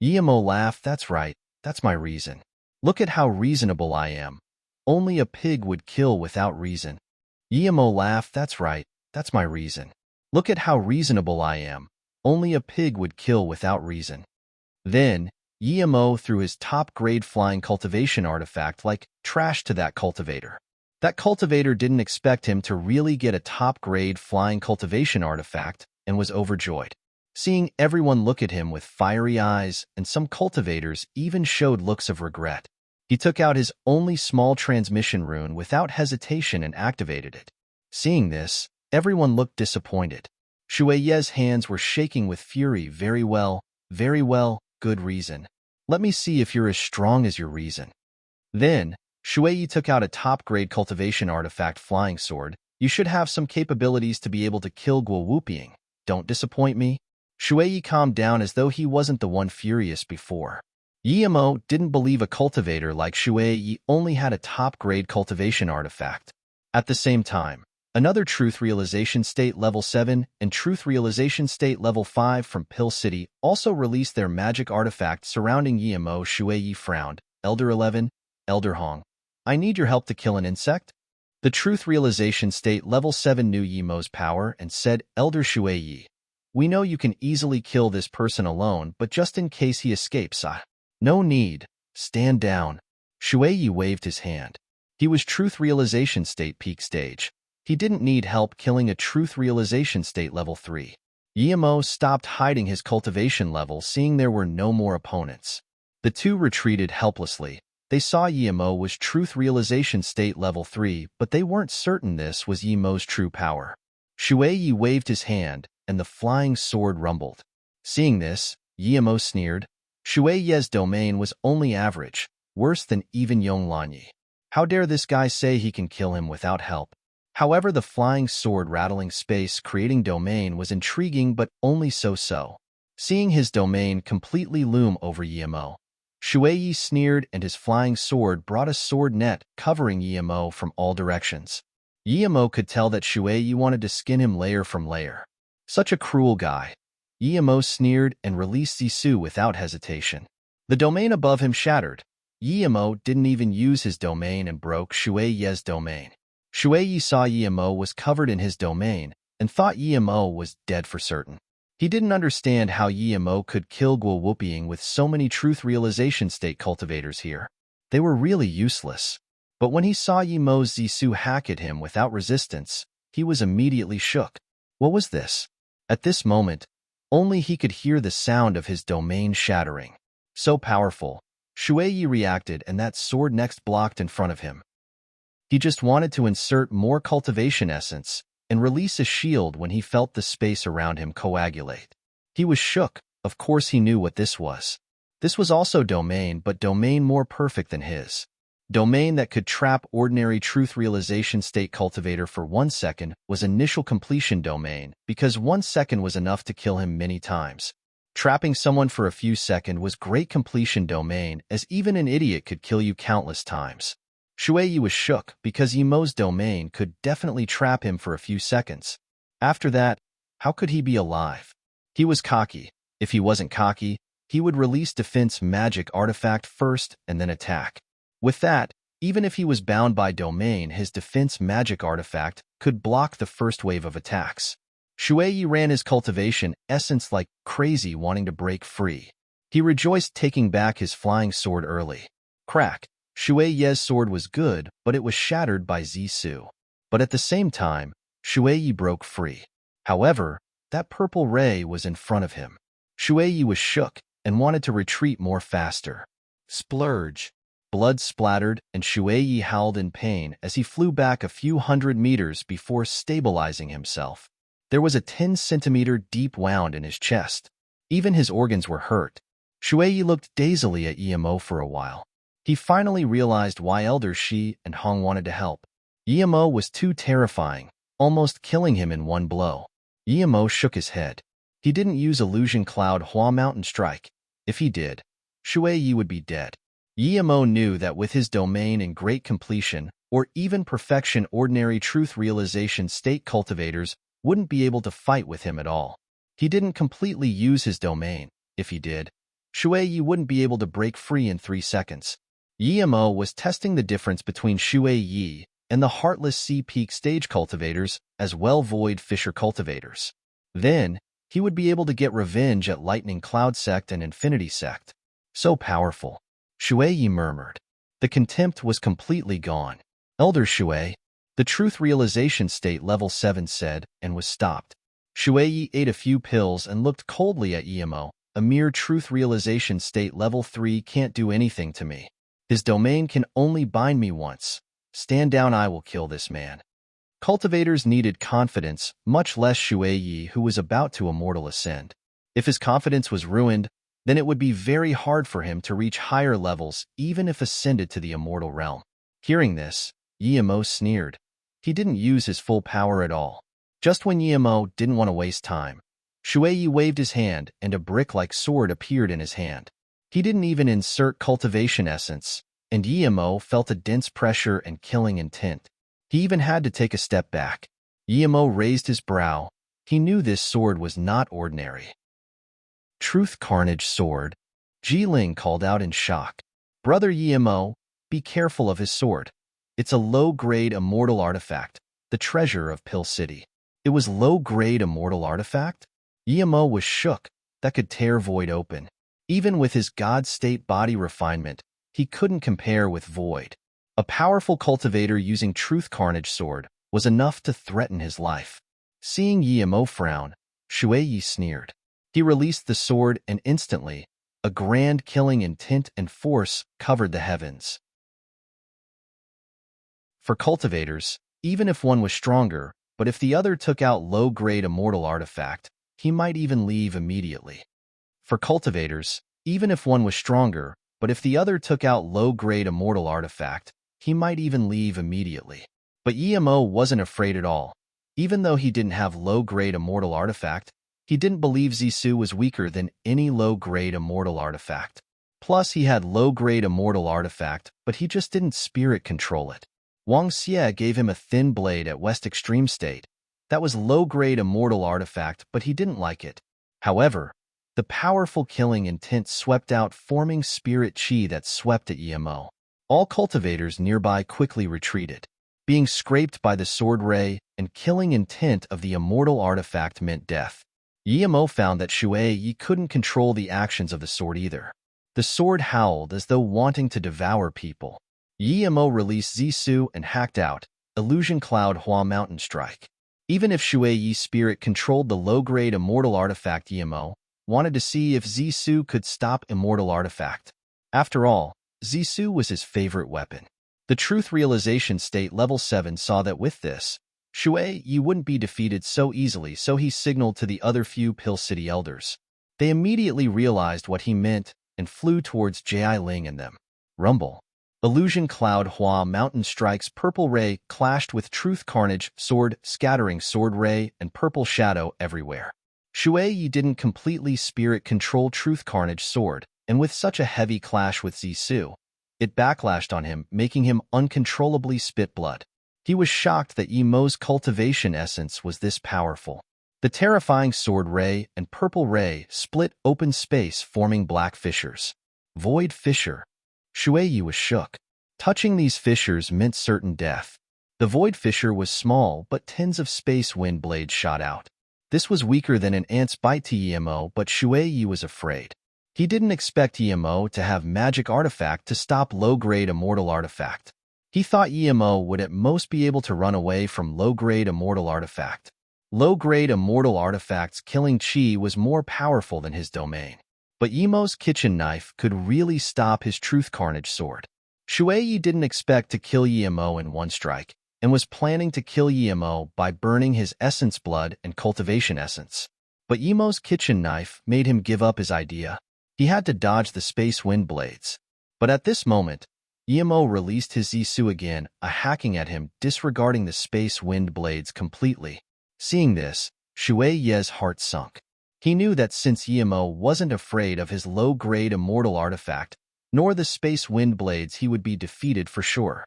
Yemo laughed. That's right, that's my reason. Look at how reasonable I am. Only a pig would kill without reason. Yemo laughed. That's right, that's my reason. Look at how reasonable I am. Only a pig would kill without reason. Then, Yemo threw his top-grade flying cultivation artifact like trash to that cultivator. That cultivator didn't expect him to really get a top-grade flying cultivation artifact and was overjoyed. Seeing everyone look at him with fiery eyes, and some cultivators even showed looks of regret. He took out his only small transmission rune without hesitation and activated it. Seeing this, everyone looked disappointed. Shueye's hands were shaking with fury. Very well, good reason. Let me see if you're as strong as your reason. Then, Shueye took out a top-grade cultivation artifact flying sword. You should have some capabilities to be able to kill Guowupiing. Don't disappoint me. Shueye calmed down as though he wasn't the one furious before. Yemo didn't believe a cultivator like Shueye only had a top-grade cultivation artifact. At the same time, another Truth Realization State Level 7 and Truth Realization State Level 5 from Pill City also released their magic artifacts surrounding Yemo. Shueye frowned. Elder 11, Elder Hong, I need your help to kill an insect? The Truth Realization State Level 7 knew Yemo's power and said, Elder Shueye, we know you can easily kill this person alone, but just in case he escapes, no need. Stand down. Shueye waved his hand. He was Truth Realization State Peak Stage. He didn't need help killing a Truth Realization State Level 3. Yemo stopped hiding his cultivation level, seeing there were no more opponents. The two retreated helplessly. They saw Yemo was Truth Realization State Level 3, but they weren't certain this was Yemo's true power. Shueye waved his hand, and the flying sword rumbled. Seeing this, Yemo sneered. Shueye's domain was only average, worse than even Yonglanyi. How dare this guy say he can kill him without help? However, the flying sword rattling space creating domain was intriguing but only so-so. Seeing his domain completely loom over Yemo, Shueye sneered and his flying sword brought a sword net covering Yemo from all directions. Yemo could tell that Shueye wanted to skin him layer from layer. Such a cruel guy. Yemo sneered and released Zisu without hesitation. The domain above him shattered. Yemo didn't even use his domain and broke Shueye's domain. Shueye saw Yemo was covered in his domain and thought Yemo was dead for certain. He didn't understand how Yemo could kill Guowupiing with so many Truth Realization State cultivators here. They were really useless. But when he saw Yemo's Zisu hack at him without resistance, he was immediately shook. What was this? At this moment, only he could hear the sound of his domain shattering. So powerful, Shueye reacted and that sword next blocked in front of him. He just wanted to insert more cultivation essence and release a shield when he felt the space around him coagulate. He was shook. Of course he knew what this was. This was also domain, but domain more perfect than his. Domain that could trap ordinary Truth Realization State cultivator for 1 second was initial completion domain because 1 second was enough to kill him many times. Trapping someone for a few seconds was great completion domain, as even an idiot could kill you countless times. Shueye was shook because Yemo's domain could definitely trap him for a few seconds. After that, how could he be alive? He was cocky. If he wasn't cocky, he would release defense magic artifact first and then attack. With that, even if he was bound by domain, his defense magic artifact could block the first wave of attacks. Shueye ran his cultivation essence like crazy, wanting to break free. He rejoiced taking back his flying sword early. Crack. Shueye's sword was good, but it was shattered by Zisu. But at the same time, Shueye broke free. However, that purple ray was in front of him. Shueye was shook and wanted to retreat more faster. Splurge. Blood splattered and Shueye howled in pain as he flew back a few hundred meters before stabilizing himself. There was a 10-centimeter deep wound in his chest. Even his organs were hurt. Shueye looked dazedly at Yemo for a while. He finally realized why Elder Shi and Hong wanted to help. Yemo was too terrifying, almost killing him in one blow. Yemo shook his head. He didn't use Illusion Cloud Hua Mountain Strike. If he did, Shueye would be dead. Yemo knew that with his domain in great completion, or even perfection, ordinary Truth Realization State cultivators wouldn't be able to fight with him at all. He didn't completely use his domain. If he did, Shui Yi wouldn't be able to break free in 3 seconds. Yimo was testing the difference between Shui Yi and the heartless Sea Peak stage cultivators as well void fisher cultivators. Then, he would be able to get revenge at Lightning Cloud Sect and Infinity Sect. So powerful. Shui Yi murmured. The contempt was completely gone. Elder Shui, the truth realization state level 7 said, and was stopped. Shui Yi ate a few pills and looked coldly at Yimo. A mere truth realization state level 3 can't do anything to me. His domain can only bind me once. Stand down, I will kill this man. Cultivators needed confidence, much less Shui Yi, who was about to immortal ascend. If his confidence was ruined, then it would be very hard for him to reach higher levels even if ascended to the immortal realm. Hearing this, Yimo sneered. He didn't use his full power at all. Just when Yimo didn't want to waste time, Shui Yi waved his hand and a brick-like sword appeared in his hand. He didn't even insert cultivation essence, and Yimo felt a dense pressure and killing intent. He even had to take a step back. Yimo raised his brow. He knew this sword was not ordinary. Truth Carnage Sword. Jiling called out in shock. Brother Yimo, be careful of his sword. It's a low-grade immortal artifact, the treasure of Pill City. It was low-grade immortal artifact? Yimo was shook. That could tear Void open. Even with his God-state body refinement, he couldn't compare with Void. A powerful cultivator using Truth Carnage Sword was enough to threaten his life. Seeing Yimo frown, Shui Yi sneered. He released the sword and instantly, a grand killing intent and force covered the heavens. For cultivators, even if one was stronger, but if the other took out low-grade immortal artifact, he might even leave immediately. For cultivators, even if one was stronger, but if the other took out low-grade immortal artifact, he might even leave immediately. But Yimo wasn't afraid at all. Even though he didn't have low-grade immortal artifact, he didn't believe Zisu was weaker than any low-grade immortal artifact. Plus, he had low-grade immortal artifact, but he just didn't spirit control it. Wang Xie gave him a thin blade at West Extreme State. That was low-grade immortal artifact, but he didn't like it. However, the powerful killing intent swept out, forming spirit chi that swept at Yimo. All cultivators nearby quickly retreated. Being scraped by the sword ray and killing intent of the immortal artifact meant death. Yimo found that Shui Yi couldn't control the actions of the sword either. The sword howled as though wanting to devour people. Yimo released Zisu and hacked out Illusion Cloud Hua Mountain Strike. Even if Shui Yi's spirit controlled the low-grade immortal artifact, Yimo wanted to see if Zisu could stop immortal artifact. After all, Zisu was his favorite weapon. The truth realization state level 7 saw that with this, Shui Yi wouldn't be defeated so easily, so he signaled to the other few Pill City elders. They immediately realized what he meant and flew towards Jai Ling and them. Rumble. Illusion Cloud Hua Mountain Strike's purple ray clashed with Truth Carnage Sword, scattering sword ray and purple shadow everywhere. Shui Yi didn't completely spirit control Truth Carnage Sword, and with such a heavy clash with Zisu, it backlashed on him, making him uncontrollably spit blood. He was shocked that Yimo's cultivation essence was this powerful. The terrifying sword ray and purple ray split open space, forming black fissures. Void fissure. Shui Yi was shook. Touching these fissures meant certain death. The void fissure was small, but tens of space wind blades shot out. This was weaker than an ant's bite to Yimo, but Shui Yi was afraid. He didn't expect Yimo to have magic artifact to stop low-grade immortal artifact. He thought Yimo would at most be able to run away from low-grade immortal artifact. Low-grade immortal artifacts killing chi was more powerful than his domain. But Yimo's kitchen knife could really stop his Truth Carnage Sword. Shui Yi didn't expect to kill Yimo in one strike, and was planning to kill Yimo by burning his essence blood and cultivation essence. But Yimo's kitchen knife made him give up his idea. He had to dodge the space wind blades. But at this moment, Yimo released his Zisu again, hacking at him, disregarding the space wind blades completely. Seeing this, Shui Yi's heart sunk. He knew that since Yimo wasn't afraid of his low-grade immortal artifact, nor the space wind blades, he would be defeated for sure.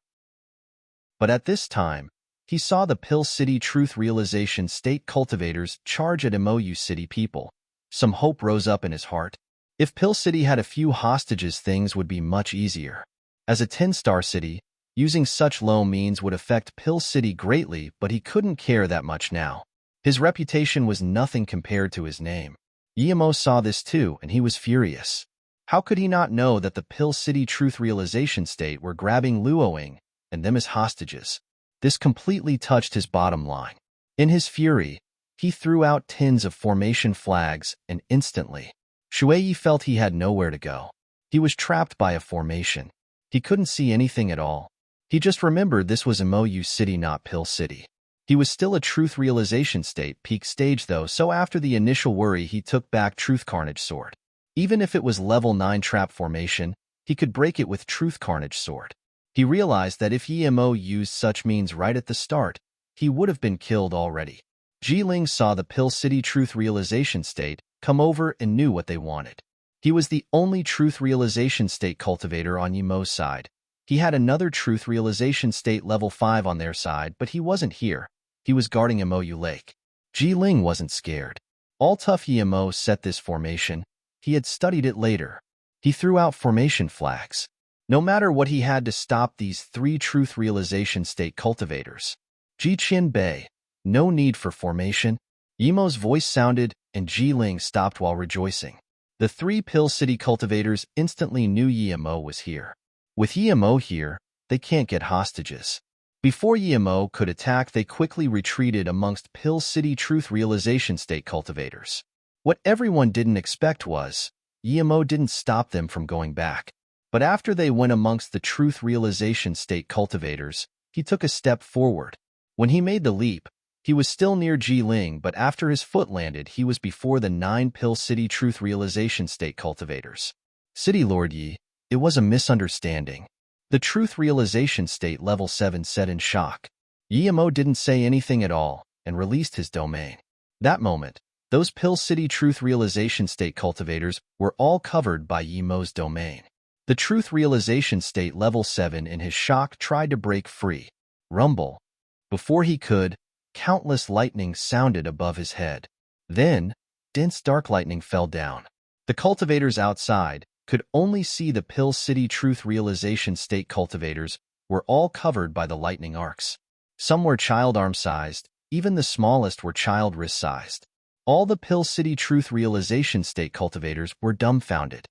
But at this time, he saw the Pill City Truth Realization State cultivators charge at Imoyu City people. Some hope rose up in his heart. If Pill City had a few hostages, things would be much easier. As a 10-star city, using such low means would affect Pill City greatly, but he couldn't care that much now. His reputation was nothing compared to his name. Guillermo saw this too, and he was furious. How could he not know that the Pill City Truth Realization State were grabbing Luoying and them as hostages? This completely touched his bottom line. In his fury, he threw out tins of formation flags, and instantly, Shuei felt he had nowhere to go. He was trapped by a formation. He couldn't see anything at all. He just remembered this was Imoyu City, not Pill City. He was still a Truth Realization State peak stage though, so after the initial worry he took back Truth Carnage Sword. Even if it was level 9 trap formation, he could break it with Truth Carnage Sword. He realized that if Guillermo used such means right at the start, he would have been killed already. Jiling saw the Pill City Truth Realization State come over and knew what they wanted. He was the only Truth Realization State cultivator on Guillermo's side. He had another Truth Realization State level 5 on their side, but he wasn't here. He was guarding Imoyu Lake. Jiling wasn't scared. All tough Guillermo set this formation. He had studied it later. He threw out formation flags. No matter what, he had to stop these 3 Truth Realization State cultivators. Ji Qin Bei, no need for formation. Guillermo's voice sounded, and Jiling stopped while rejoicing. The 3 Pill City cultivators instantly knew Guillermo was here. With Guillermo here, they can't get hostages. Before Guillermo could attack, they quickly retreated amongst Pill City Truth Realization State cultivators. What everyone didn't expect was, Guillermo didn't stop them from going back. But after they went amongst the Truth Realization State cultivators, he took a step forward. When he made the leap, he was still near Jiling, but after his foot landed, he was before the 9 Pill City Truth Realization State cultivators. City Lord Yi, it was a misunderstanding. The Truth Realization State level 7 said in shock. Guillermo didn't say anything at all and released his domain. That moment, those Pill City Truth Realization State cultivators were all covered by Guillermo's domain. The Truth Realization State level 7 in his shock tried to break free. Rumble. Before he could, countless lightning sounded above his head. Then, dense dark lightning fell down. The cultivators outside could only see the Pill City Truth Realization State cultivators were all covered by the lightning arcs. Some were child arm-sized, even the smallest were child wrist-sized. All the Pill City Truth Realization State cultivators were dumbfounded.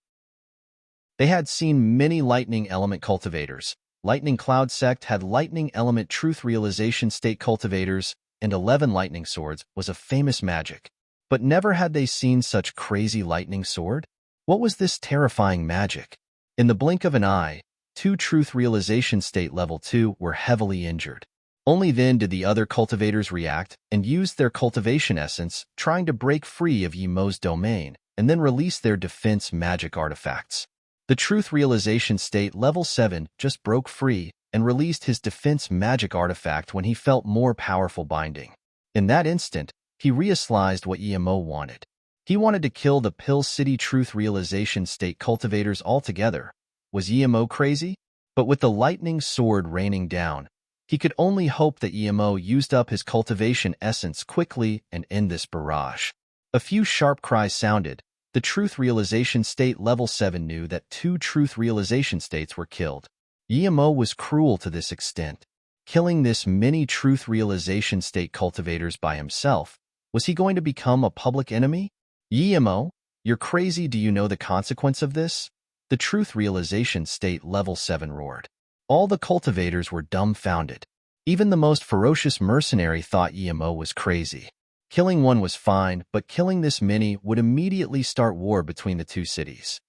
They had seen many lightning element cultivators. Lightning Cloud Sect had lightning element Truth Realization State cultivators, and 11 lightning swords was a famous magic. But never had they seen such crazy lightning sword. What was this terrifying magic? In the blink of an eye, 2 Truth Realization State level 2 were heavily injured. Only then did the other cultivators react and use their cultivation essence, trying to break free of Guillermo's domain, and then release their defense magic artifacts. The Truth Realization State level 7 just broke free and released his defense magic artifact when he felt more powerful binding. In that instant, he realized what Guillermo wanted. He wanted to kill the Pill City Truth Realization State cultivators altogether. Was Guillermo crazy? But with the lightning sword raining down, he could only hope that Guillermo used up his cultivation essence quickly and end this barrage. A few sharp cries sounded. The Truth Realization State level 7 knew that 2 Truth Realization States were killed. Guillermo was cruel to this extent. Killing this many Truth Realization State cultivators by himself, was he going to become a public enemy? Guillermo, you're crazy. Do you know the consequence of this? The Truth Realization State level 7 roared. All the cultivators were dumbfounded. Even the most ferocious mercenary thought Guillermo was crazy. Killing one was fine, but killing this many would immediately start war between the 2 cities.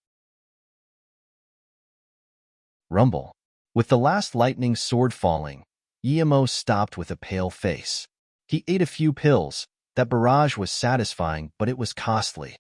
Rumble. With the last lightning sword falling, Guillermo stopped with a pale face. He ate a few pills. That barrage was satisfying, but it was costly.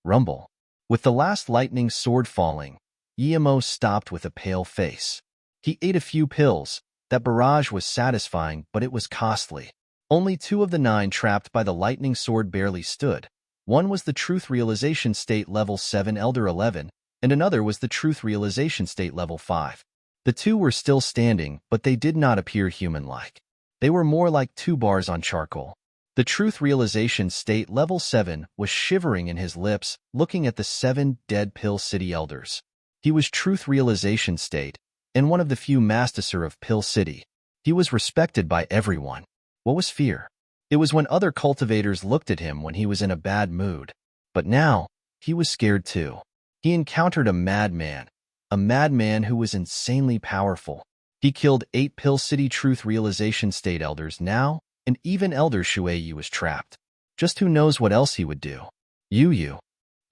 Rumble. With the last lightning sword falling, Guillermo stopped with a pale face. He ate a few pills. That barrage was satisfying, but it was costly. Only 2 of the 9 trapped by the lightning sword barely stood. One was the Truth Realization State level 7 Elder 11, and another was the Truth Realization State level 5. The 2 were still standing, but they did not appear human-like. They were more like 2 bars on charcoal. The truth realization state level 7 was shivering in his lips, looking at the 7 dead Pill City elders. He was truth realization state, and one of the few master of Pill City. He was respected by everyone. What was fear? It was when other cultivators looked at him when he was in a bad mood. But now, he was scared too. He encountered a madman who was insanely powerful. He killed 8 Pill City truth realization state elders now, and even Elder Shuei was trapped. Just who knows what else he would do. Yu.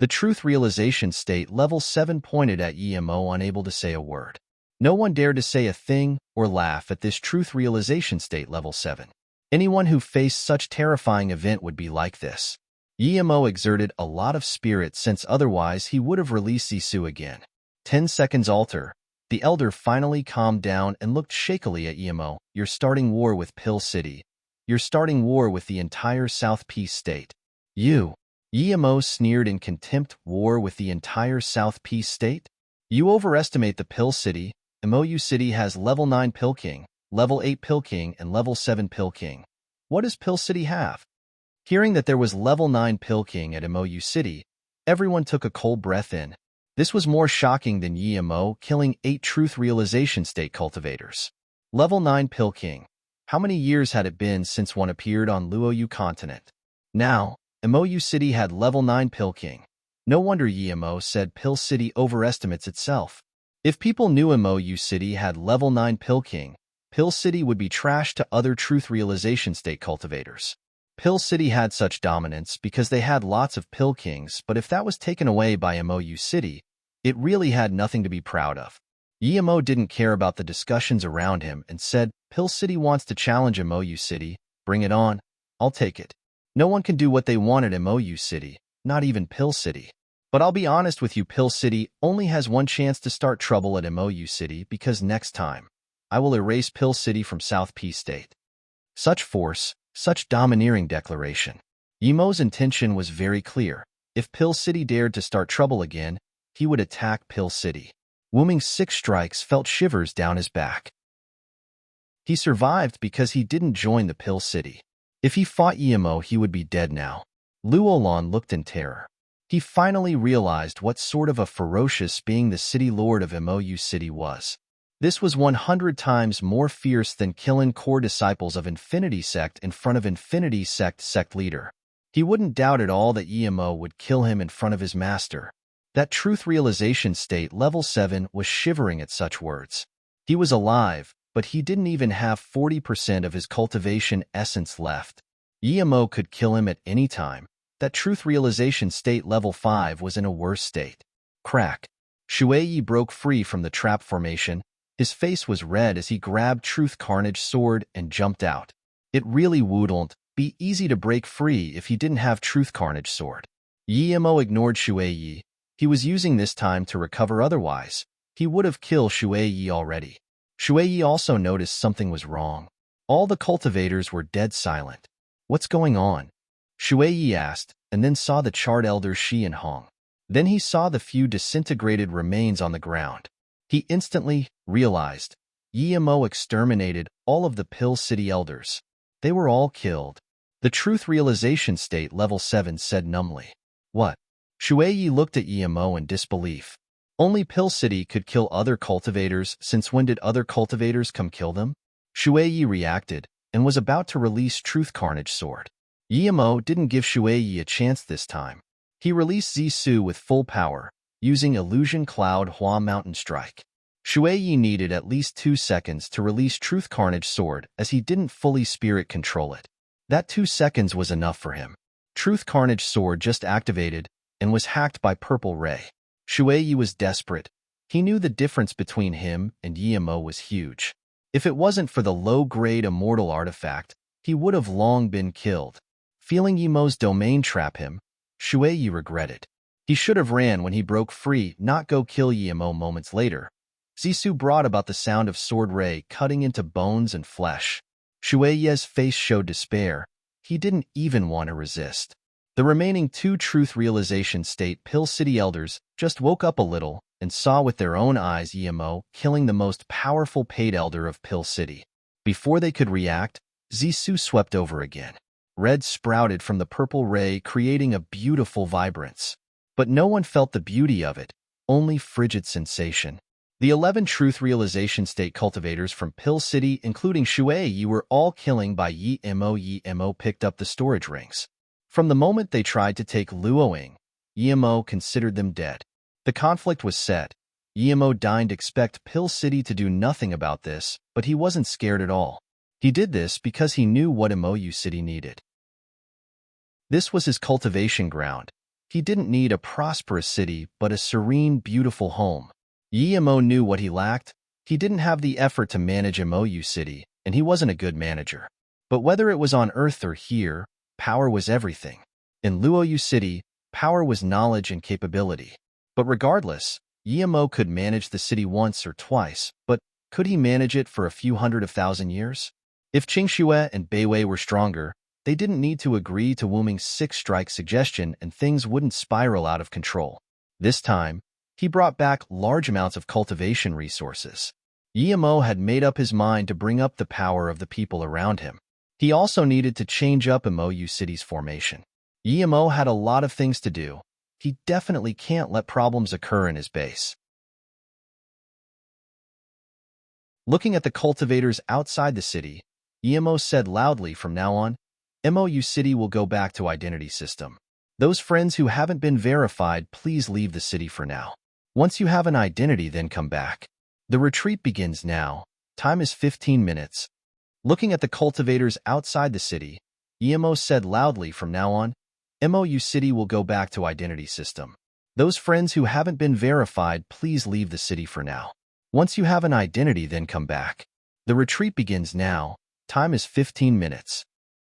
The truth realization state level 7 pointed at Emo, unable to say a word. No one dared to say a thing or laugh at this truth realization state level 7. Anyone who faced such terrifying event would be like this. Emo exerted a lot of spirit, since otherwise he would have released Zissou again. 10 seconds alter. The elder finally calmed down and looked shakily at Emo. You're starting war with Pill City. You're starting war with the entire South Peace State. Emo sneered in contempt. War with the entire South Peace State? You overestimate the Pill City. Mou City has level 9 Pill King, level 8 Pill King, and level 7 Pill King. What does Pill City have? Hearing that there was level 9 Pill King at Mou City, everyone took a cold breath in. This was more shocking than Emo killing 8 truth realization state cultivators. Level 9 Pill King. How many years had it been since one appeared on Luoyu continent? Now, Mou City had level 9 Pill King. No wonder Emo said Pill City overestimates itself. If people knew Mou City had level 9 Pill King, Pill City would be trashed to other truth realization state cultivators. Pill City had such dominance because they had lots of Pill Kings, but if that was taken away by Mou City, it really had nothing to be proud of. Emo didn't care about the discussions around him and said, Pill City wants to challenge Mou City. Bring it on. I'll take it. No one can do what they want at Mou City, not even Pill City. But I'll be honest with you, Pill City only has one chance to start trouble at Mou City, because next time, I will erase Pill City from South Peace State. Such force, such domineering declaration. Emo's intention was very clear. If Pill City dared to start trouble again, he would attack Pill City. Wooming's 6 strikes felt shivers down his back. He survived because he didn't join the Pill City. If he fought Emo, he would be dead now. Luolon looked in terror. He finally realized what sort of a ferocious being the city lord of Mou City was. This was 100 times more fierce than killing core disciples of Infinity Sect in front of Infinity Sect leader. He wouldn't doubt at all that Emo would kill him in front of his master. That truth realization state level 7 was shivering at such words. He was alive, but he didn't even have 40% of his cultivation essence left. Emo could kill him at any time. That truth realization state level 5 was in a worse state. Crack. Shuei broke free from the trap formation. His face was red as he grabbed Truth Carnage sword and jumped out. It really wouldn't be easy to break free if he didn't have Truth Carnage sword. Emo ignored Shuei. He was using this time to recover, otherwise he would have killed Shuei already. Shuei also noticed something was wrong. All the cultivators were dead silent. What's going on? Shuei asked, and then saw the charred elders Shi and Hong. Then he saw the few disintegrated remains on the ground. He instantly realized Emo exterminated all of the Pill City elders. They were all killed. The truth realization state level 7 said numbly. What? Shuei looked at Emo in disbelief. Only Pill City could kill other cultivators. Since when did other cultivators come kill them? Shuei reacted and was about to release Truth Carnage sword. Emo didn't give Shuei a chance this time. He released Zissou with full power, using Illusion Cloud Hua Mountain Strike. Shuei needed at least 2 seconds to release Truth Carnage sword as he didn't fully spirit control it. That 2 seconds was enough for him. Truth Carnage sword just activated and was hacked by Purple Ray. Shuei was desperate. He knew the difference between him and Emo was huge. If it wasn't for the low-grade immortal artifact, he would have long been killed. Feeling Emo's domain trap him, Shuei regretted. He should have ran when he broke free, not go kill Emo moments later. Zissou brought about the sound of sword ray cutting into bones and flesh. Shuei's face showed despair. He didn't even want to resist. The remaining 2 truth realization state Pill City elders just woke up a little and saw with their own eyes Emo killing the most powerful paid elder of Pill City. Before they could react, Zissou swept over again. Red sprouted from the purple ray, creating a beautiful vibrance. But no one felt the beauty of it, only frigid sensation. The 11 truth realization state cultivators from Pill City, including Shui Yi, were all killing by Yi Mo picked up the storage rings. From the moment they tried to take Luoying, Yi Mo considered them dead. The conflict was set. Yi Mo deigned expect Pill City to do nothing about this, but he wasn't scared at all. He did this because he knew what Mo City needed. This was his cultivation ground. He didn't need a prosperous city, but a serene, beautiful home. Yi Mo knew what he lacked. He didn't have the effort to manage Mo City, and he wasn't a good manager. But whether it was on Earth or here, power was everything. In Luoyu City, power was knowledge and capability. But regardless, Yi Mo could manage the city once or twice, but could he manage it for a few 100,000 years? If Qingxue and Beiwei were stronger, they didn't need to agree to Wu Ming's 6-strike suggestion and things wouldn't spiral out of control. This time, he brought back large amounts of cultivation resources. Yi Mo had made up his mind to bring up the power of the people around him. He also needed to change up Mo City's formation. Yi Mo had a lot of things to do. He definitely can't let problems occur in his base. Looking at the cultivators outside the city, Yi Mo said loudly, from now on, Mo City will go back to identity system. Those friends who haven't been verified, please leave the city for now. Once you have an identity, then come back. The retreat begins now. Time is 15 minutes. Looking at the cultivators outside the city, Yi Mo said loudly, from now on, Mo City will go back to identity system. Those friends who haven't been verified, please leave the city for now. Once you have an identity, then come back. The retreat begins now. Time is 15 minutes.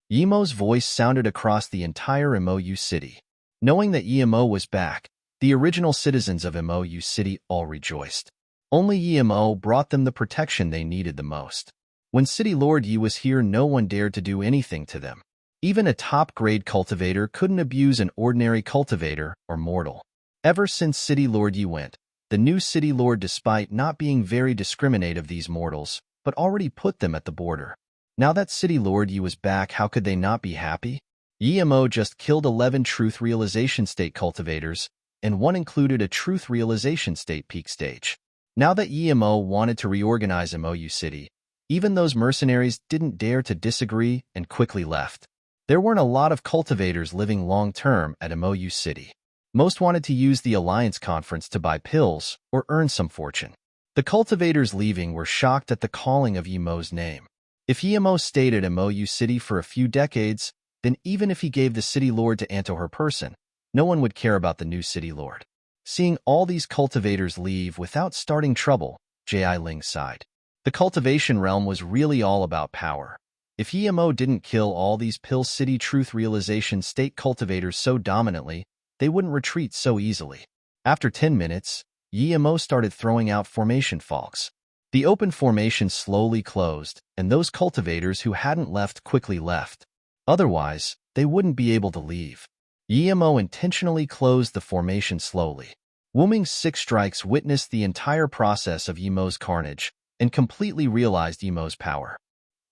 Yi Mo's voice sounded across the entire Mo City. Knowing that Yi Mo was back, the original citizens of Mo City all rejoiced. Only Yi Mo brought them the protection they needed the most. When City Lord Yi was here, no one dared to do anything to them. Even a top-grade cultivator couldn't abuse an ordinary cultivator or mortal. Ever since City Lord Yi went, the new City Lord, despite not being very discriminate of these mortals, but already put them at the border. Now that City Lord Yi was back, how could they not be happy? Yi Mo just killed 11 Truth Realization State cultivators, and one included a Truth Realization State peak stage. Now that Yi Mo wanted to reorganize Mo City, even those mercenaries didn't dare to disagree and quickly left. There weren't a lot of cultivators living long-term at Mo City. Most wanted to use the Alliance Conference to buy pills or earn some fortune. The cultivators leaving were shocked at the calling of Yi Mo's name. If Yi Mo stayed at Mo City for a few decades, then even if he gave the City Lord to Anto her person, no one would care about the new City Lord. Seeing all these cultivators leave without starting trouble, Ji Ling sighed. The cultivation realm was really all about power. If Yi Mo didn't kill all these Pill City Truth Realization State cultivators so dominantly, they wouldn't retreat so easily. After 10 minutes, Yi Mo started throwing out formation falks. The open formation slowly closed, and those cultivators who hadn't left quickly left. Otherwise, they wouldn't be able to leave. Yi Mo intentionally closed the formation slowly. Wu Ming's 6 strikes witnessed the entire process of Yi Mo's carnage and completely realized Yi Mo's power.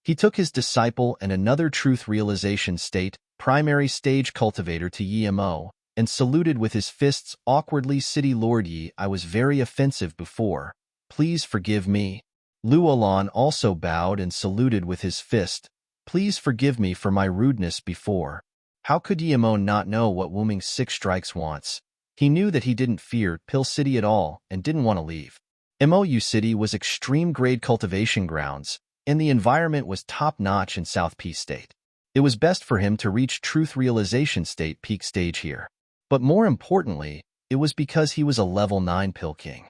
He took his disciple and another Truth Realization State, primary stage cultivator to Yi Mo, and saluted with his fists awkwardly. City Lord Yi, I was very offensive before. Please forgive me. Lu Olan also bowed and saluted with his fist. Please forgive me for my rudeness before. How could Yi Mo not know what Wu Ming's 6 strikes wants? He knew that he didn't fear Pill City at all and didn't want to leave. Mo City was extreme-grade cultivation grounds, and the environment was top-notch in South Peace State. It was best for him to reach Truth Realization State peak stage here. But more importantly, it was because he was a level 9 Pill King.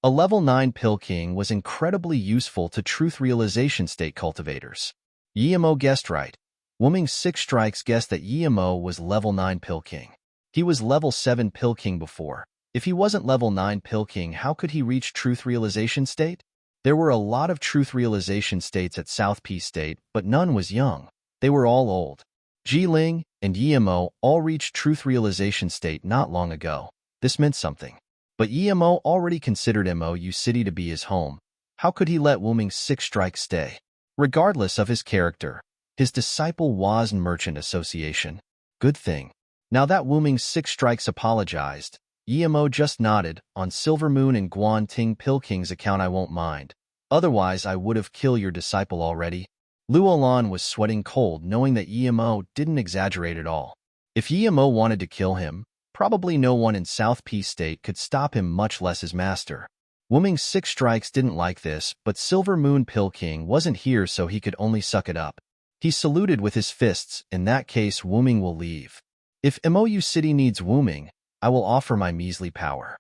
A level 9 Pill King was incredibly useful to Truth Realization State cultivators. Yi Mo guessed right. Wu Ming's 6 strikes guessed that Yi Mo was level 9 Pill King. He was level 7 Pill King before. If he wasn't level 9 Pill King, how could he reach Truth Realization State? There were a lot of Truth Realization States at South Peace State, but none was young. They were all old. Ji Ling and Yi Mo all reached Truth Realization State not long ago. This meant something. But Yi Mo already considered Mo City to be his home. How could he let Wu Ming's 6 strikes stay? Regardless of his character, His disciple was Merchant Association. Good thing. Now that Wu Ming's 6 strikes apologized, Yimo just nodded. On Silver Moon and Guan Ting Pilking's account I won't mind. Otherwise I would have killed your disciple already. Luolan was sweating cold knowing that Yimo didn't exaggerate at all. If Yimo wanted to kill him, probably no one in South Peace State could stop him, much less his master. Wu Ming's 6 strikes didn't like this, but Silver Moon Pilking wasn't here so he could only suck it up. He saluted with his fists. In that case, Wu Ming will leave. If MOU City needs Wu Ming, I will offer my measly power.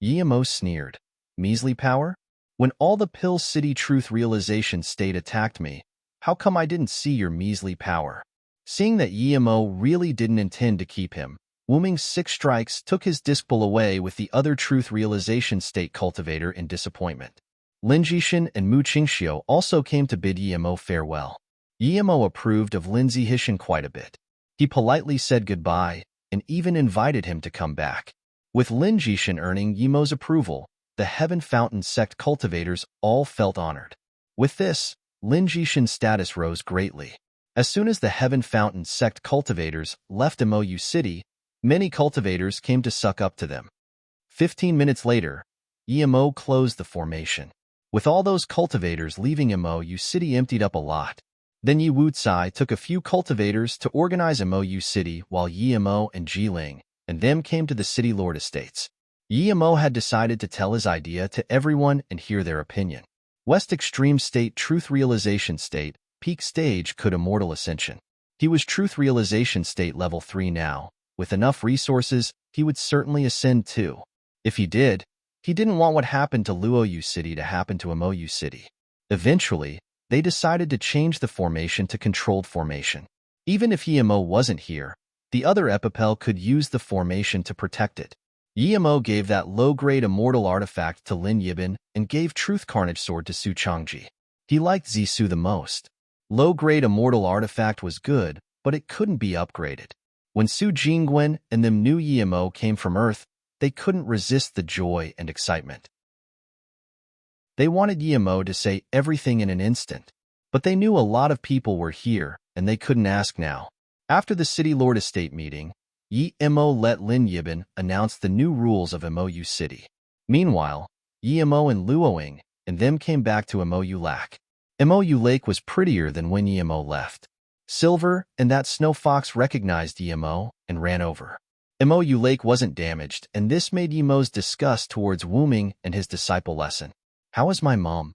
Yimo sneered. Measly power? When all the Pill City Truth Realization State attacked me, how come I didn't see your measly power? Seeing that Yimo really didn't intend to keep him, Wu Ming's 6 strikes took his disciple away with the other Truth Realization State cultivator in disappointment. Lin Jishan and Mu Qingxiu also came to bid Yimo farewell. Yimo approved of Lin Zhishan quite a bit. He politely said goodbye and even invited him to come back. With Lin Jishan earning Yimo's approval, the Heaven Fountain sect cultivators all felt honored. With this, Lin Jishan's status rose greatly. As soon as the Heaven Fountain sect cultivators left MOU City, many cultivators came to suck up to them. 15 minutes later, Yimo closed the formation. With all those cultivators leaving, MOU City emptied up a lot. Then Yi Wucai took a few cultivators to organize MOU City while Yimo and Jiling and them came to the City Lord Estates. Yimo had decided to tell his idea to everyone and hear their opinion. West Extreme State Truth Realization State, Peak Stage could Immortal Ascension. He was Truth Realization State Level 3 now. With enough resources, he would certainly ascend too. If he did, he didn't want what happened to Luoyu City to happen to MOU City. Eventually, they decided to change the formation to Controlled Formation. Even if Yimo wasn't here, the other Epipel could use the formation to protect it. Yimo gave that low-grade immortal artifact to Lin Yibin and gave Truth Carnage Sword to Su Changji. He liked Zisu the most. Low-grade immortal artifact was good, but it couldn't be upgraded. When Su Jingwen and them knew Yimo came from Earth, they couldn't resist the joy and excitement. They wanted Yimo to say everything in an instant, but they knew a lot of people were here, and they couldn't ask now. After the City Lord Estate meeting, Yimo let Lin Yibin announce the new rules of MOU City. Meanwhile, Yimo and Luoying and them came back to MOU Lake. MOU Lake was prettier than when Yimo left. Silver and that Snow Fox recognized Yimo and ran over. MOU Lake wasn't damaged, and this made Yimo's disgust towards Wu Ming and his disciple lessen. How is my mom?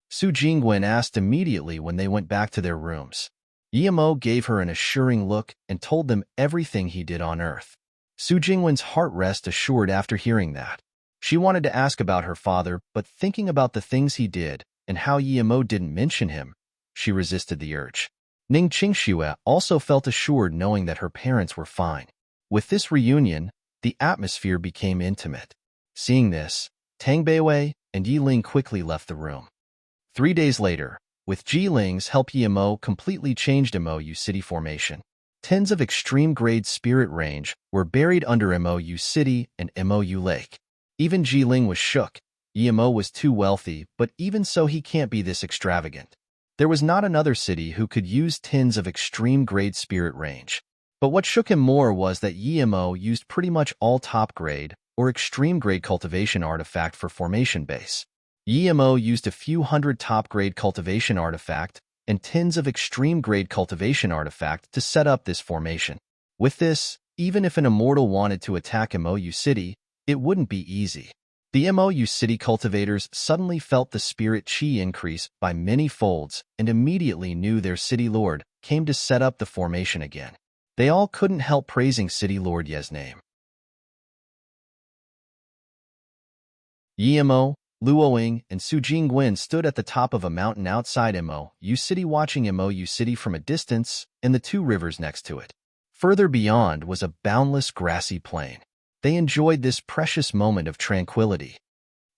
Su Jingwen asked immediately when they went back to their rooms. Yimo gave her an assuring look and told them everything he did on Earth. Su Jingwen's heart rest assured after hearing that. She wanted to ask about her father, but thinking about the things he did and how Yimo didn't mention him, she resisted the urge. Ning Qingxue also felt assured knowing that her parents were fine. With this reunion, the atmosphere became intimate. Seeing this, Tang Beiwei and Yi Ling quickly left the room. 3 days later, with Ji Ling's help, Yimo completely changed MOU City formation. Tens of extreme-grade spirit range were buried under MOU City and MOU Lake. Even Ji Ling was shook. Yimo was too wealthy, but even so he can't be this extravagant. There was not another city who could use tens of extreme-grade spirit range. But what shook him more was that Yimo used pretty much all top-grade or extreme-grade cultivation artifact for formation base. Yimo used a few hundred top-grade cultivation artifact and tens of extreme-grade cultivation artifact to set up this formation. With this, even if an immortal wanted to attack MOU City, it wouldn't be easy. The MOU City cultivators suddenly felt the spirit chi increase by many folds and immediately knew their City Lord came to set up the formation again. They all couldn't help praising City Lord Ye's name. Yimo, Luoying, and Su Jingwen stood at the top of a mountain outside MOU City watching MOU City from a distance and the 2 rivers next to it. Further beyond was a boundless grassy plain. They enjoyed this precious moment of tranquility.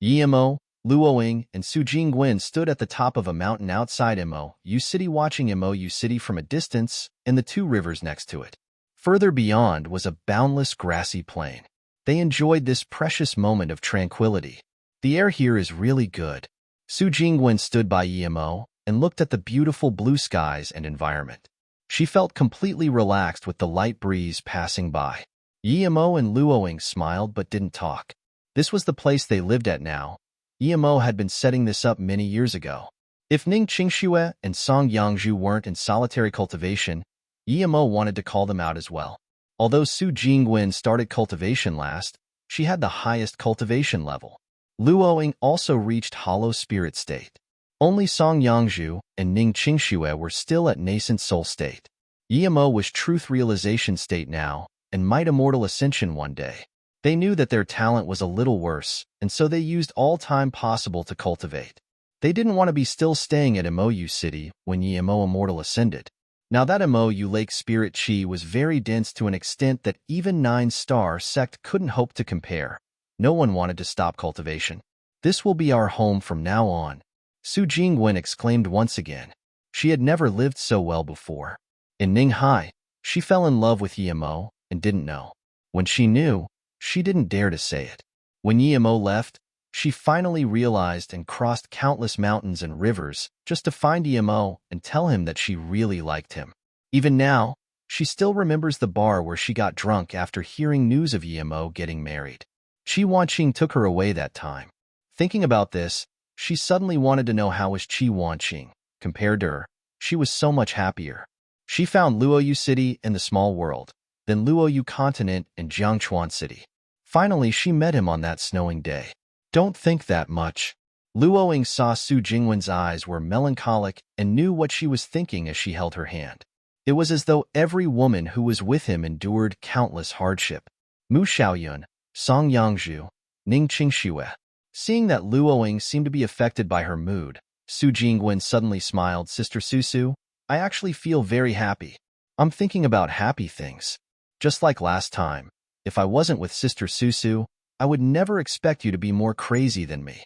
Yimo, Luoying, and Su Jingwen stood at the top of a mountain outside MOU City watching MOU City from a distance and the 2 rivers next to it. Further beyond was a boundless grassy plain. They enjoyed this precious moment of tranquility. The air here is really good. Su Jingwen stood by Yimo and looked at the beautiful blue skies and environment. She felt completely relaxed with the light breeze passing by. Yimo and Luoying smiled but didn't talk. This was the place they lived at now. Yimo had been setting this up many years ago. If Ning Qingxue and Song Yangzhu weren't in solitary cultivation, Yimo wanted to call them out as well. Although Su Jingwen started cultivation last, she had the highest cultivation level. Luoying also reached hollow spirit state. Only Song Yangzhu and Ning Qingxue were still at nascent soul state. Yimo was truth realization state now, and might immortal ascension one day. They knew that their talent was a little worse, and so they used all time possible to cultivate. They didn't want to be still staying at Mou City when Yimo immortal ascended. Now that Mou Lake spirit chi was very dense to an extent that even 9-star sect couldn't hope to compare. No one wanted to stop cultivation. This will be our home from now on, Su Jingwen exclaimed once again. She had never lived so well before. In Ninghai, she fell in love with Yimo and didn't know. When she knew, she didn't dare to say it. When Yimo left, she finally realized and crossed countless mountains and rivers just to find Yimo and tell him that she really liked him. Even now, she still remembers the bar where she got drunk after hearing news of Yimo getting married. Qi Wanqing took her away that time. Thinking about this, she suddenly wanted to know how was Qi Wanqing. Compared to her, she was so much happier. She found Luoyu City in the small world, then Luoyu Continent and Jiangchuan City. Finally, she met him on that snowing day. Don't think that much. Luoying saw Su Jingwen's eyes were melancholic and knew what she was thinking as she held her hand. It was as though every woman who was with him endured countless hardship. Mu Xiaoyun, Song Yangzhu, Ning Qingxue. Seeing that Luoying seemed to be affected by her mood, Su Jingwen suddenly smiled. Sister Susu, I actually feel very happy. I'm thinking about happy things. Just like last time, if I wasn't with Sister Susu, I would never expect you to be more crazy than me.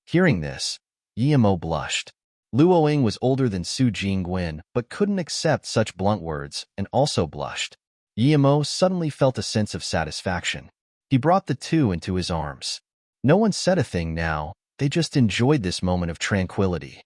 Hearing this, Yimo blushed. Luoying was older than Su Jingwen, but couldn't accept such blunt words and also blushed. Yimo suddenly felt a sense of satisfaction. He brought the two into his arms. No one said a thing now, they just enjoyed this moment of tranquility.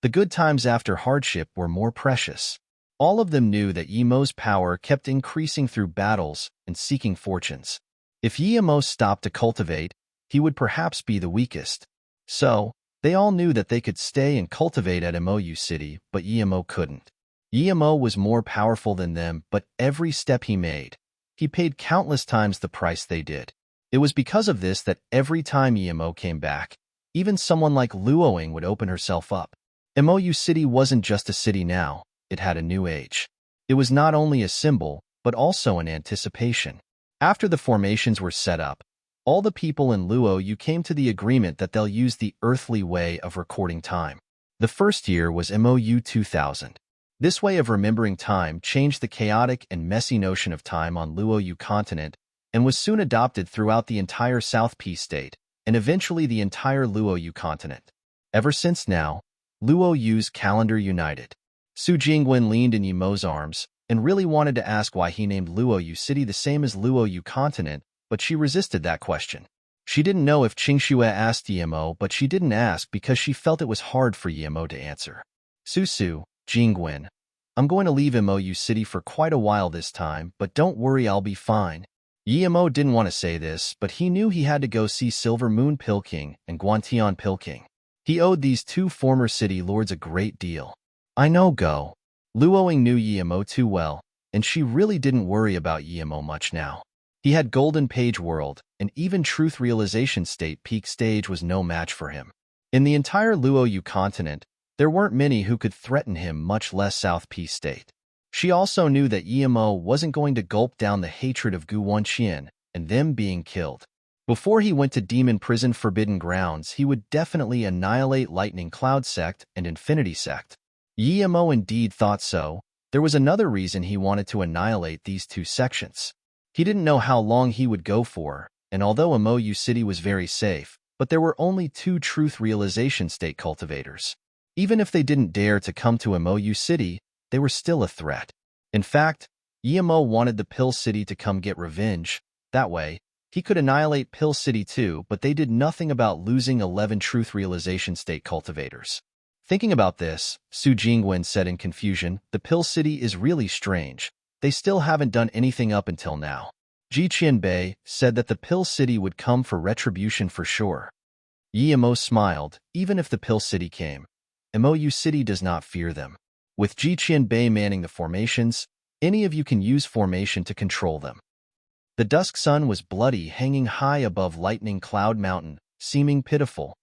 The good times after hardship were more precious. All of them knew that Yimo's power kept increasing through battles and seeking fortunes. If Yimo stopped to cultivate, he would perhaps be the weakest. So, they all knew that they could stay and cultivate at Mou City, but Yimo couldn't. Yimo was more powerful than them, but every step he made, he paid countless times the price they did. It was because of this that every time Yimo came back, even someone like Luoying would open herself up. Mou City wasn't just a city now, it had a new age. It was not only a symbol, but also an anticipation. After the formations were set up, all the people in Luoyu came to the agreement that they'll use the earthly way of recording time. The first year was Mou 2000. This way of remembering time changed the chaotic and messy notion of time on Luoyu continent and was soon adopted throughout the entire South Peace State and eventually the entire Luoyu continent. Ever since now, Luoyu's calendar united. Su Jingwen leaned in Yimo's arms and really wanted to ask why he named Luoyu City the same as Luoyu continent, but she resisted that question. She didn't know if Qingxue asked Yimo, but she didn't ask because she felt it was hard for Yimo to answer. Su Jingwen, I'm going to leave Mou City for quite a while this time, but don't worry, I'll be fine. Yimo didn't want to say this, but he knew he had to go see Silver Moon Pilking and Guantian Pilking. He owed these two former city lords a great deal. I know, go. Luoying knew Yimo too well, and she really didn't worry about Yimo much now. He had Golden Page World, and even Truth Realization State Peak Stage was no match for him. In the entire Luoyu continent, there weren't many who could threaten him, much less South Peace State. She also knew that Yimo wasn't going to gulp down the hatred of Gu Wanqian and them being killed. Before he went to Demon Prison Forbidden Grounds, he would definitely annihilate Lightning Cloud Sect and Infinity Sect. Yimo indeed thought so. There was another reason he wanted to annihilate these two sections. He didn't know how long he would go for, and although Mou City was very safe, but there were only two Truth Realization State cultivators. Even if they didn't dare to come to Mou City, they were still a threat. In fact, Yimo wanted the Pill City to come get revenge. That way, he could annihilate Pill City too, but they did nothing about losing 11 Truth Realization State cultivators. Thinking about this, Su Jingwen said in confusion, the Pill City is really strange. They still haven't done anything up until now. Ji Qianbei said that the Pill City would come for retribution for sure. Yi Mo smiled, even if the Pill City came. Mou City does not fear them. With Ji Qianbei manning the formations, any of you can use formation to control them. The dusk sun was bloody, hanging high above Lightning Cloud Mountain, seeming pitiful.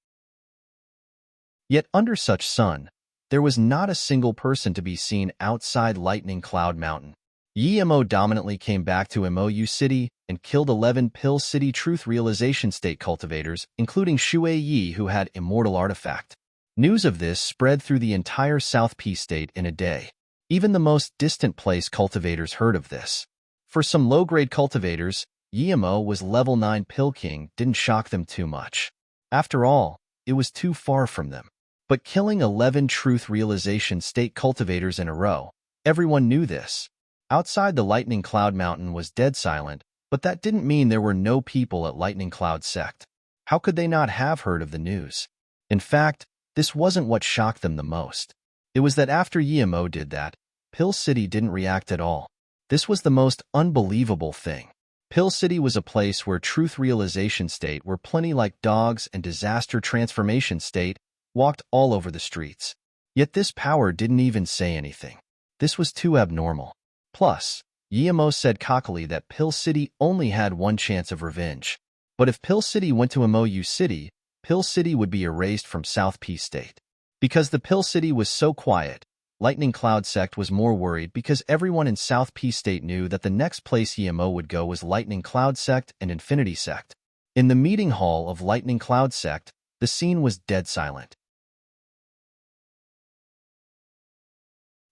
Yet under such sun, there was not a single person to be seen outside Lightning Cloud Mountain. Yi Mo dominantly came back to Mou City and killed 11 Pill City Truth Realization State cultivators, including Shui Yi, who had Immortal Artifact. News of this spread through the entire South P State in a day. Even the most distant place cultivators heard of this. For some low-grade cultivators, Yi Mo was level 9 Pill King didn't shock them too much. After all, it was too far from them. But killing 11 Truth Realization State cultivators in a row, everyone knew this. Outside the Lightning Cloud Mountain was dead silent, but that didn't mean there were no people at Lightning Cloud Sect. How could they not have heard of the news? In fact, this wasn't what shocked them the most. It was that after Yi Mo did that, Pill City didn't react at all. This was the most unbelievable thing. Pill City was a place where Truth Realization State were plenty like dogs and Disaster Transformation State walked all over the streets. Yet this power didn't even say anything. This was too abnormal. Plus, Yi Mo said cockily that Pill City only had one chance of revenge. But if Pill City went to Mou City, Pill City would be erased from South P State. Because the Pill City was so quiet, Lightning Cloud Sect was more worried because everyone in South P State knew that the next place Yi Mo would go was Lightning Cloud Sect and Infinity Sect. In the meeting hall of Lightning Cloud Sect, the scene was dead silent.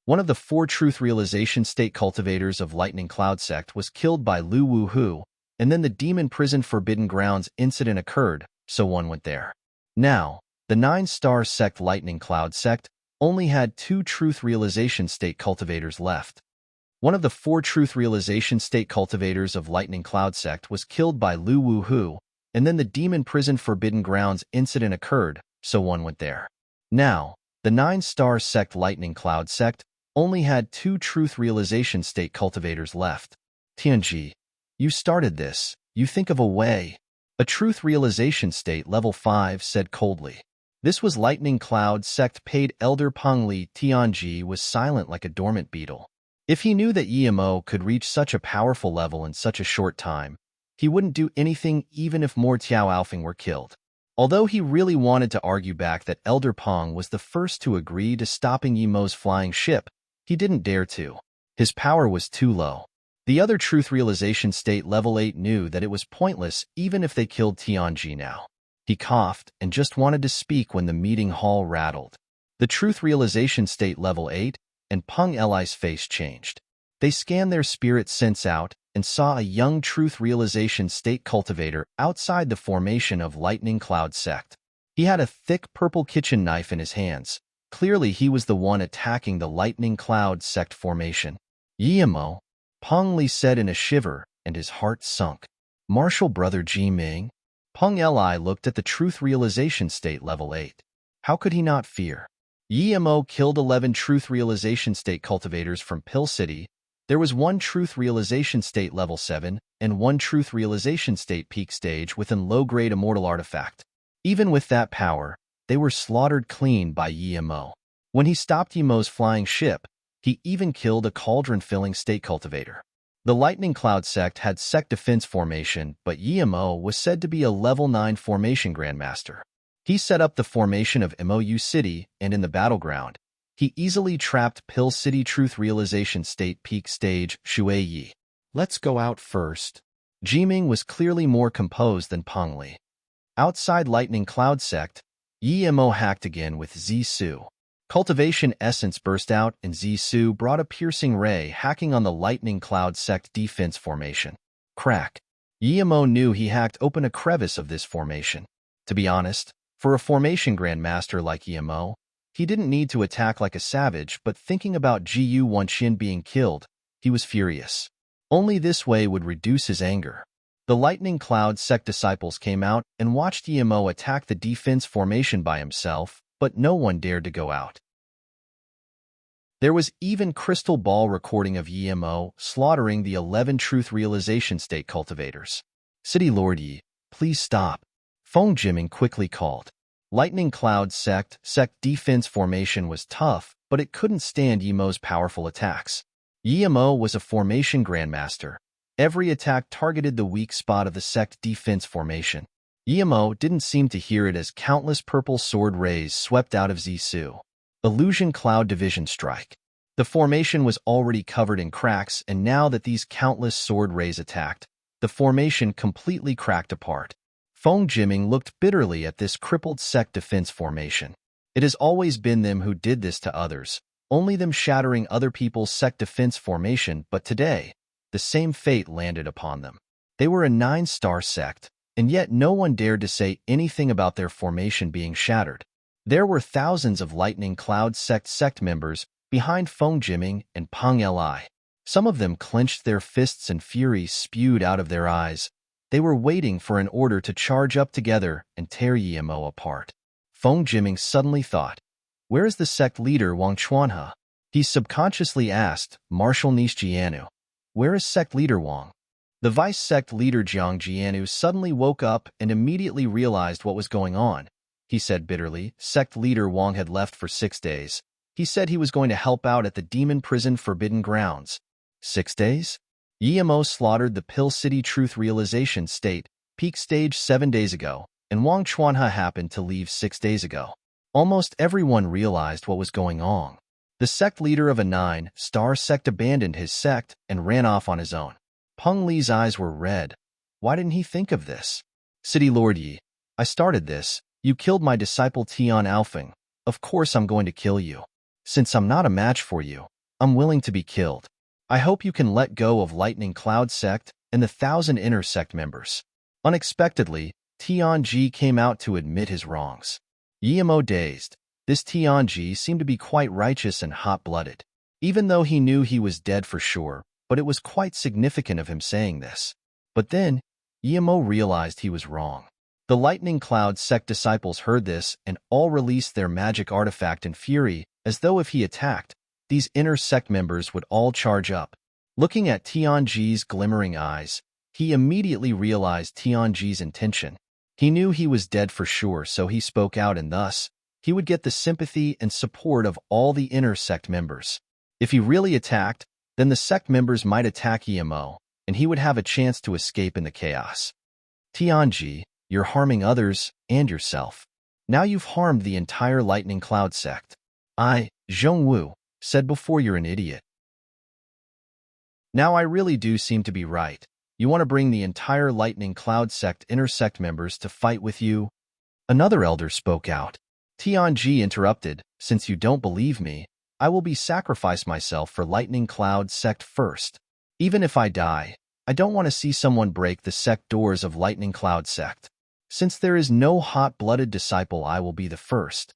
One of the 4 Truth Realization State cultivators of Lightning Cloud Sect was killed by Lu Wuhu, and then the Demon Prison Forbidden Grounds incident occurred, so one went there. Now, the 9-star sect Lightning Cloud Sect only had 2 Truth Realization State cultivators left. One of the 4 Truth Realization State cultivators of Lightning Cloud Sect was killed by Lu Wuhu, and then the Demon Prison Forbidden Grounds incident occurred, so one went there. Now, the 9-star sect Lightning Cloud Sect only had 2 Truth Realization State cultivators left. Tianji, you started this. You think of a way. A Truth Realization State level 5 said coldly. This was Lightning Cloud Sect paid Elder Pengli. Tianji was silent like a dormant beetle. If he knew that Yi Mo could reach such a powerful level in such a short time, he wouldn't do anything even if more Tiao Alfing were killed. Although he really wanted to argue back that Elder Peng was the first to agree to stopping Yi Mo's flying ship, he didn't dare to. His power was too low. The other Truth Realization State level 8 knew that it was pointless even if they killed Tianji now. He coughed and just wanted to speak when the meeting hall rattled. The Truth Realization State level 8 and Peng Li's face changed. They scanned their spirit sense out and saw a young Truth Realization State cultivator outside the formation of Lightning Cloud Sect. He had a thick purple kitchen knife in his hands. Clearly, he was the one attacking the Lightning Cloud Sect formation. Yi Mo, Peng Li said in a shiver, and his heart sunk. Martial brother Ji Ming? Peng Li looked at the Truth Realization State level 8. How could he not fear? Yi Mo killed 11 Truth Realization State cultivators from Pill City. There was 1 Truth Realization State level 7 and 1 Truth Realization State peak stage within low-grade Immortal Artifact. Even with that power, they were slaughtered clean by Yi Mo. When he stopped Yi Mo's flying ship, he even killed a cauldron-filling state cultivator. The Lightning Cloud Sect had sect defense formation, but Yi Mo was said to be a level 9 formation grandmaster. He set up the formation of Mou City, and in the battleground, he easily trapped Pill City Truth Realization State peak stage Shui Yi. Let's go out first. Jiming was clearly more composed than Peng Li. Outside Lightning Cloud Sect, Yi Mo hacked again with Zisu. Cultivation Essence burst out and Zisu brought a piercing ray hacking on the Lightning Cloud Sect defense formation. Crack. Yi Mo knew he hacked open a crevice of this formation. To be honest, for a formation grandmaster like Yi Mo, he didn't need to attack like a savage, but thinking about Jiu Wanxian being killed, he was furious. Only this way would reduce his anger. The Lightning Cloud Sect disciples came out and watched Yi Mo attack the defense formation by himself, but no one dared to go out. There was even crystal ball recording of Yemo slaughtering the 11 truth realization state cultivators. City Lord Yi, please stop. Feng Jiming quickly called. Lightning Cloud sect defense formation was tough, but it couldn't stand Yemo's powerful attacks. Yemo was a formation grandmaster. Every attack targeted the weak spot of the sect defense formation. Yemo didn't seem to hear it as countless purple sword rays swept out of Zisu. Illusion Cloud Division Strike. The formation was already covered in cracks, and now that these countless sword rays attacked, the formation completely cracked apart. Feng Jiming looked bitterly at this crippled sect defense formation. It has always been them who did this to others, only them shattering other people's sect defense formation, but today, the same fate landed upon them. They were a 9-star sect, and yet no one dared to say anything about their formation being shattered. There were thousands of Lightning Cloud sect members behind Feng Jiming and Peng Li. Some of them clenched their fists and fury spewed out of their eyes. They were waiting for an order to charge up together and tear Yemo apart. Feng Jiming suddenly thought, where is the sect leader Wang Chuanhe? He subconsciously asked Marshal Nishjianu, where is sect leader Wang? The vice sect leader Jiang Jianu suddenly woke up and immediately realized what was going on. He said bitterly, sect leader Wang had left for 6 days. He said he was going to help out at the demon prison Forbidden Grounds. 6 days? Yemo slaughtered the Pill City Truth Realization State, peak stage 7 days ago, and Wang Chuanhe happened to leave 6 days ago. Almost everyone realized what was going on. The sect leader of a 9-star sect abandoned his sect and ran off on his own. Peng Li's eyes were red. Why didn't he think of this? City Lord Yi, I started this. You killed my disciple Tian Alfeng. Of course I'm going to kill you. Since I'm not a match for you, I'm willing to be killed. I hope you can let go of Lightning Cloud sect and the 1,000 inner sect members. Unexpectedly, Tianji came out to admit his wrongs. Yemo dazed. This Tianji seemed to be quite righteous and hot-blooded. Even though he knew he was dead for sure, but it was quite significant of him saying this. But then, Yemo realized he was wrong. The Lightning Cloud sect disciples heard this and all released their magic artifact in fury, as though if he attacked, these inner sect members would all charge up. Looking at Tianji's glimmering eyes, he immediately realized Tianji's intention. He knew he was dead for sure, so he spoke out, and thus, he would get the sympathy and support of all the inner sect members. If he really attacked, then the sect members might attack Yemo, and he would have a chance to escape in the chaos. Tianji, you're harming others and yourself. Now you've harmed the entire Lightning Cloud sect. I, Zhongwu, said before you're an idiot. Now I really do seem to be right. You want to bring the entire Lightning Cloud sect inner sect members to fight with you? Another elder spoke out. Tianji interrupted, since you don't believe me, I will sacrifice myself for Lightning Cloud sect first. Even if I die, I don't want to see someone break the sect doors of Lightning Cloud sect. Since there is no hot-blooded disciple, I will be the first.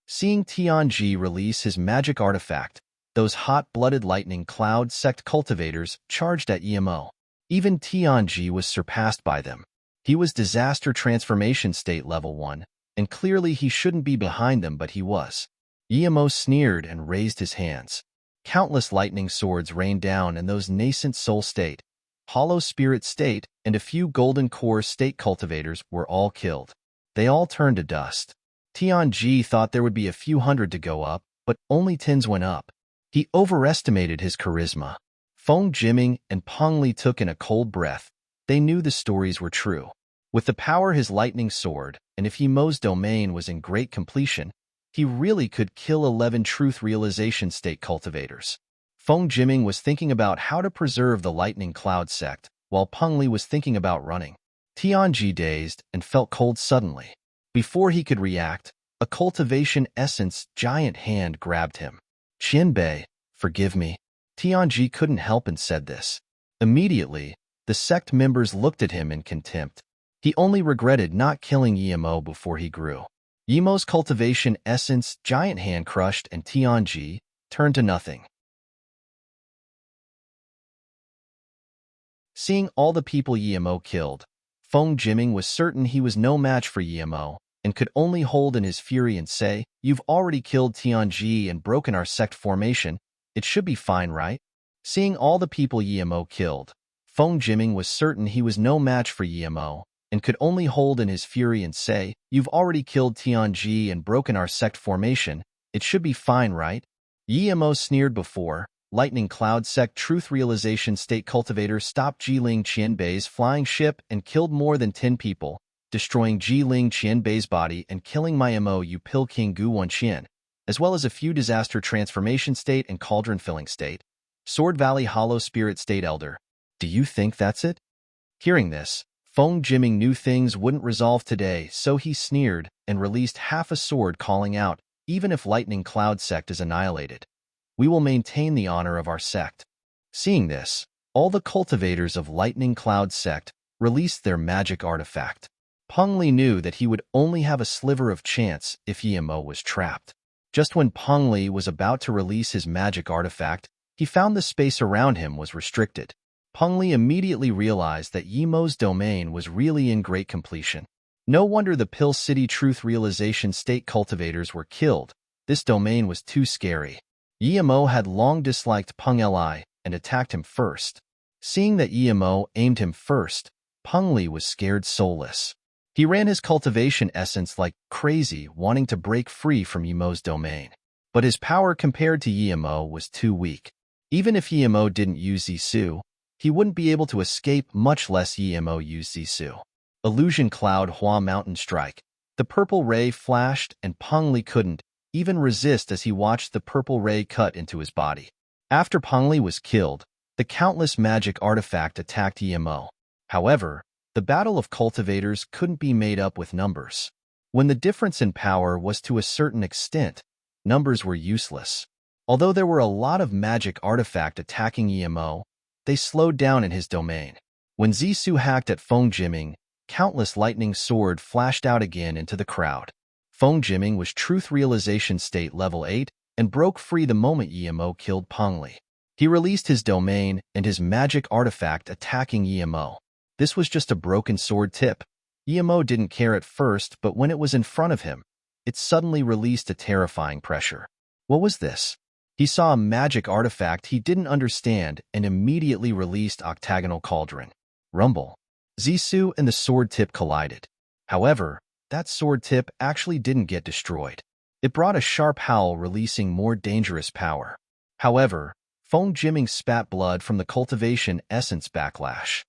Seeing Tianji release his magic artifact, those hot-blooded Lightning Cloud sect cultivators charged at Yemo. Even Tianji was surpassed by them. He was disaster transformation state level 1, and clearly he shouldn't be behind them, but he was. Yemo sneered and raised his hands. Countless lightning swords rained down, and those nascent soul state, hollow spirit state, and a few golden core state cultivators were all killed. They all turned to dust. Tianji thought there would be a few hundred to go up, but only 10s went up. He overestimated his charisma. Feng Jiming and Peng Li took in a cold breath. They knew the stories were true. With the power his lightning sword, and if Yemo's domain was in great completion, he really could kill 11 truth realization state cultivators. Feng Jiming was thinking about how to preserve the Lightning Cloud sect, while Peng Li was thinking about running. Tianji dazed and felt cold suddenly. Before he could react, a cultivation essence giant hand grabbed him. Qianbei, forgive me. Tianji couldn't help and said this. Immediately, the sect members looked at him in contempt. He only regretted not killing Yemo before he grew. Yemo's cultivation essence giant hand crushed, and Tianji turned to nothing. Seeing all the people Yemo killed, Feng Jiming was certain he was no match for Yemo, and could only hold in his fury and say, "You've already killed Tianji and broken our sect formation. It should be fine, right?" Seeing all the people Yimo killed, Feng Jiming was certain he was no match for Yimo, and could only hold in his fury and say, "You've already killed Tianji and broken our sect formation. It should be fine, right?" Yimo sneered before. Lightning Cloud Sect Truth Realization State Cultivator stopped Jiling Qianbei's flying ship and killed more than 10 people, destroying Jiling Qianbei's body and killing Mayamo Yu Pil King Gu Wanqian, as well as a few Disaster Transformation State and Cauldron Filling State. Sword Valley Hollow Spirit State Elder. Do you think that's it? Hearing this, Feng Jiming knew things wouldn't resolve today, so he sneered and released half a sword, calling out, "Even if Lightning Cloud Sect is annihilated, we will maintain the honor of our sect." Seeing this, all the cultivators of Lightning Cloud Sect released their magic artifact. Peng Li knew that he would only have a sliver of chance if Yimo was trapped. Just when Peng Li was about to release his magic artifact, he found the space around him was restricted. Peng Li immediately realized that Yimo's domain was really in great completion. No wonder the Pill City Truth Realization State cultivators were killed. This domain was too scary. Yimo had long disliked Peng Li and attacked him first. Seeing that Yimo aimed him first, Peng Li was scared soulless. He ran his cultivation essence like crazy, wanting to break free from Yimo's domain. But his power compared to Yimo was too weak. Even if Yimo didn't use Zisu, he wouldn't be able to escape, much less Yimo use Zisu. Illusion Cloud Hua Mountain Strike. The purple ray flashed and Peng Li couldn't even resist as he watched the purple ray cut into his body. After Peng Li was killed, the countless magic artifact attacked Yimo. However, the battle of cultivators couldn't be made up with numbers. When the difference in power was to a certain extent, numbers were useless. Although there were a lot of magic artifact attacking Yimo, they slowed down in his domain. When Zisu hacked at Feng Jiming, countless lightning sword flashed out again into the crowd. Feng Jiming was Truth Realization State Level 8 and broke free the moment Yimo killed Peng Li. He released his domain and his magic artifact attacking Yimo. This was just a broken sword tip. Yimo didn't care at first, but when it was in front of him, it suddenly released a terrifying pressure. What was this? He saw a magic artifact he didn't understand and immediately released Octagonal Cauldron. Rumble. Zisu and the sword tip collided. However, that sword tip actually didn't get destroyed. It brought a sharp howl, releasing more dangerous power. However, Feng Jiming spat blood from the cultivation essence backlash.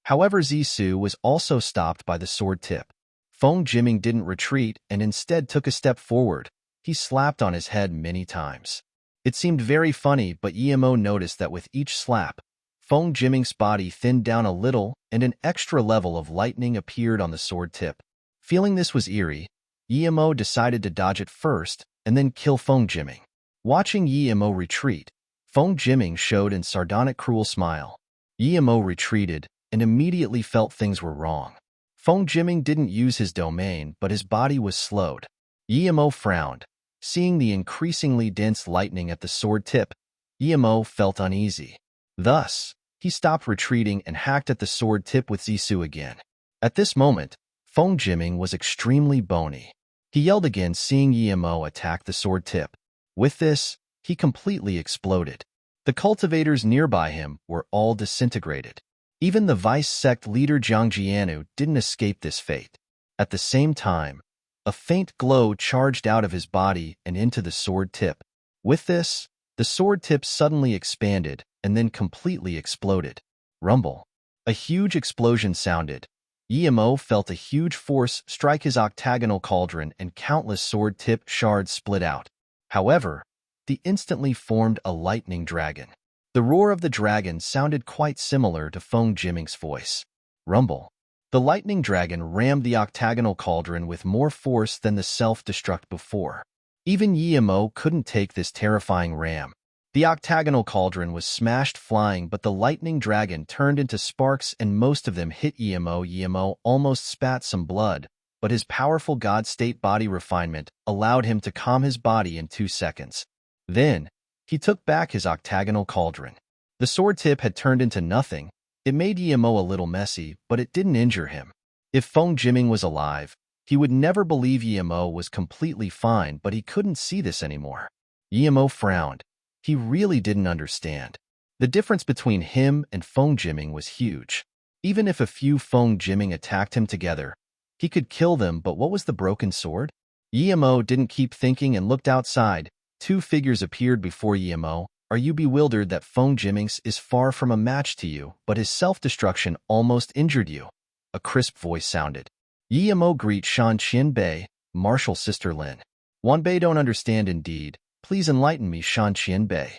However, Zisu was also stopped by the sword tip. Feng Jiming didn't retreat and instead took a step forward. He slapped on his head many times. It seemed very funny, but Yimo noticed that with each slap, Feng Jiming's body thinned down a little and an extra level of lightning appeared on the sword tip. Feeling this was eerie, Yimo decided to dodge it first and then kill Feng Jiming. Watching Yimo retreat, Feng Jiming showed a sardonic cruel smile. Yimo retreated and immediately felt things were wrong. Feng Jiming didn't use his domain, but his body was slowed. Yimo frowned. Seeing the increasingly dense lightning at the sword tip, Yimo felt uneasy. Thus, he stopped retreating and hacked at the sword tip with Zisu again. At this moment, Feng Jiming was extremely bony. He yelled again, seeing Yimo attack the sword tip. With this, he completely exploded. The cultivators nearby him were all disintegrated. Even the vice sect leader Jiang Jianu didn't escape this fate. At the same time, a faint glow charged out of his body and into the sword tip. With this, the sword tip suddenly expanded and then completely exploded. Rumble. A huge explosion sounded. Yimo felt a huge force strike his octagonal cauldron and countless sword tip shards split out. However, they instantly formed a lightning dragon. The roar of the dragon sounded quite similar to Feng Jiming's voice. Rumble. The lightning dragon rammed the octagonal cauldron with more force than the self-destruct before. Even Yimo couldn't take this terrifying ram. The octagonal cauldron was smashed flying, but the lightning dragon turned into sparks and most of them hit Yimo. Yimo almost spat some blood, but his powerful God State body refinement allowed him to calm his body in 2 seconds. Then, he took back his octagonal cauldron. The sword tip had turned into nothing. It made Yimo a little messy, but it didn't injure him. If Feng Jiming was alive, he would never believe Yimo was completely fine, but he couldn't see this anymore. Yimo frowned. He really didn't understand. The difference between him and Feng Jiming was huge. Even if a few Feng Jiming attacked him together, he could kill them, but what was the broken sword? Yimo didn't keep thinking and looked outside. Two figures appeared before Yimo. Are you bewildered that Feng Jiming is far from a match to you, but his self-destruction almost injured you? A crisp voice sounded. Yimo greet Shan Qianbei, Martial Sister Lin. Wanbei don't understand indeed. Please enlighten me, Shan Qianbei.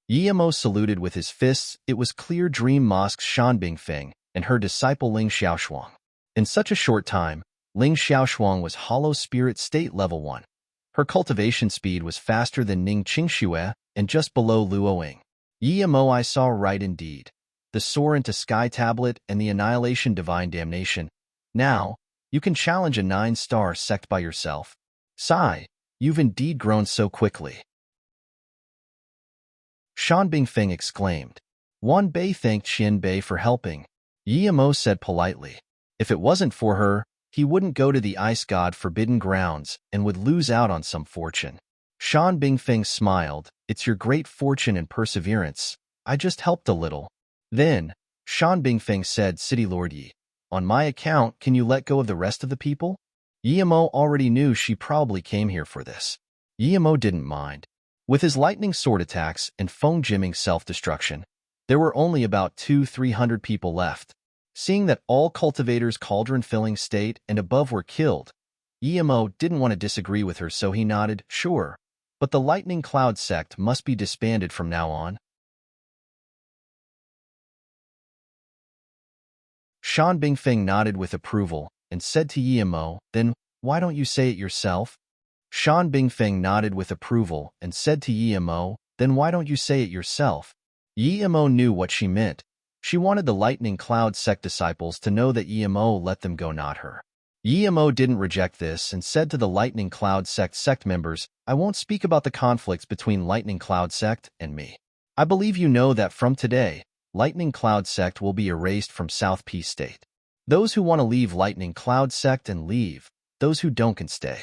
Yimo saluted with his fists. It was clear Dream Mosque's Shan Bingfeng and her disciple Ling Xiaoshuang. In such a short time, Ling Xiaoshuang was Hollow Spirit State Level 1. Her cultivation speed was faster than Ning Qingxue and just below Luoying. Yimo, I saw right indeed. The Soar into Sky Tablet and the Annihilation Divine Damnation. Now, you can challenge a 9-star sect by yourself. Sigh, you've indeed grown so quickly. Shan Bingfeng exclaimed. Wan Bei thanked Qian Bei for helping. Yimo said politely. If it wasn't for her, he wouldn't go to the Ice God Forbidden Grounds and would lose out on some fortune. Shan Bingfeng smiled. It's your great fortune and perseverance. I just helped a little. Then, Shan Bingfeng said, City Lord Yi, on my account, can you let go of the rest of the people? Yimo already knew she probably came here for this. Yimo didn't mind. With his lightning sword attacks and Feng Jiming's self-destruction, there were only about 200-300 people left. Seeing that all cultivators cauldron-filling state and above were killed, Yimo didn't want to disagree with her, so he nodded, sure, but the Lightning Cloud sect must be disbanded from now on. Shan Bingfeng nodded with approval and said to Yimo, then why don't you say it yourself? Shan Bingfeng nodded with approval and said to Yimo, then why don't you say it yourself? Yimo knew what she meant. She wanted the Lightning Cloud sect disciples to know that Yimo let them go, not her. Yimo didn't reject this and said to the Lightning Cloud sect members, I won't speak about the conflicts between Lightning Cloud sect and me. I believe you know that from today, Lightning Cloud sect will be erased from South Peace State. Those who want to leave Lightning Cloud sect and leave, those who don't can stay.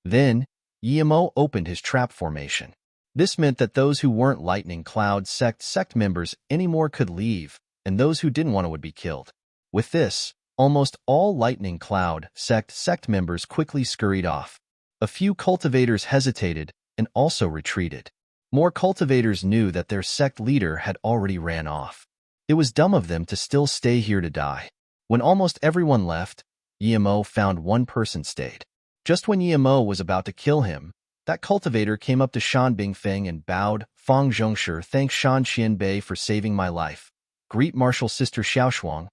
Then, Yimo opened his trap formation. This meant that those who weren't Lightning Cloud sect members anymore could leave, and those who didn't want to would be killed. With this, almost all Lightning Cloud sect members quickly scurried off. A few cultivators hesitated and also retreated. More cultivators knew that their sect leader had already ran off. It was dumb of them to still stay here to die. When almost everyone left, Yimo found one person stayed. Just when Yimo was about to kill him, that cultivator came up to Shan Bingfeng and bowed. Fang Zhongshi, thanks Shan Qianbei for saving my life. Greet Martial Sister Xiaoshuang.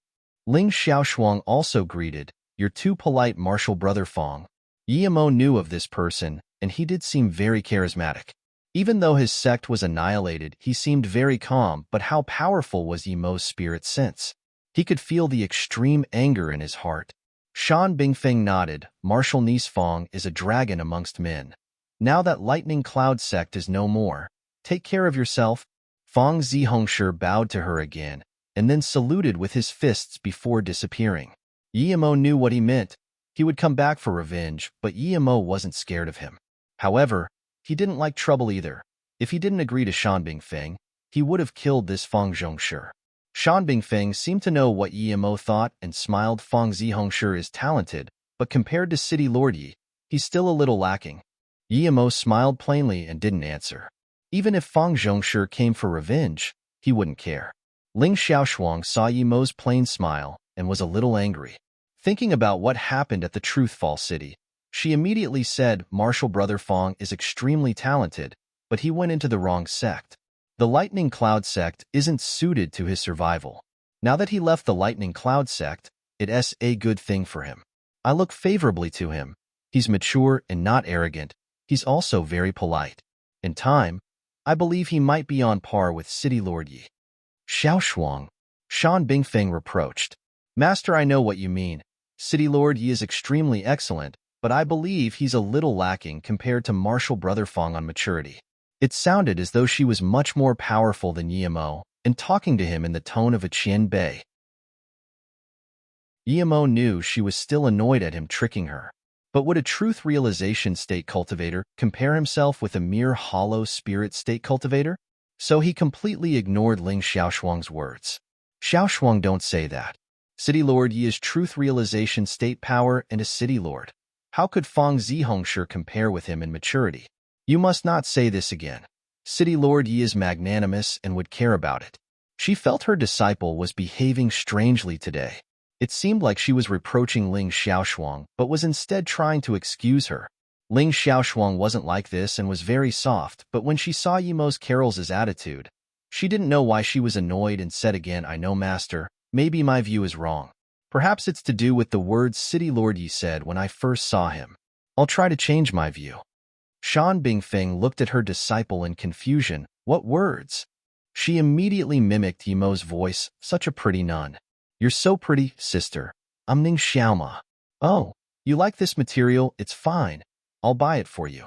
Ling Xiaoshuang also greeted, you're too polite, Martial Brother Fang. Yimo knew of this person, and he did seem very charismatic. Even though his sect was annihilated, he seemed very calm, but how powerful was Yimo's spirit sense? He could feel the extreme anger in his heart. Shan Bingfeng nodded. Martial Niece Fang is a dragon amongst men. Now that Lightning Cloud sect is no more, take care of yourself. Fang Zihongshi bowed to her again, and then saluted with his fists before disappearing. Yimo knew what he meant. He would come back for revenge, but Yimo wasn't scared of him. However, he didn't like trouble either. If he didn't agree to Shan Bingfeng, he would have killed this Fang Zhongshi. Shan Bingfeng seemed to know what Yimo thought and smiled. Fang Zihongshi is talented, but compared to City Lord Yi, he's still a little lacking. Yimo smiled plainly and didn't answer. Even if Fang Zhongshi came for revenge, he wouldn't care. Ling Xiaoshuang saw Yimo's plain smile and was a little angry. Thinking about what happened at the Truthfall City, she immediately said, Martial Brother Fang is extremely talented, but he went into the wrong sect. The Lightning Cloud sect isn't suited to his survival. Now that he left the Lightning Cloud sect, it's a good thing for him. I look favorably to him. He's mature and not arrogant. He's also very polite. In time, I believe he might be on par with City Lord Yi. Xiaoshuang, Shan Bingfeng reproached. Master, I know what you mean. City Lord Yi is extremely excellent, but I believe he's a little lacking compared to Martial Brother Fang on maturity. It sounded as though she was much more powerful than Yimo, and talking to him in the tone of a Qian Bei. Yemo knew she was still annoyed at him tricking her. But would a truth realization state cultivator compare himself with a mere hollow spirit state cultivator? So he completely ignored Ling Xiaoshuang's words. Xiaoshuang, don't say that. City Lord Yi is truth realization state power and a city lord. How could Fang Zihongshi compare with him in maturity? You must not say this again. City Lord Yi is magnanimous and would care about it. She felt her disciple was behaving strangely today. It seemed like she was reproaching Ling Xiaoshuang, but was instead trying to excuse her. Ling Xiaoshuang wasn't like this and was very soft, but when she saw Yemo's Carol's attitude, she didn't know why she was annoyed and said again, I know, master, maybe my view is wrong. Perhaps it's to do with the words City Lord Yi said when I first saw him. I'll try to change my view. Shan Bingfeng looked at her disciple in confusion. What words? She immediately mimicked Yemo's voice, such a pretty nun. You're so pretty, sister. I'm Ning Xiaoma. Oh, you like this material? It's fine. I'll buy it for you.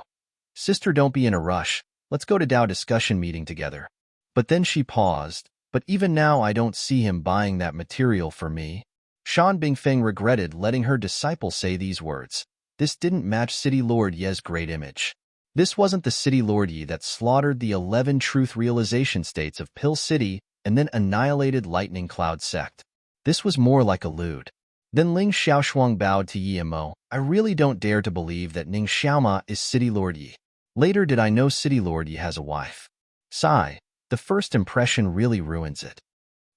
Sister, don't be in a rush. Let's go to Dao discussion meeting together. But then she paused. But even now I don't see him buying that material for me. Shan Bingfeng regretted letting her disciple say these words. This didn't match City Lord Ye's great image. This wasn't the City Lord Ye that slaughtered the 11 truth realization states of Pill City and then annihilated Lightning Cloud Sect. This was more like a lewd. Then Ling Xiaoshuang bowed to Yemo. I really don't dare to believe that Ning Xiaoma is City Lord Yi. Later did I know City Lord Yi has a wife. Sigh. The first impression really ruins it.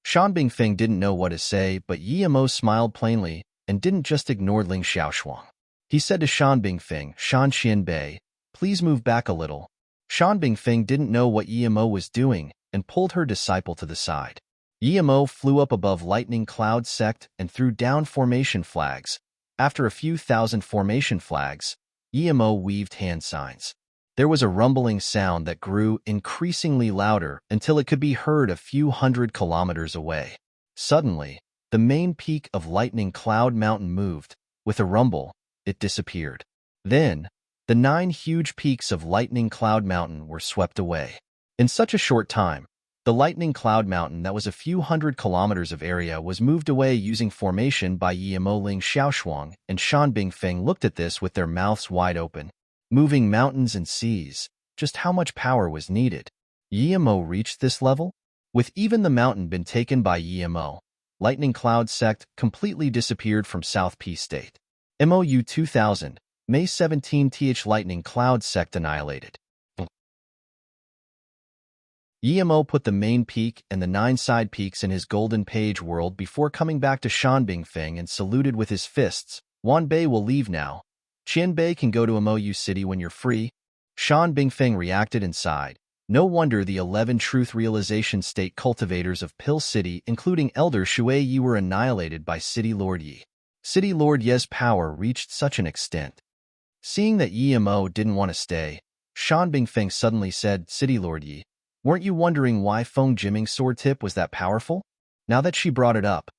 Shan Bingfeng didn't know what to say, but Yemo smiled plainly and didn't just ignore Ling Xiaoshuang. He said to Shan Bingfeng, Shan Xianbei, please move back a little. Shan Bingfeng didn't know what Yemo was doing and pulled her disciple to the side. Yemo flew up above Lightning Cloud Sect and threw down formation flags. After a few thousand formation flags, Yemo weaved hand signs. There was a rumbling sound that grew increasingly louder until it could be heard a few hundred kilometers away. Suddenly, the main peak of Lightning Cloud Mountain moved. With a rumble, it disappeared. Then, the 9 huge peaks of Lightning Cloud Mountain were swept away. In such a short time, the Lightning Cloud Mountain that was a few hundred kilometers of area was moved away using formation by Yemo. Ling Xiaoshuang and Shan Bingfeng looked at this with their mouths wide open. Moving mountains and seas, just how much power was needed? Yemo reached this level? With even the mountain been taken by Yemo, Lightning Cloud Sect completely disappeared from South P State. MOU 2000, May 17 th Lightning Cloud Sect annihilated. Yemo put the main peak and the 9 side peaks in his golden page world before coming back to Shan Bingfeng and saluted with his fists. Wan Bei will leave now. Qian Bei can go to MOU City when you're free. Shan Bingfeng reacted and sighed. No wonder the 11 truth realization state cultivators of Pill City, including Elder Shui Yi, were annihilated by City Lord Yi. City Lord Ye's power reached such an extent. Seeing that Yemo didn't want to stay, Shan Bingfeng suddenly said, City Lord Yi, weren't you wondering why Feng Jiming's sword tip was that powerful? Now that she brought it up,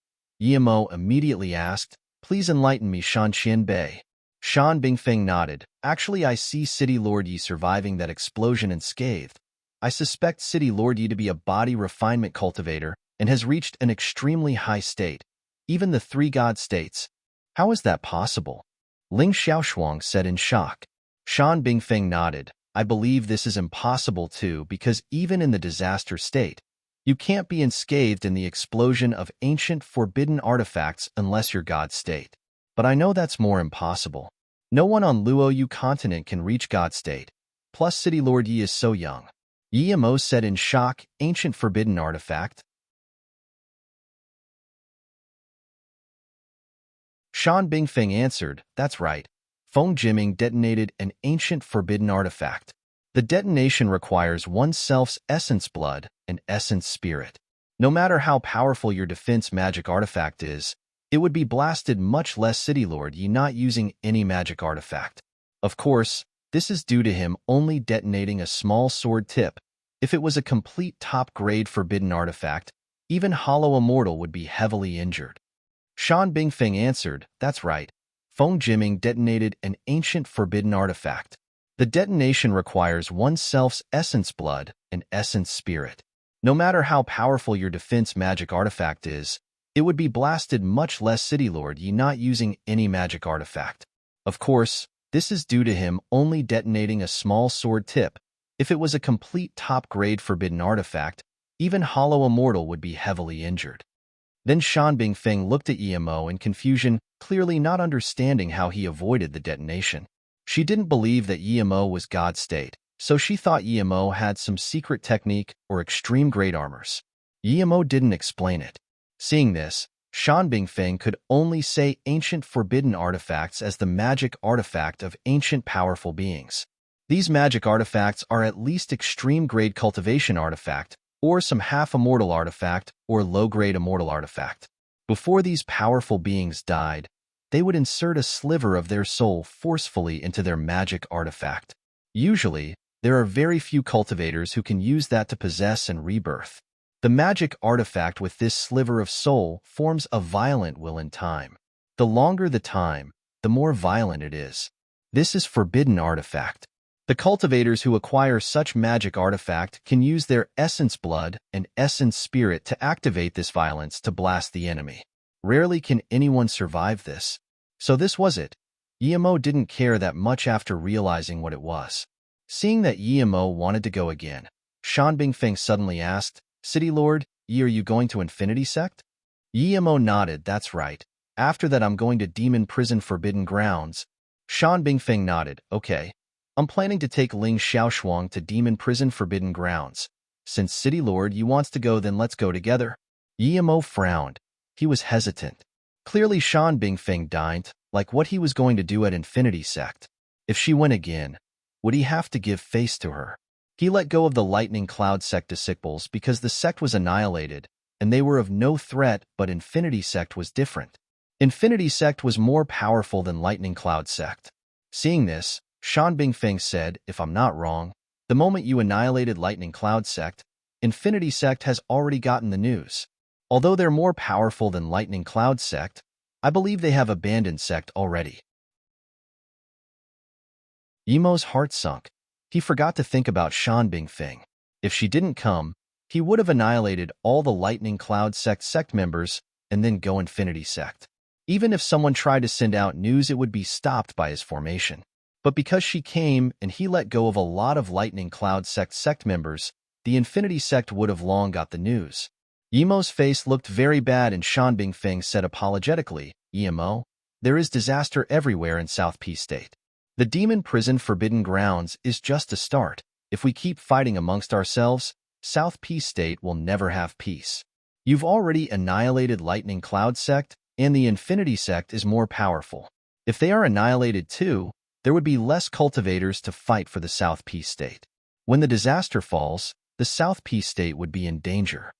Yemo immediately asked, please enlighten me, Shan Qianbei. Shan Bingfeng nodded. Actually, I see City Lord Yi surviving that explosion unscathed. I suspect City Lord Yi to be a body refinement cultivator and has reached an extremely high state, even the 3 god states. How is that possible? Ling Xiaoshuang said in shock. Shan Bingfeng nodded. I believe this is impossible too, because even in the disaster state, you can't be unscathed in the explosion of ancient forbidden artifacts unless you're God state. But I know that's more impossible. No one on Luoyu continent can reach God state. Plus City Lord Yi is so young. Yemo said in shock, ancient forbidden artifact? Shan Bingfeng answered, that's right. Feng Jiming detonated an ancient forbidden artifact. The detonation requires oneself's essence blood and essence spirit. No matter how powerful your defense magic artifact is, it would be blasted much less City Lord Yi not using any magic artifact. Of course, this is due to him only detonating a small sword tip. If it was a complete top-grade forbidden artifact, even Hollow Immortal would be heavily injured. Shan Bingfeng answered, that's right. Feng Jiming detonated an ancient forbidden artifact. The detonation requires oneself's essence blood and essence spirit. No matter how powerful your defense magic artifact is, It would be blasted much less City Lord Yi not using any magic artifact. Of course, this is due to him only detonating a small sword tip. If it was a complete top-grade forbidden artifact, even Hollow Immortal would be heavily injured. Then Shan Bingfeng looked at Emo in confusion, clearly not understanding how he avoided the detonation. She didn't believe that Emo was God State, so she thought Emo had some secret technique or extreme grade armors. Emo didn't explain it. Seeing this, Shan Bingfeng could only say ancient forbidden artifacts as the magic artifact of ancient powerful beings. These magic artifacts are at least extreme grade cultivation artifact, or some half-immortal artifact or low-grade immortal artifact. Before these powerful beings died, they would insert a sliver of their soul forcefully into their magic artifact. Usually, there are very few cultivators who can use that to possess and rebirth. The magic artifact with this sliver of soul forms a violent will in time. The longer the time, the more violent it is. This is forbidden artifact. The cultivators who acquire such magic artifact can use their essence blood and essence spirit to activate this violence to blast the enemy. Rarely can anyone survive this. So this was it. Emo didn't care that much after realizing what it was. Seeing that Emo wanted to go again, Shan Bingfeng suddenly asked, City Lord, are you going to Infinity Sect? Emo nodded, that's right. After that I'm going to Demon Prison Forbidden Grounds. Shan Bingfeng nodded, okay. I'm planning to take Ling Xiaoshuang to Demon Prison Forbidden Grounds. Since City Lord Yi wants to go, then let's go together. Emo frowned. He was hesitant. Clearly Shan Bingfeng dined, like what he was going to do at Infinity Sect. If she went again, would he have to give face to her? He let go of the Lightning Cloud Sect disciples because the sect was annihilated, and they were of no threat, but Infinity Sect was different. Infinity Sect was more powerful than Lightning Cloud Sect. Seeing this, Shan Bingfeng said, if I'm not wrong, the moment you annihilated Lightning Cloud Sect, Infinity Sect has already gotten the news. Although they're more powerful than Lightning Cloud Sect, I believe they have abandoned Sect already. Emo's heart sunk. He forgot to think about Shan Bingfeng. If she didn't come, he would have annihilated all the Lightning Cloud Sect members and then go Infinity Sect. Even if someone tried to send out news, it would be stopped by his formation. But because she came and he let go of a lot of Lightning Cloud Sect members, the Infinity Sect would have long got the news. Emo's face looked very bad and Shan Bingfeng said apologetically, Emo, there is disaster everywhere in South Peace State. The Demon Prison Forbidden Grounds is just a start. If we keep fighting amongst ourselves, South Peace State will never have peace. You've already annihilated Lightning Cloud Sect, and the Infinity Sect is more powerful. If they are annihilated too, there would be less cultivators to fight for the South Peace State. When the disaster falls, the South Peace State would be in danger.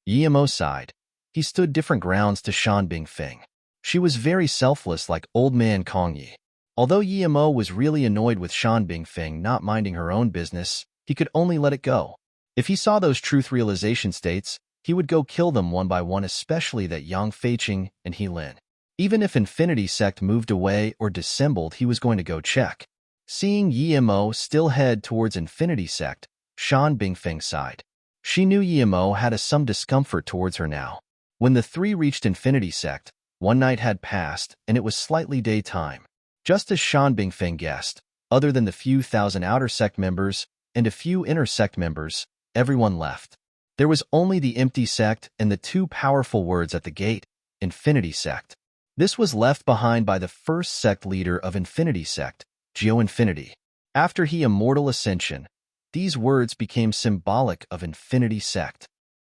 Emo sighed. He stood different grounds to Shan Bingfeng. She was very selfless like old man Kongyi. Although Emo was really annoyed with Shan Bingfeng not minding her own business, he could only let it go. If he saw those truth realization states, he would go kill them one by one, especially that Yang Feiqing and He Lin. Even if Infinity Sect moved away or dissembled, he was going to go check. Seeing Emo still head towards Infinity Sect, Shan Bingfeng sighed. She knew Emo had some discomfort towards her now. When the three reached Infinity Sect, one night had passed and it was slightly daytime. Just as Shan Bingfeng guessed, other than the few thousand outer sect members and a few inner sect members, everyone left. There was only the empty sect and the two powerful words at the gate, Infinity Sect. This was left behind by the first sect leader of Infinity Sect, Geo Infinity. After he immortal ascension, these words became symbolic of Infinity Sect.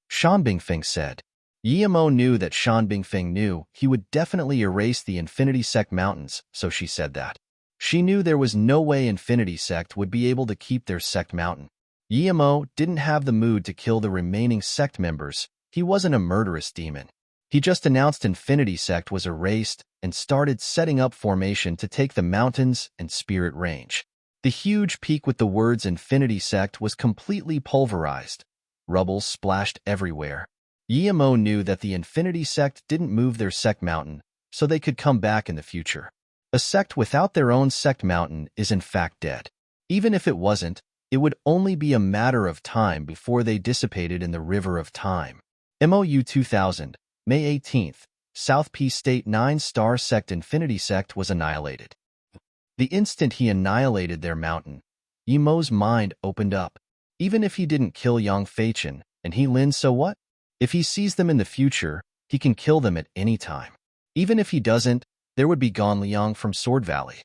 Shan Bingfeng said. Emo knew that Shan Bingfeng knew he would definitely erase the Infinity Sect mountains, so she said that. She knew there was no way Infinity Sect would be able to keep their sect mountain. Emo didn't have the mood to kill the remaining sect members. He wasn't a murderous demon. He just announced Infinity Sect was erased and started setting up formation to take the mountains and spirit range. The huge peak with the words Infinity Sect was completely pulverized. Rubble splashed everywhere. Emo knew that the Infinity Sect didn't move their sect mountain, so they could come back in the future. A sect without their own sect mountain is in fact dead. Even if it wasn't, it would only be a matter of time before they dissipated in the river of time. MOU 2000, May 18th, South Peace State 9-star sect Infinity Sect was annihilated. The instant he annihilated their mountain, Yemo's mind opened up. Even if he didn't kill Yang Feichen and He Lin, so what? If he sees them in the future, he can kill them at any time. Even if he doesn't, there would be Gan Liang from Sword Valley.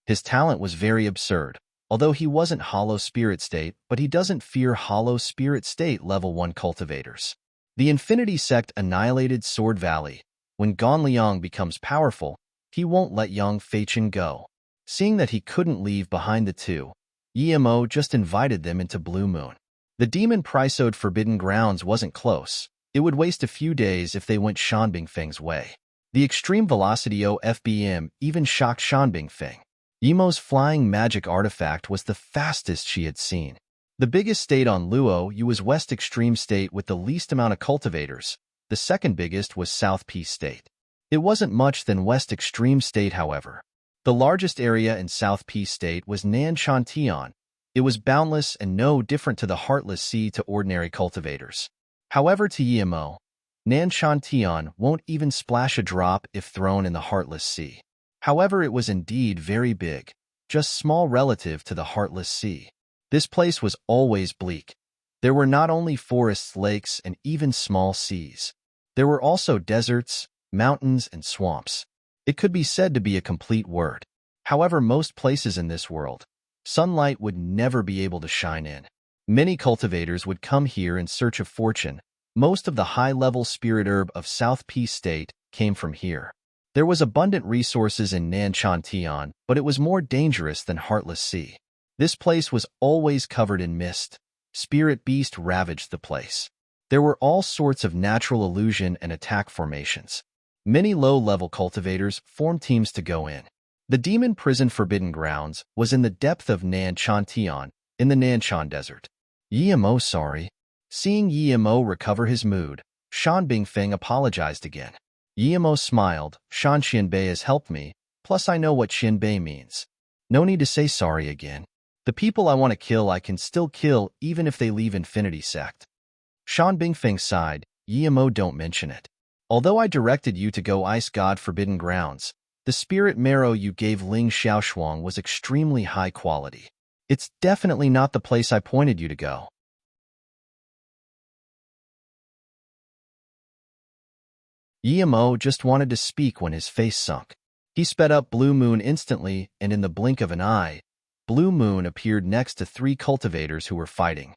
His talent was very absurd, although he wasn't Hollow Spirit State, but he doesn't fear Hollow Spirit State level 1 cultivators. The Infinity Sect annihilated Sword Valley. When Gan Liang becomes powerful, he won't let Yang Feichen go. Seeing that he couldn't leave behind the two, Yemo just invited them into Blue Moon. The demon Priceode Forbidden Grounds wasn't close. It would waste a few days if they went Shan Bingfeng's way. The extreme velocity OFBM even shocked Shan Bingfeng. Yemo's flying magic artifact was the fastest she had seen. The biggest state on Luo Yu was West Extreme State with the least amount of cultivators. The second biggest was South Peace State. It wasn't much than West Extreme State, however. The largest area in South Peace State was Nan Shan Tian. It was boundless and no different to the Heartless Sea to ordinary cultivators. However, to Yemo, Nan Shan Tian won't even splash a drop if thrown in the Heartless Sea. However, it was indeed very big, just small relative to the Heartless Sea. This place was always bleak. There were not only forests, lakes, and even small seas. There were also deserts, mountains, and swamps. It could be said to be a complete word. However, most places in this world, sunlight would never be able to shine in. Many cultivators would come here in search of fortune. Most of the high-level spirit herb of South Peace State came from here. There was abundant resources in Nan Shan Tian, but it was more dangerous than Heartless Sea. This place was always covered in mist. Spirit beast ravaged the place. There were all sorts of natural illusion and attack formations. Many low-level cultivators formed teams to go in. The demon prison Forbidden Grounds was in the depth of Nan Shan Tian, in the Nanshan Desert. Yemo sorry. Seeing Yemo recover his mood, Shan Bingfeng apologized again. Yemo smiled. Shan Xianbei has helped me, plus I know what Xianbei means. No need to say sorry again. The people I want to kill I can still kill even if they leave Infinity Sect. Shan Bingfeng sighed. Yemo, don't mention it. Although I directed you to go Ice God Forbidden Grounds, the spirit marrow you gave Ling Xiaoshuang was extremely high quality. It's definitely not the place I pointed you to go. Yemo just wanted to speak when his face sunk. He sped up Blue Moon instantly, and in the blink of an eye, Blue Moon appeared next to 3 cultivators who were fighting.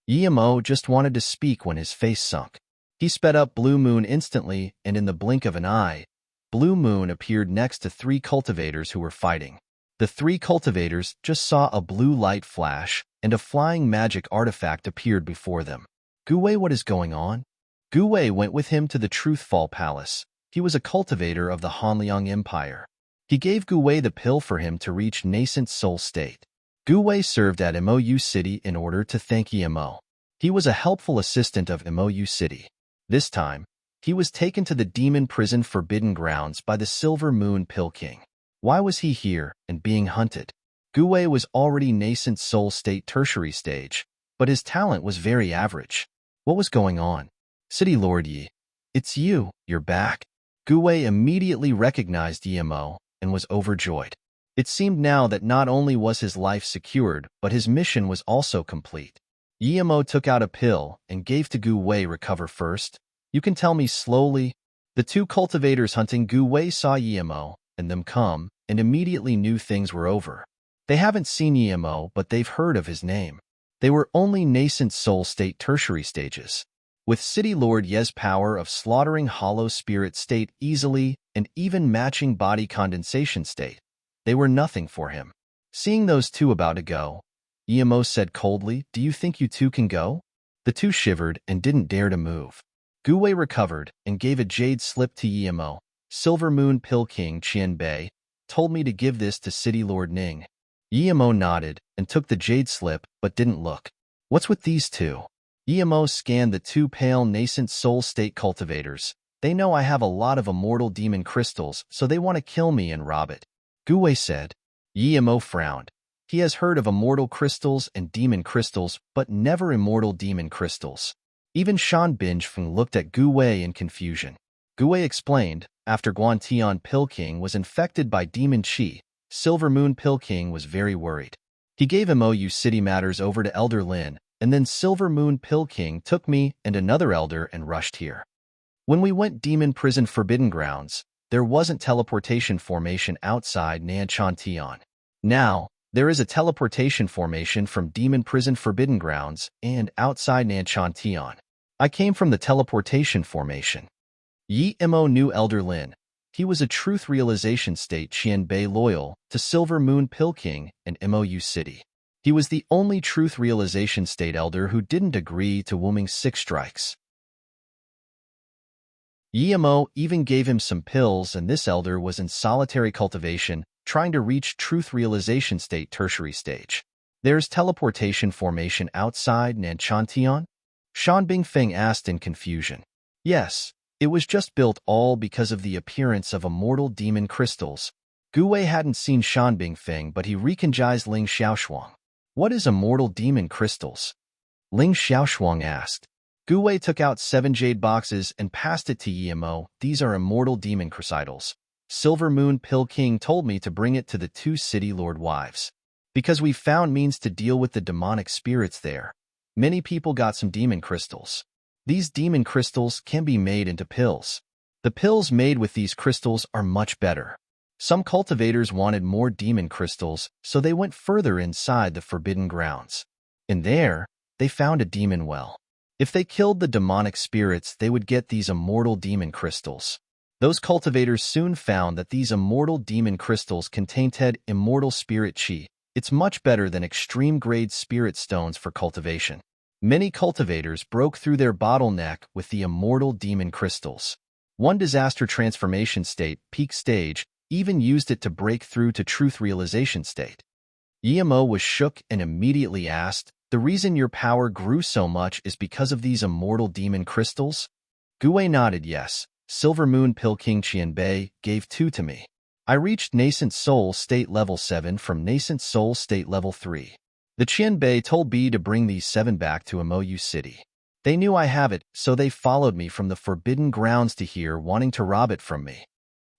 Yemo just wanted to speak when his face sunk. He sped up Blue Moon instantly, and in the blink of an eye, Blue Moon appeared next to 3 cultivators who were fighting. The 3 cultivators just saw a blue light flash, and a flying magic artifact appeared before them. Guwei, what is going on? Guwei went with him to the Truthfall Palace. He was a cultivator of the Hanliang Empire. He gave Guwei the pill for him to reach nascent soul state. Guwei served at Mou City in order to thank Yemo. He was a helpful assistant of Mou City. This time, he was taken to the demon prison Forbidden Grounds by the Silver Moon Pill King. Why was he here and being hunted? Guwei was already nascent soul state tertiary stage, but his talent was very average. What was going on? City Lord Yi, it's you, you're back. Guwei immediately recognized Yemo and was overjoyed. It seemed now that not only was his life secured, but his mission was also complete. Yemo took out a pill and gave to Guwei. Recover first. You can tell me slowly. The 2 cultivators hunting Guwei saw Yemo and them come, and immediately knew things were over. They haven't seen Yemo, but they've heard of his name. They were only nascent soul state tertiary stages. With City Lord Ye's power of slaughtering hollow spirit state easily and even matching body condensation state, they were nothing for him. Seeing those 2 about to go, Yemo said coldly, do you think you 2 can go? The 2 shivered and didn't dare to move. Guwei recovered and gave a jade slip to Yemo. Silver Moon Pill King Qianbei told me to give this to City Lord Ning. Yemo nodded and took the jade slip but didn't look. What's with these 2? Yemo scanned the 2 pale nascent soul state cultivators. They know I have a lot of immortal demon crystals, so they want to kill me and rob it. Guwei said. Yemo frowned. He has heard of immortal crystals and demon crystals, but never immortal demon crystals. Even Shan Binjfeng looked at Gu Wei in confusion. Gu Wei explained, after Guantian Pilking was infected by demon qi, Silver Moon Pilking was very worried. He gave MOU city matters over to Elder Lin, and then Silver Moon Pilking took me and another elder and rushed here. When we went Demon Prison Forbidden Grounds, there wasn't teleportation formation outside Nanchantian. Now, there is a teleportation formation from Demon Prison Forbidden Grounds and outside Nanchantian. I came from the teleportation formation. Yi Mo knew Elder Lin. He was a truth realization state Qianbei loyal to Silver Moon Pilking and MOU City. He was the only truth realization state elder who didn't agree to Wu Ming's 6 strikes. Yi Mo even gave him some pills, and this elder was in solitary cultivation, trying to reach truth realization state tertiary stage. There's teleportation formation outside Nanchantian? Shan Bingfeng asked in confusion. Yes. It was just built all because of the appearance of immortal demon crystals. Gu Wei hadn't seen Shan Bingfeng, but he recognized Ling Xiaoshuang. What is immortal demon crystals? Ling Xiaoshuang asked. Gu Wei took out 7 jade boxes and passed it to Yi Mo. These are immortal demon crystals. Silver Moon Pilking told me to bring it to the 2 city lord wives. Because we found means to deal with the demonic spirits there. Many people got some demon crystals. These demon crystals can be made into pills. The pills made with these crystals are much better. Some cultivators wanted more demon crystals, so they went further inside the Forbidden Grounds. In there, they found a demon well. If they killed the demonic spirits, they would get these immortal demon crystals. Those cultivators soon found that these immortal demon crystals contained immortal spirit qi. It's much better than extreme-grade spirit stones for cultivation. Many cultivators broke through their bottleneck with the immortal demon crystals. One disaster transformation state, peak stage, even used it to break through to truth realization state. Yi Mo was shook and immediately asked, "The reason your power grew so much is because of these immortal demon crystals?" Gu Wei nodded yes. Silver Moon Pilking Qianbei gave 2 to me. I reached Nascent Soul State Level 7 from Nascent Soul State Level 3. The Qianbei told B to bring these 7 back to MOU City. They knew I have it, so they followed me from the Forbidden Grounds to here, wanting to rob it from me.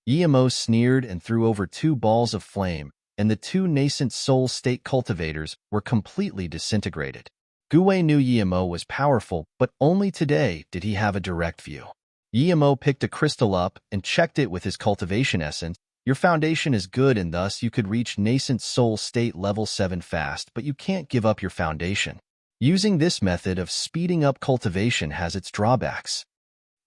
Yi Mo sneered and threw over 2 balls of flame, and the 2 nascent soul state cultivators were completely disintegrated. Gu Wei knew Yi Mo was powerful, but only today did he have a direct view. Yi Mo picked a crystal up and checked it with his cultivation essence. Your foundation is good and thus you could reach nascent soul state level 7 fast, but you can't give up your foundation. Using this method of speeding up cultivation has its drawbacks.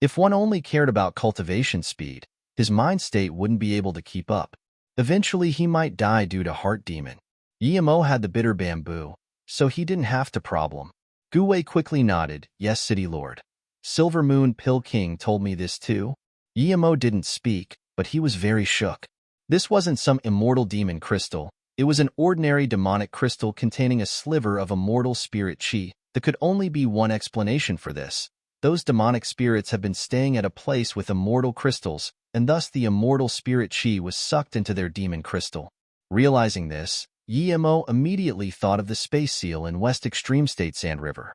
If one only cared about cultivation speed, his mind state wouldn't be able to keep up. Eventually he might die due to heart demon. Yi Mo had the bitter bamboo, so he didn't have to problem. Gu Wei quickly nodded, yes city lord. Silver Moon Pilking told me this too. Yi Mo didn't speak, but he was very shook. This wasn't some immortal demon crystal. It was an ordinary demonic crystal containing a sliver of immortal spirit qi. There could only be one explanation for this. Those demonic spirits have been staying at a place with immortal crystals, and thus the immortal spirit qi was sucked into their demon crystal. Realizing this, Yi Mo immediately thought of the space seal in West Extreme State Sand River.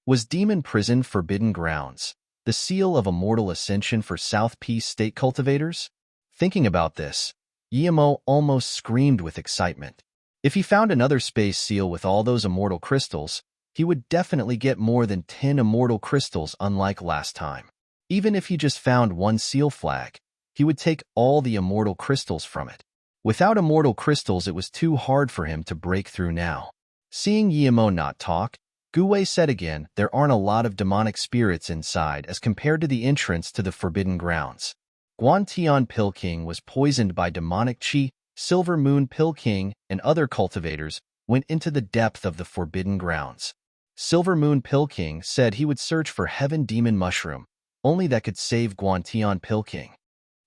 Was Demon Prison Forbidden Grounds the seal of immortal ascension for South Peace State cultivators? Thinking about this, Yi Mo almost screamed with excitement. If he found another space seal with all those immortal crystals, he would definitely get more than 10 immortal crystals unlike last time. Even if he just found one seal flag, he would take all the immortal crystals from it. Without immortal crystals, it was too hard for him to break through now. Seeing Yi Mo not talk, Gu Wei said again, there aren't a lot of demonic spirits inside as compared to the entrance to the Forbidden Grounds. Guantian Pilking was poisoned by demonic qi. Silver Moon Pilking and other cultivators went into the depth of the Forbidden Grounds. Silver Moon Pilking said he would search for Heaven Demon Mushroom, only that could save Guantian Pilking.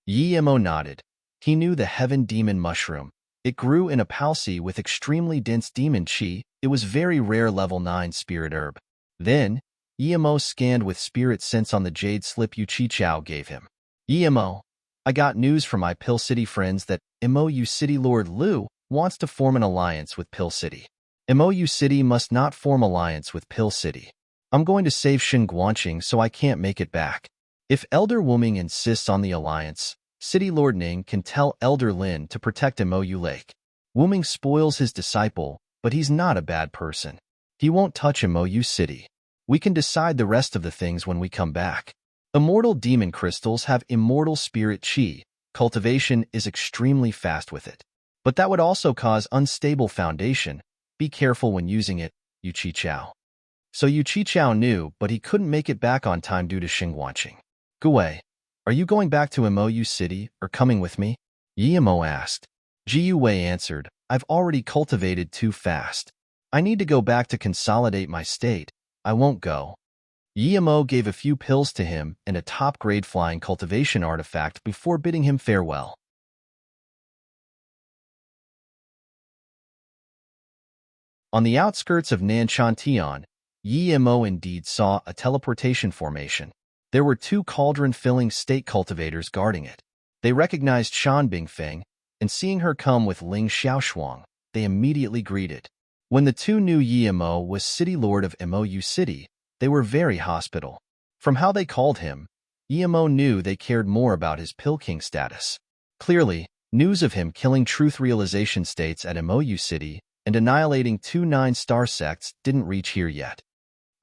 Yi Mo nodded. He knew the Heaven Demon Mushroom. It grew in a palsy with extremely dense demon qi. It was very rare level 9 spirit herb. Then, Yi Mo scanned with spirit sense on the jade slip Yu Chi Chao gave him. Yi Mo, I got news from my Pill City friends that MOU City Lord Lu wants to form an alliance with Pill City. MOU City must not form alliance with Pill City. I'm going to save Xinguangqing so I can't make it back. If Elder Wuming insists on the alliance, City Lord Ning can tell Elder Lin to protect MOU Lake. Wuming spoils his disciple, but he's not a bad person. He won't touch MOU City. We can decide the rest of the things when we come back. Immortal demon crystals have immortal spirit chi. Cultivation is extremely fast with it. But that would also cause unstable foundation. Be careful when using it, Yu Qichao. So Yu Qichao knew, but he couldn't make it back on time due to Xinguangqing. Gui, are you going back to MOU City or coming with me? Yimo asked. Ji Wei answered, I've already cultivated too fast. I need to go back to consolidate my state. I won't go. Yimo gave a few pills to him and a top-grade flying cultivation artifact before bidding him farewell. On the outskirts of Nanshantian, Yimo indeed saw a teleportation formation. There were 2 cauldron-filling state cultivators guarding it. They recognized Shan Bingfeng, and seeing her come with Ling Xiaoshuang, they immediately greeted. When the 2 knew Yimo was City Lord of MOU City, they were very hospitable. From how they called him, Yimo knew they cared more about his Pill King status. Clearly, news of him killing truth realization states at MOU City and annihilating 2 9-star sects didn't reach here yet.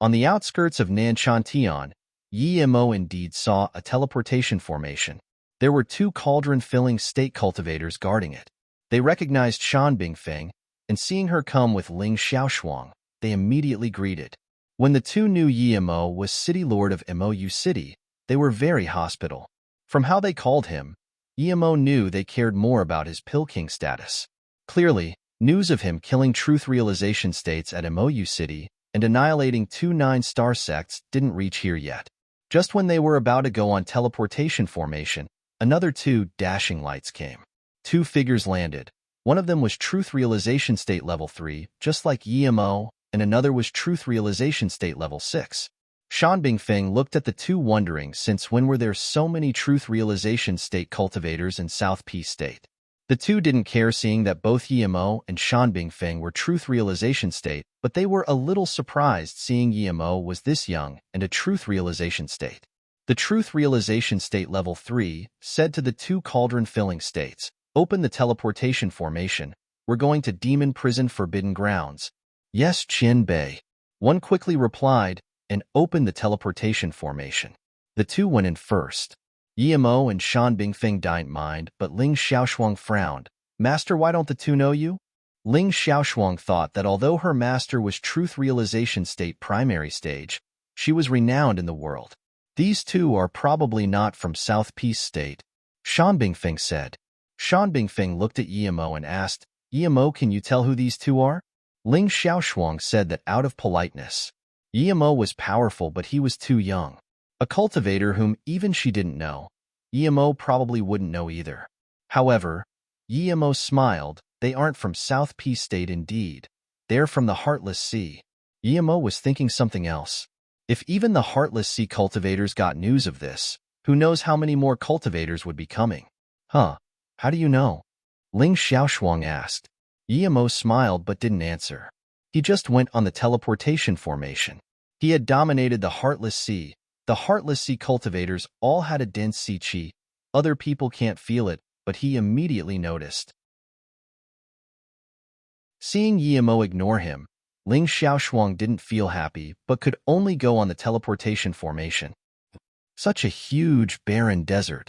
On the outskirts of Nanshantian, Yimo indeed saw a teleportation formation. There were 2 cauldron-filling state cultivators guarding it. They recognized Shan Bingfeng, and seeing her come with Ling Xiaoshuang, they immediately greeted. When the 2 knew Yimo was City Lord of MOU City, they were very hospitable. From how they called him, Yimo knew they cared more about his Pill King status. Clearly, news of him killing truth realization states at MOU City and annihilating 2 9-star sects didn't reach here yet. Just when they were about to go on teleportation formation, another 2 dashing lights came. 2 figures landed. One of them was Truth Realization State Level 3, just like Yimo, and another was Truth Realization State Level 6. Shan Bingfeng looked at the 2 wondering since when were there so many Truth Realization State cultivators in South Peace State. The 2 didn't care seeing that both Yimo and Shan Bingfeng were Truth Realization State, but they were a little surprised seeing Yimo was this young and a Truth Realization State. The Truth Realization State Level 3 said to the 2 cauldron-filling states, Open the teleportation formation. We're going to Demon Prison Forbidden Grounds. Yes, Qin Bei. One quickly replied, and opened the teleportation formation. The 2 went in first. Yimo and Shan Bingfeng didn't mind, but Ling Xiaoshuang frowned. Master, why don't the 2 know you? Ling Xiaoshuang thought that although her master was Truth Realization State primary stage, she was renowned in the world. These 2 are probably not from South Peace State, Shan Bingfeng said. Shan Bingfeng looked at Yimo and asked, Yimo, can you tell who these 2 are? Ling Xiaoshuang said that out of politeness. Yimo was powerful, but he was too young. A cultivator whom even she didn't know. Yimo probably wouldn't know either. However, Yimo smiled. They aren't from South Peace State indeed. They're from the Heartless Sea. Yimo was thinking something else. If even the Heartless Sea cultivators got news of this, who knows how many more cultivators would be coming? Huh? How do you know? Ling Xiaoshuang asked. Yimo smiled but didn't answer. He just went on the teleportation formation. He had dominated the Heartless Sea. The Heartless Sea cultivators all had a dense sea chi. Other people can't feel it, but he immediately noticed. Seeing Yimo ignore him, Ling Xiaoshuang didn't feel happy but could only go on the teleportation formation. Such a huge, barren desert,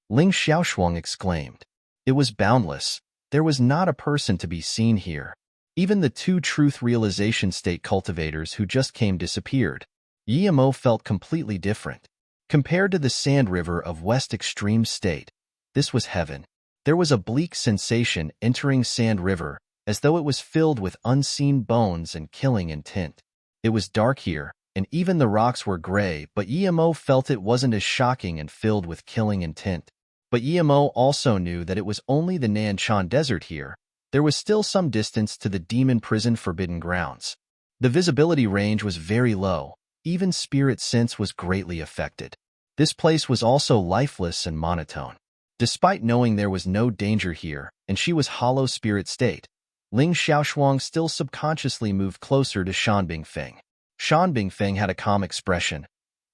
Ling Xiaoshuang exclaimed. It was boundless. There was not a person to be seen here. Even the 2 Truth Realization State cultivators who just came disappeared. Yimo felt completely different. Compared to the Sand River of West Extreme State, this was heaven. There was a bleak sensation entering Sand River, as though it was filled with unseen bones and killing intent. It was dark here, and even the rocks were gray, but Yimo felt it wasn't as shocking and filled with killing intent. But Yimo also knew that it was only the Nanshan Desert here. There was still some distance to the Demon Prison Forbidden Grounds. The visibility range was very low. Even spirit sense was greatly affected. This place was also lifeless and monotone. Despite knowing there was no danger here, and she was hollow spirit state, Ling Xiaoshuang still subconsciously moved closer to Shan Bingfeng. Shan Bingfeng had a calm expression.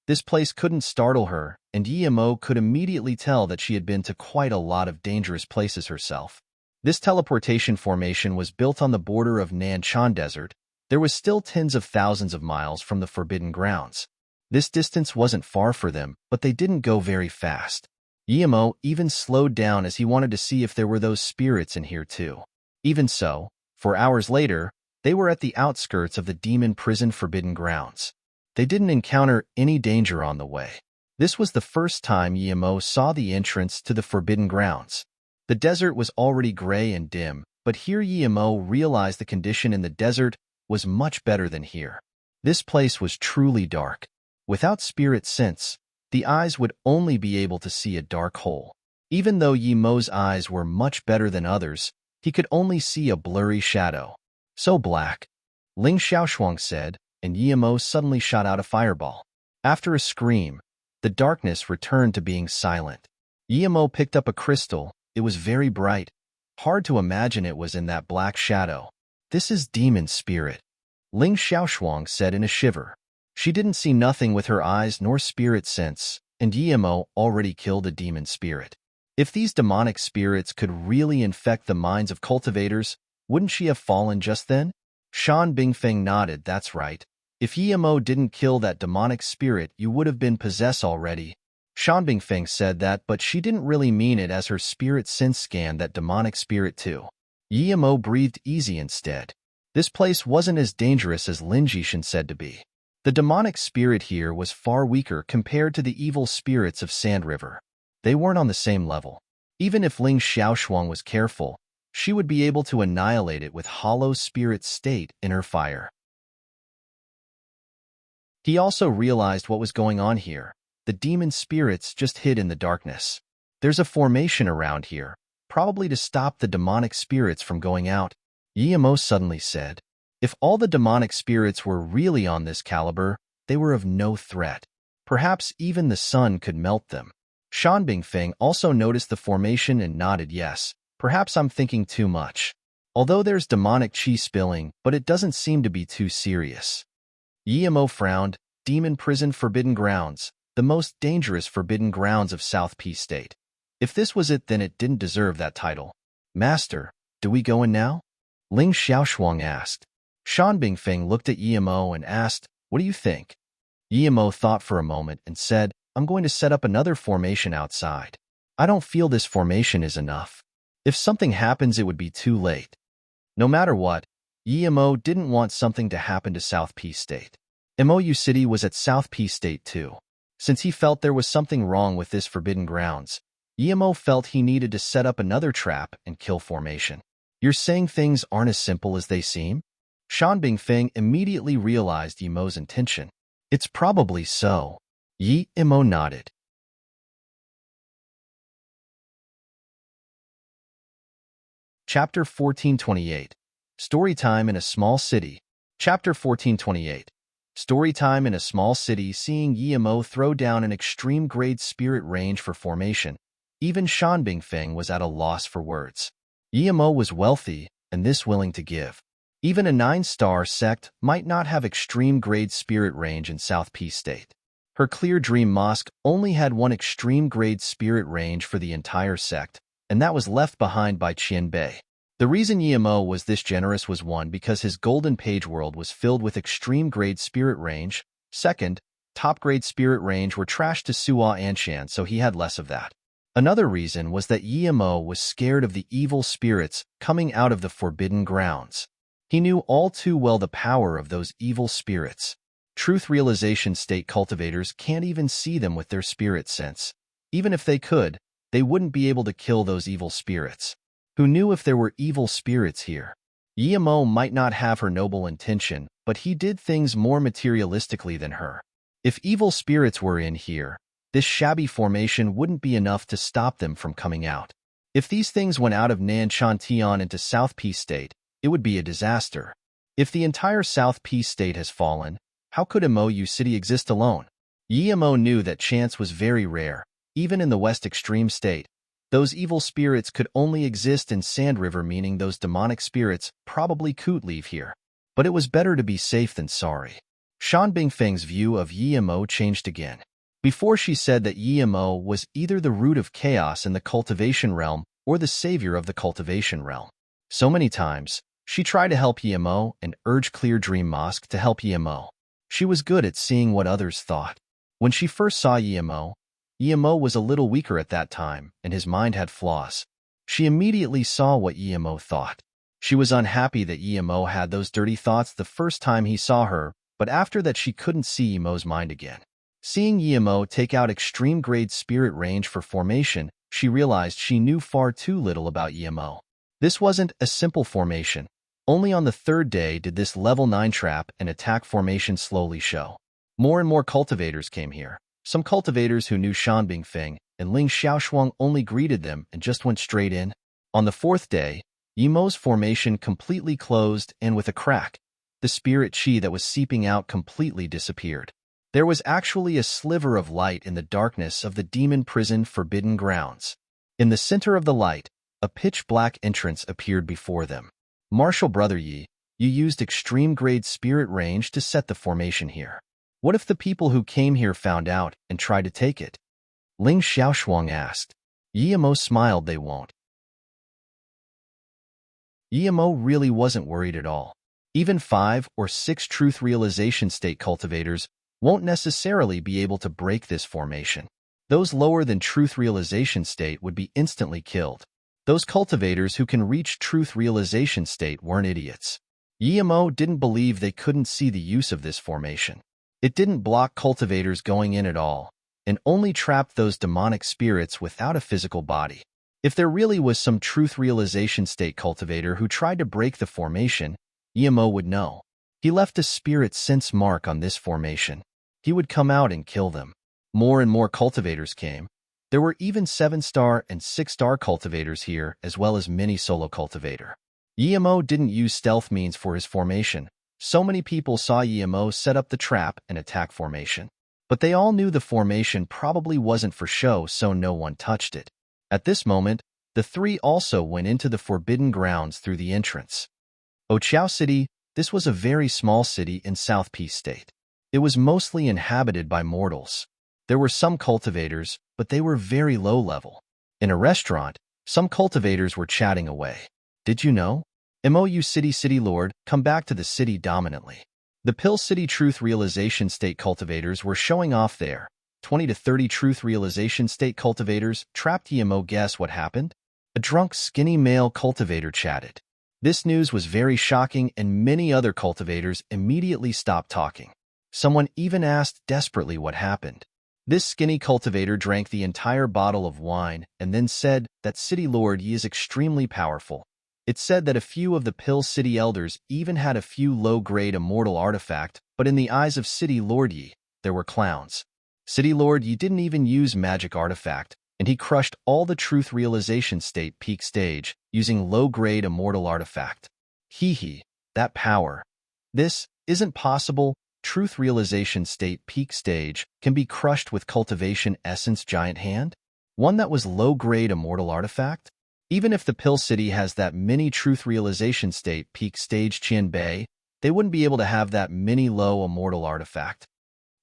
This place couldn't startle her, and Yimo could immediately tell that she had been to quite a lot of dangerous places herself. This teleportation formation was built on the border of Nanshan Desert. There was still tens of thousands of miles from the Forbidden Grounds. This distance wasn't far for them, but they didn't go very fast. Yimo even slowed down as he wanted to see if there were those spirits in here too. Even so, 4 hours later, they were at the outskirts of the demon prison Forbidden Grounds. They didn't encounter any danger on the way. This was the first time Yimo saw the entrance to the Forbidden Grounds. The desert was already gray and dim, but here Yimo realized the condition in the desert was much better than here. This place was truly dark. Without spirit sense, the eyes would only be able to see a dark hole. Even though Yimo's eyes were much better than others, he could only see a blurry shadow. So black, Ling Xiaoshuang said, and Yimo suddenly shot out a fireball. After a scream, the darkness returned to being silent. Yimo picked up a crystal. It was very bright. Hard to imagine it was in that black shadow. This is demon spirit, Ling Xiaoshuang said in a shiver. She didn't see nothing with her eyes nor spirit sense, and Yimo already killed a demon spirit. If these demonic spirits could really infect the minds of cultivators, wouldn't she have fallen just then? Shan Bingfeng nodded. That's right. If Yimo didn't kill that demonic spirit, you would have been possessed already. Shan Bingfeng said that, but she didn't really mean it, as her spirit sense scanned that demonic spirit too. Yimo breathed easy instead. This place wasn't as dangerous as Lin Jishan said to be. The demonic spirit here was far weaker compared to the evil spirits of Sand River. They weren't on the same level. Even if Ling Xiaoshuang was careful, she would be able to annihilate it with hollow spirit state in her fire. He also realized what was going on here. The demon spirits just hid in the darkness. There's a formation around here, probably to stop the demonic spirits from going out, Yimo suddenly said. If all the demonic spirits were really on this caliber, they were of no threat. Perhaps even the sun could melt them. Shan Bingfeng also noticed the formation and nodded yes. Perhaps I'm thinking too much. Although there's demonic chi spilling, but it doesn't seem to be too serious. Yimo frowned. Demon Prison Forbidden Grounds, the most dangerous forbidden grounds of South P State. If this was it, then it didn't deserve that title. Master, do we go in now? Ling Xiaoshuang asked. Shan Bingfeng looked at Yimo and asked, what do you think? Yimo thought for a moment and said, I'm going to set up another formation outside. I don't feel this formation is enough. If something happens, it would be too late. No matter what, Yimo didn't want something to happen to South P State. MOU City was at South P State too. Since he felt there was something wrong with this forbidden grounds, Yimo felt he needed to set up another trap and kill formation. You're saying things aren't as simple as they seem? Shan Bingfeng immediately realized Yimo's intention. It's probably so. Yimo nodded. Chapter 1428. Storytime in a Small City. Chapter 1428. Storytime in a small city. Seeing Yimo throw down an extreme-grade spirit range for formation, even Shan Bingfeng was at a loss for words. Yimo was wealthy, and this willing to give. Even a 9-star sect might not have extreme-grade spirit range in South P State. Her Clear Dream Mosque only had one extreme-grade spirit range for the entire sect, and that was left behind by Qian Bei. The reason Yimo was this generous was one, because his golden page world was filled with extreme-grade spirit range. Second, top-grade spirit range were trashed to Suo Anshan, so he had less of that. Another reason was that Yimo was scared of the evil spirits coming out of the forbidden grounds. He knew all too well the power of those evil spirits. Truth realization state cultivators can't even see them with their spirit sense. Even if they could, they wouldn't be able to kill those evil spirits. Who knew if there were evil spirits here? Yimo might not have her noble intention, but he did things more materialistically than her. If evil spirits were in here, this shabby formation wouldn't be enough to stop them from coming out. If these things went out of Nanshan Tian into South P State, it would be a disaster. If the entire South P State has fallen, how could MOU City exist alone? Yimo knew that chance was very rare, even in the West Extreme State. Those evil spirits could only exist in Sand River, meaning those demonic spirits probably could leave here. But it was better to be safe than sorry. Shan Bingfeng's view of Yimo changed again. Before, she said that Yimo was either the root of chaos in the cultivation realm or the savior of the cultivation realm. So many times, she tried to help Yimo and urged Clear Dream Mosque to help Yimo. She was good at seeing what others thought. When she first saw Yimo was a little weaker at that time, and his mind had flaws. She immediately saw what Yimo thought. She was unhappy that Yimo had those dirty thoughts the first time he saw her, but after that she couldn't see Yimo's mind again. Seeing Yimo take out extreme-grade spirit range for formation, she realized she knew far too little about Yimo. This wasn't a simple formation. Only on the third day did this level 9 trap and attack formation slowly show. More and more cultivators came here. Some cultivators who knew Shan Bingfeng and Ling Xiaoshuang only greeted them and just went straight in. On the fourth day, Yimo's formation completely closed, and with a crack, the spirit chi that was seeping out completely disappeared. There was actually a sliver of light in the darkness of the demon prison Forbidden Grounds. In the center of the light, a pitch-black entrance appeared before them. Martial Brother Yi, you used extreme-grade spirit range to set the formation here. What if the people who came here found out and tried to take it? Ling Xiaoshuang asked. Yimo smiled. They won't. Yimo really wasn't worried at all. Even 5 or 6 truth realization state cultivators won't necessarily be able to break this formation. Those lower than truth realization state would be instantly killed. Those cultivators who can reach truth realization state weren't idiots. Yimo didn't believe they couldn't see the use of this formation. It didn't block cultivators going in at all, and only trapped those demonic spirits without a physical body. If there really was some truth realization state cultivator who tried to break the formation, Yimo would know. He left a spirit sense mark on this formation. He would come out and kill them. More and more cultivators came. There were even 7-star and 6-star cultivators here, as well as many solo cultivator. Yimo didn't use stealth means for his formation. So many people saw Yimo set up the trap and attack formation. But they all knew the formation probably wasn't for show, so no one touched it. At this moment, the 3 also went into the Forbidden Grounds through the entrance. Oqiao City, this was a very small city in South Peace State. It was mostly inhabited by mortals. There were some cultivators, but they were very low level. In a restaurant, some cultivators were chatting away. Did you know? MOU City Lord, come back to the city dominantly. The Pill City Truth Realization State cultivators were showing off there. 20 to 30 Truth Realization State cultivators trapped Yimo. Guess what happened? A drunk, skinny male cultivator chatted. This news was very shocking, and many other cultivators immediately stopped talking. Someone even asked desperately what happened. This skinny cultivator drank the entire bottle of wine and then said that City Lord Yi is extremely powerful. It said that a few of the Pill City elders even had a few low-grade immortal artifact, but in the eyes of City Lord Yi, there were clowns. City Lord Yi didn't even use magic artifact, and he crushed all the Truth Realization State peak stage using low-grade immortal artifact. Hee, that power. This isn't possible. Truth Realization State peak stage can be crushed with Cultivation Essence Giant Hand? One that was low-grade immortal artifact? Even if the Pill City has that mini Truth Realization State peak stage Qian Bei, they wouldn't be able to have that mini low immortal artifact.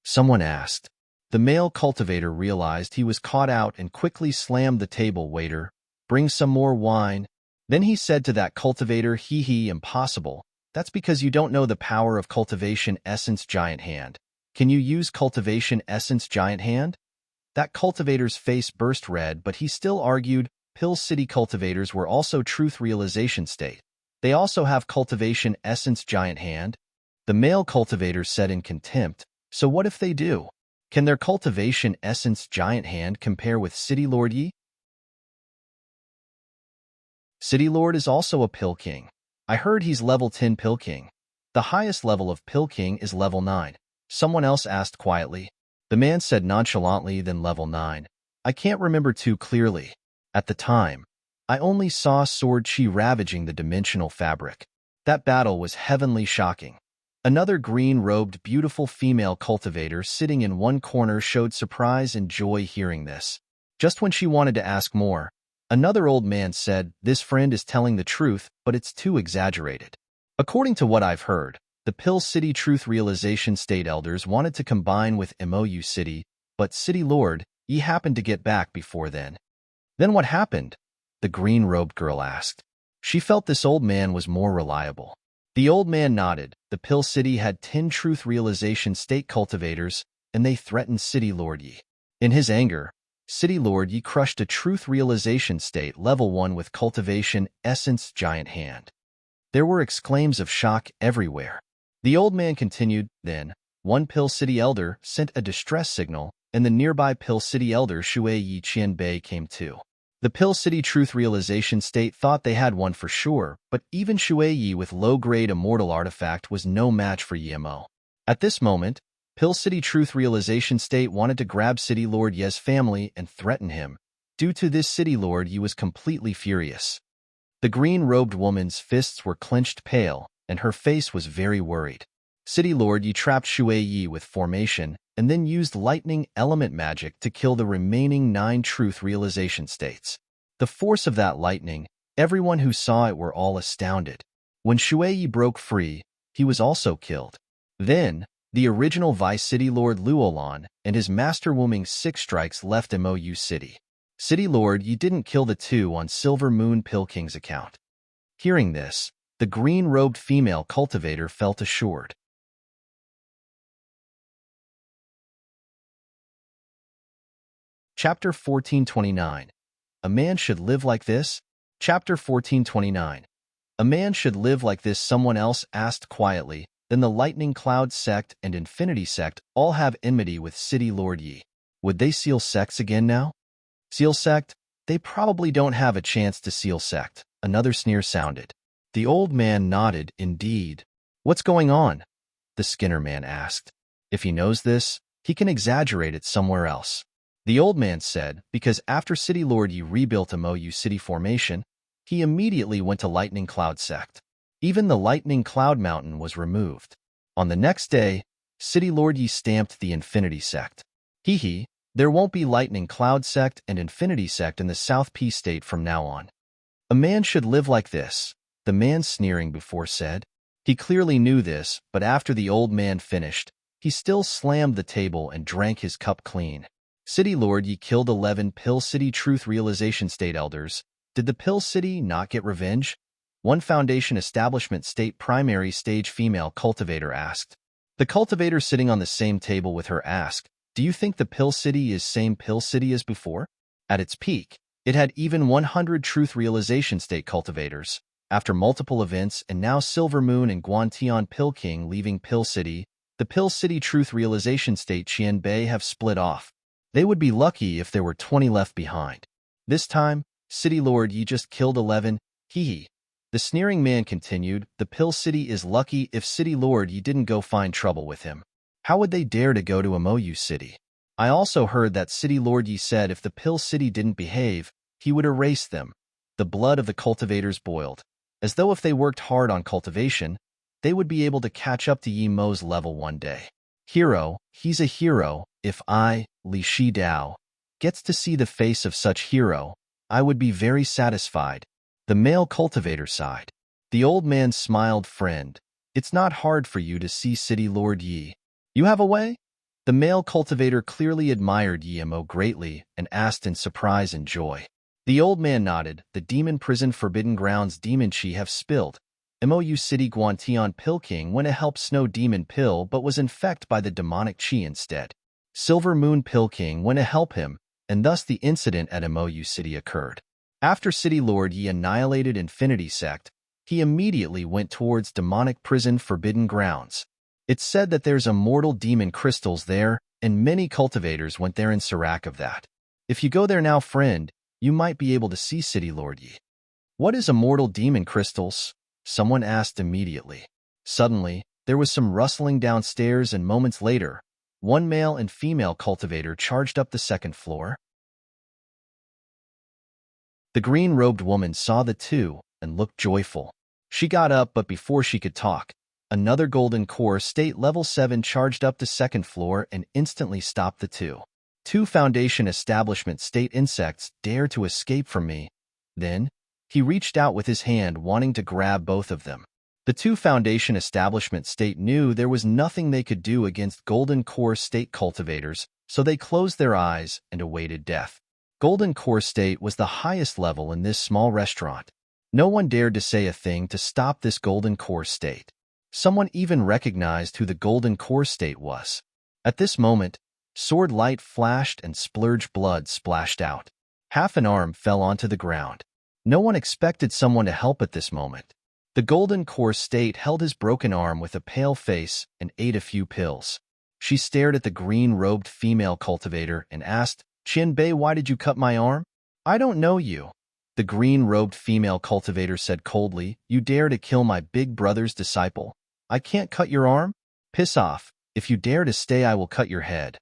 Someone asked. The male cultivator realized he was caught out and quickly slammed the table. Waiter, bring some more wine. Then he said to that cultivator, hee, impossible. That's because you don't know the power of Cultivation Essence Giant Hand. Can you use Cultivation Essence Giant Hand? That cultivator's face burst red, but he still argued. Pill City cultivators were also Truth Realization State. They also have Cultivation Essence Giant Hand. The male cultivator said in contempt, so what if they do? Can their Cultivation Essence Giant Hand compare with City Lord Yi? City Lord is also a Pill King. I heard he's level 10 Pill King. The highest level of Pill King is level 9. Someone else asked quietly. The man said nonchalantly, then level 9. I can't remember too clearly. At the time, I only saw sword chi ravaging the dimensional fabric. That battle was heavenly shocking. Another green-robed, beautiful female cultivator sitting in one corner showed surprise and joy hearing this. Just when she wanted to ask more, Another old man said, "This friend is telling the truth, but it's too exaggerated." According to what I've heard, the Pill City Truth Realization State elders wanted to combine with MOU City, but City Lord, ye happened to get back before then. Then what happened? The green-robed girl asked. She felt this old man was more reliable. The old man nodded. The Pill City had 10 Truth Realization State cultivators, and they threatened City Lord Yi. In his anger, City Lord Yi crushed a Truth Realization State Level 1 with Cultivation Essence Giant Hand. There were exclaims of shock everywhere. The old man continued, then, one Pill City elder sent a distress signal, and the nearby Pill City elder Shui Yi Qianbei came too. The Pill City Truth Realization State thought they had one for sure, but even Shui Yi with low-grade immortal artifact was no match for Yimo. At this moment, Pill City Truth Realization State wanted to grab City Lord Ye's family and threaten him. Due to this, City Lord Yi was completely furious. The green-robed woman's fists were clenched pale, and her face was very worried. City Lord Yi trapped Shui Yi with formation, and then used lightning element magic to kill the remaining 9 Truth Realization States. The force of that lightning, everyone who saw it were all astounded. When Shui Yi broke free, he was also killed. Then, the original Vice City Lord Luolan and his Master Woming 6 strikes left MOU City. City Lord Yi didn't kill the 2 on Silver Moon Pill King's account. Hearing this, the green-robed female cultivator felt assured. Chapter 1429. A man should live like this? Chapter 1429. A man should live like this, someone else asked quietly. Then the Lightning Cloud Sect and Infinity Sect all have enmity with City Lord Yi. Would they seal sects again now? Seal sect? They probably don't have a chance to seal sect. Another sneer sounded. The old man nodded, indeed. What's going on? The Skinner man asked. If he knows this, he can exaggerate it somewhere else. The old man said, because after City Lord Yi rebuilt MOU City formation, he immediately went to Lightning Cloud Sect. Even the Lightning Cloud Mountain was removed. On the next day, City Lord Yi stamped the Infinity Sect. Hee, there won't be Lightning Cloud Sect and Infinity Sect in the South P State from now on. A man should live like this, the man sneering before said. He clearly knew this, but after the old man finished, he still slammed the table and drank his cup clean. City Lord Yi killed 11 Pill City Truth Realization State elders. Did the Pill City not get revenge? One Foundation Establishment State Primary Stage female cultivator asked. The cultivator sitting on the same table with her asked, do you think the Pill City is same Pill City as before? At its peak, it had even 100 Truth Realization State cultivators. After multiple events and now Silver Moon and Guantian Pill King leaving Pill City, the Pill City Truth Realization State Qianbei have split off. They would be lucky if there were 20 left behind. This time, City Lord Yi just killed 11, hee. The sneering man continued, the Pill City is lucky if City Lord Yi didn't go find trouble with him. How would they dare to go to MOU City? I also heard that City Lord Yi said if the Pill City didn't behave, he would erase them. The blood of the cultivators boiled. As though if they worked hard on cultivation, they would be able to catch up to Yi Mo's level one day. Hero, he's a hero. If I, Li Shi Dao, gets to see the face of such hero, I would be very satisfied. The male cultivator sighed. The old man smiled, friend. It's not hard for you to see City Lord Yi. You have a way? The male cultivator clearly admired Yi Mo greatly and asked in surprise and joy. The old man nodded. The demon prison Forbidden Grounds demon chi have spilled. MOU City Guantian Pill King went to help Snow Demon Pill but was infected by the demonic chi instead. Silver Moon Pill King went to help him, and thus the incident at MOU City occurred. After City Lord Yi annihilated Infinity Sect, he immediately went towards demonic prison Forbidden Grounds. It's said that there's immortal demon crystals there, and many cultivators went there in Sirac of that. If you go there now, friend, you might be able to see City Lord Yi. What is immortal demon crystals? Someone asked immediately. Suddenly, there was some rustling downstairs, and moments later, one male and female cultivator charged up the second floor. The green-robed woman saw the two and looked joyful. She got up, but before she could talk, another Golden Core State Level 7 charged up the second floor and instantly stopped the two. Two Foundation Establishment State insects dare to escape from me. Then, he reached out with his hand wanting to grab both of them. The two Foundation Establishment State knew there was nothing they could do against Golden Core State cultivators, so they closed their eyes and awaited death. Golden Core State was the highest level in this small restaurant. No one dared to say a thing to stop this Golden Core State. Someone even recognized who the Golden Core State was. At this moment, sword light flashed and splurge blood splashed out. Half an arm fell onto the ground. No one expected someone to help at this moment. The Golden Core State held his broken arm with a pale face and ate a few pills. She stared at the green-robed female cultivator and asked, "Qin-bei, why did you cut my arm?" "I don't know you." The green-robed female cultivator said coldly, "You dare to kill my big brother's disciple? I can't cut your arm? Piss off. If you dare to stay, I will cut your head."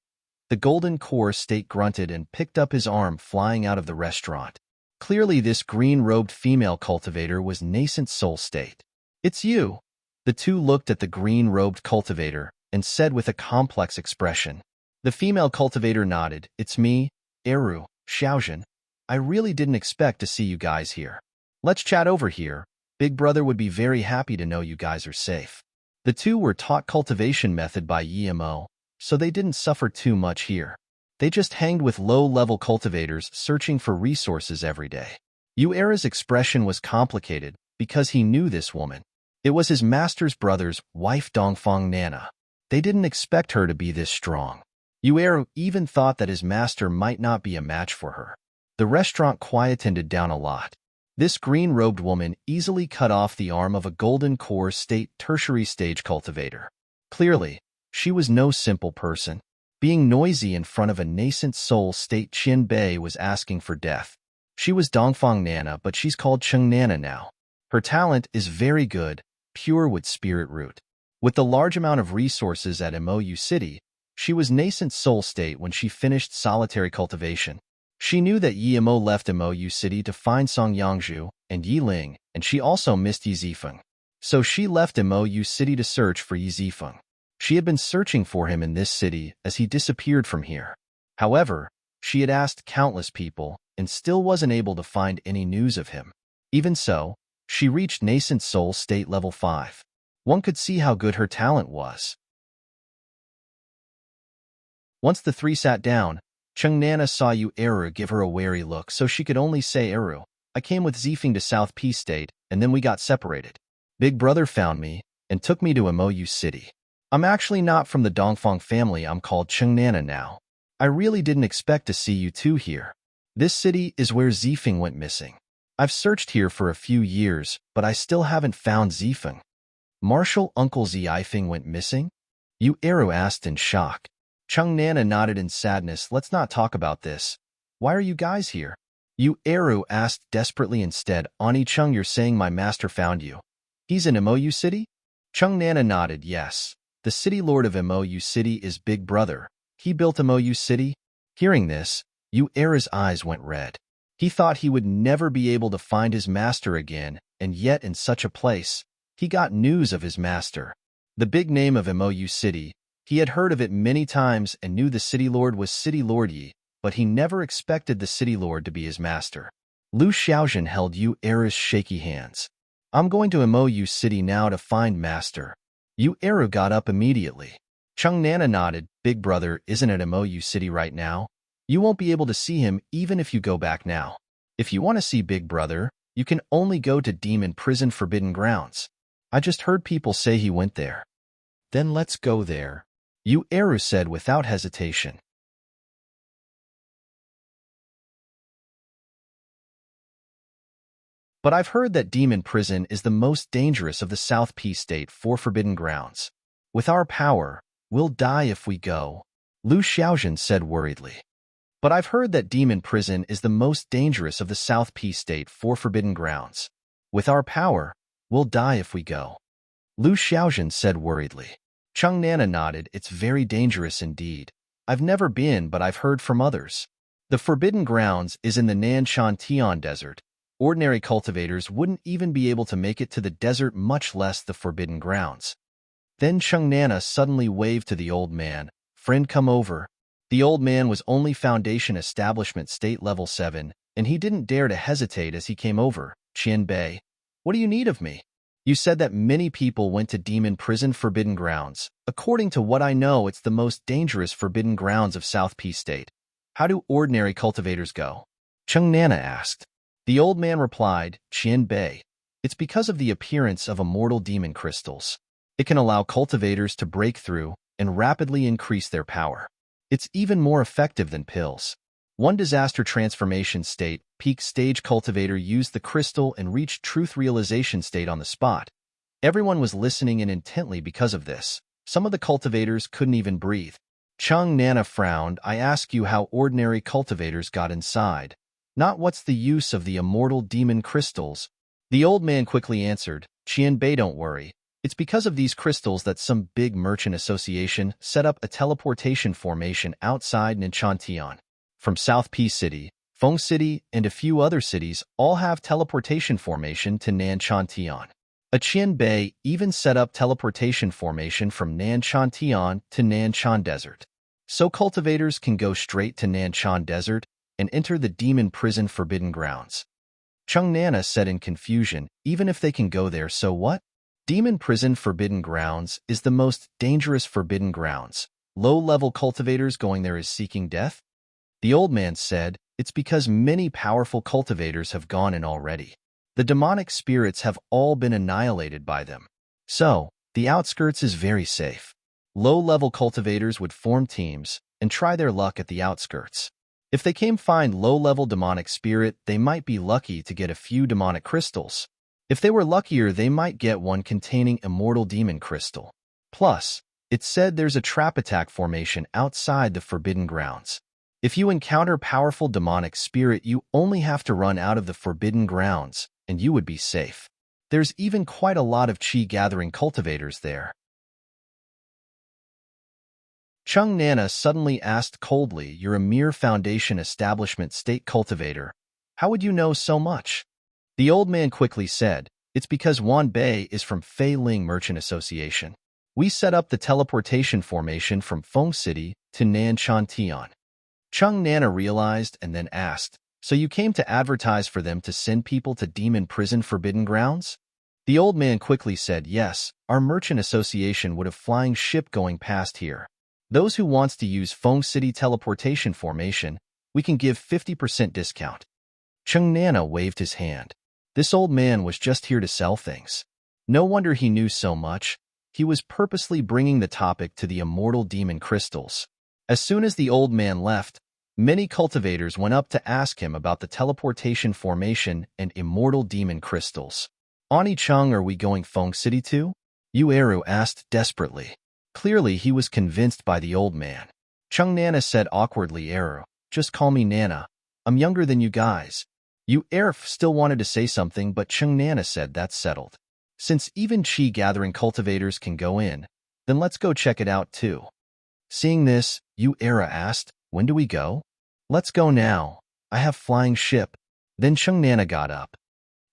The Golden Core State grunted and picked up his arm, flying out of the restaurant. Clearly, this green-robed female cultivator was Nascent Soul State. "It's you." The two looked at the green-robed cultivator and said with a complex expression. The female cultivator nodded. "It's me, Eru, Xiaojun. I really didn't expect to see you guys here. Let's chat over here. Big Brother would be very happy to know you guys are safe." The two were taught cultivation method by Yimo, so they didn't suffer too much here. They just hanged with low-level cultivators searching for resources every day. Yuera's expression was complicated because he knew this woman. It was his master's brother's wife, Dongfang Nana. They didn't expect her to be this strong. Yuera even thought that his master might not be a match for her. The restaurant quietened down a lot. This green-robed woman easily cut off the arm of a Golden Core State tertiary stage cultivator. Clearly, she was no simple person. Being noisy in front of a Nascent Soul State Qin-bei was asking for death. She was Dongfang Nana, but she's called Cheng Nana now. Her talent is very good, pure with spirit root. With the large amount of resources at Mou City, she was Nascent Soul State when she finished solitary cultivation. She knew that Yimo left Mou City to find Song Yangzhu and Yi Ling, and she also missed Yi Zifeng. So she left Mou City to search for Yi Zifeng. She had been searching for him in this city as he disappeared from here. However, she had asked countless people and still wasn't able to find any news of him. Even so, she reached Nascent Soul State Level 5. One could see how good her talent was. Once the three sat down, Cheng Nana saw Eru give her a wary look, so she could only say, "Eru, I came with Zifeng to South Peace State, and then we got separated. Big Brother found me and took me to Mou City. I'm actually not from the Dongfang family. I'm called Cheng Nana now. I really didn't expect to see you two here. This city is where Zifeng went missing. I've searched here for a few years, but I still haven't found Zifeng." "Marshal Uncle Zifeng went missing?" Eru asked in shock. Cheng Nana nodded in sadness. "Let's not talk about this. Why are you guys here?" Eru asked desperately instead. "Ani Cheng, you're saying my master found you? He's in Mou City?" Cheng Nana nodded. "Yes. The city lord of Mou City is Big Brother. He built Mou City." Hearing this, Eru's eyes went red. He thought he would never be able to find his master again, and yet in such a place, he got news of his master. The big name of Mou City, he had heard of it many times and knew the city lord was City Lord Yi, but he never expected the city lord to be his master. Lu Xiaojun held Eru's shaky hands. "I'm going to Mou City now to find master." Eru got up immediately. Cheng Nana nodded. "Big Brother isn't at Mou City right now. You won't be able to see him even if you go back now. If you want to see Big Brother, you can only go to Demon Prison Forbidden Grounds. I just heard people say he went there." "Then let's go there," Eru said without hesitation. "But I've heard that Demon Prison is the most dangerous of the South Peace State 4 Forbidden Grounds. With our power, we'll die if we go," Lu Xiaojun said worriedly. "But I've heard that Demon Prison is the most dangerous of the South Peace State 4 Forbidden Grounds. With our power, we'll die if we go," Lu Xiaojun said worriedly. Cheng Nana nodded. "It's very dangerous indeed. I've never been, but I've heard from others. The Forbidden Grounds is in the Nanshan Tian Desert. Ordinary cultivators wouldn't even be able to make it to the desert, much less the Forbidden Grounds." Then Cheng Nana suddenly waved to the old man. "Friend, come over." The old man was only Foundation Establishment State Level 7, and he didn't dare to hesitate as he came over. Qianbei, what do you need of me? You said that many people went to demon prison forbidden grounds. According to what I know, it's the most dangerous forbidden grounds of South P State. How do ordinary cultivators go? Cheng Nana asked. The old man replied, Qianbei, it's because of the appearance of immortal demon crystals. It can allow cultivators to break through and rapidly increase their power. It's even more effective than pills. One disaster transformation state, peak stage cultivator used the crystal and reached truth realization state on the spot. Everyone was listening in intently because of this. Some of the cultivators couldn't even breathe. Cheng Nana frowned. I ask you how ordinary cultivators got inside, not what's the use of the immortal demon crystals. The old man quickly answered, Qianbei, don't worry. It's because of these crystals that some big merchant association set up a teleportation formation outside Nanshantian. From South P City, Feng City, and a few other cities all have teleportation formation to Nanshantian. A Qianbei even set up teleportation formation from Nanshantian to Nanshan Desert. So cultivators can go straight to Nanshan Desert and enter the demon prison forbidden grounds. Cheng Nana said in confusion, even if they can go there, so what? Demon prison forbidden grounds is the most dangerous forbidden grounds. Low-level cultivators going there is seeking death? The old man said, it's because many powerful cultivators have gone in already. The demonic spirits have all been annihilated by them. So, the outskirts is very safe. Low-level cultivators would form teams and try their luck at the outskirts. If they can find low-level demonic spirit, they might be lucky to get a few demonic crystals. If they were luckier, they might get one containing immortal demon crystal. Plus, it's said there's a trap attack formation outside the forbidden grounds. If you encounter powerful demonic spirit, you only have to run out of the forbidden grounds, and you would be safe. There's even quite a lot of chi-gathering cultivators there. Cheng Nana suddenly asked coldly, you're a mere foundation establishment state cultivator. How would you know so much? The old man quickly said, it's because Wan Bei is from Fei Ling Merchant Association. We set up the teleportation formation from Feng City to Nanshantian. Cheng Nana realized and then asked, so you came to advertise for them to send people to demon prison forbidden grounds? The old man quickly said, yes, our merchant association would have flying ship going past here. Those who wants to use Feng City teleportation formation, we can give 50% discount. Cheng Nana waved his hand. This old man was just here to sell things. No wonder he knew so much. He was purposely bringing the topic to the immortal demon crystals. As soon as the old man left, many cultivators went up to ask him about the teleportation formation and immortal demon crystals. Ani Chung, are we going Feng City too? Yu Eru asked desperately. Clearly, he was convinced by the old man. Cheng Nana said awkwardly, Eru, just call me Nana. I'm younger than you guys. Yu Eru still wanted to say something, but Cheng Nana said that's settled. Since even chi-gathering cultivators can go in, then let's go check it out too. Seeing this, Yu Eru asked, when do we go? Let's go now. I have flying ship. Then Cheng Nana got up.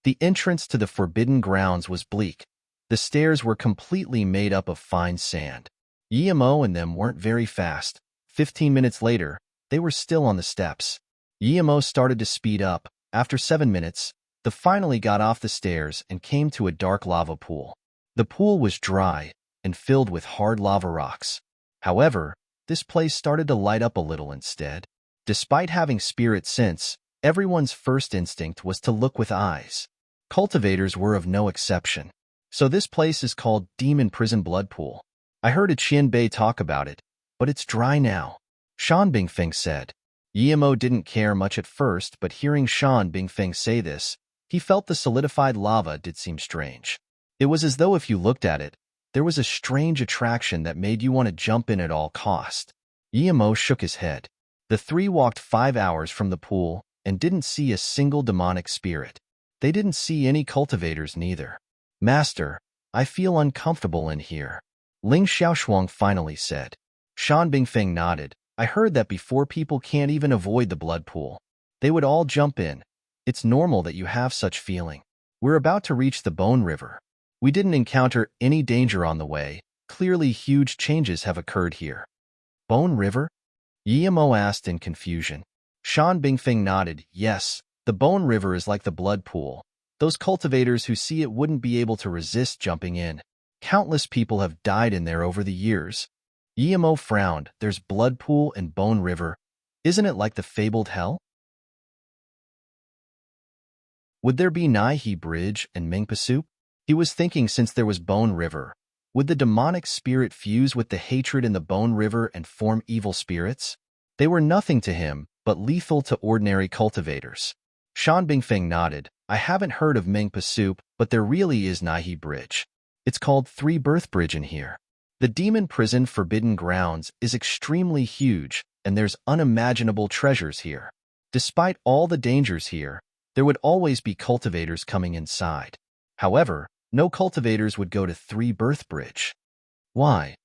The entrance to the forbidden grounds was bleak. The stairs were completely made up of fine sand. Yimo and them weren't very fast. 15 minutes later, they were still on the steps. Yimo started to speed up. After 7 minutes, they finally got off the stairs and came to a dark lava pool. The pool was dry and filled with hard lava rocks. However, this place started to light up a little instead. Despite having spirit sense, everyone's first instinct was to look with eyes. Cultivators were of no exception. So this place is called Demon Prison Blood Pool. I heard a Qianbei talk about it, but it's dry now. Shan Bingfeng said. Yimo didn't care much at first, but hearing Shan Bingfeng say this, he felt the solidified lava did seem strange. It was as though if you looked at it, there was a strange attraction that made you want to jump in at all cost. Yimo shook his head. The three walked 5 hours from the pool and didn't see a single demonic spirit. They didn't see any cultivators neither. Master, I feel uncomfortable in here. Ling Xiaoshuang finally said. Shan Bingfeng nodded. I heard that before people can't even avoid the blood pool. They would all jump in. It's normal that you have such feeling. We're about to reach the Bone River. We didn't encounter any danger on the way. Clearly huge changes have occurred here. Bone River? Yimo asked in confusion. Shan Bingfeng nodded. Yes, The Bone River is like the blood pool. Those cultivators who see it wouldn't be able to resist jumping in. Countless people have died in there over the years. Yemo frowned. There's blood pool and Bone River. Isn't it like the fabled hell? Would there be Nai Bridge and Mingpa Soup? He was thinking since there was Bone River. Would the demonic spirit fuse with the hatred in the Bone River and form evil spirits? They were nothing to him, but lethal to ordinary cultivators. Shan Bingfeng nodded. I haven't heard of Mingpa Soup, but there really is Nai Bridge. It's called Three Birth Bridge in here. The demon prison Forbidden Grounds is extremely huge, and there's unimaginable treasures here. Despite all the dangers here, there would always be cultivators coming inside. However, no cultivators would go to Three Birth Bridge. Why?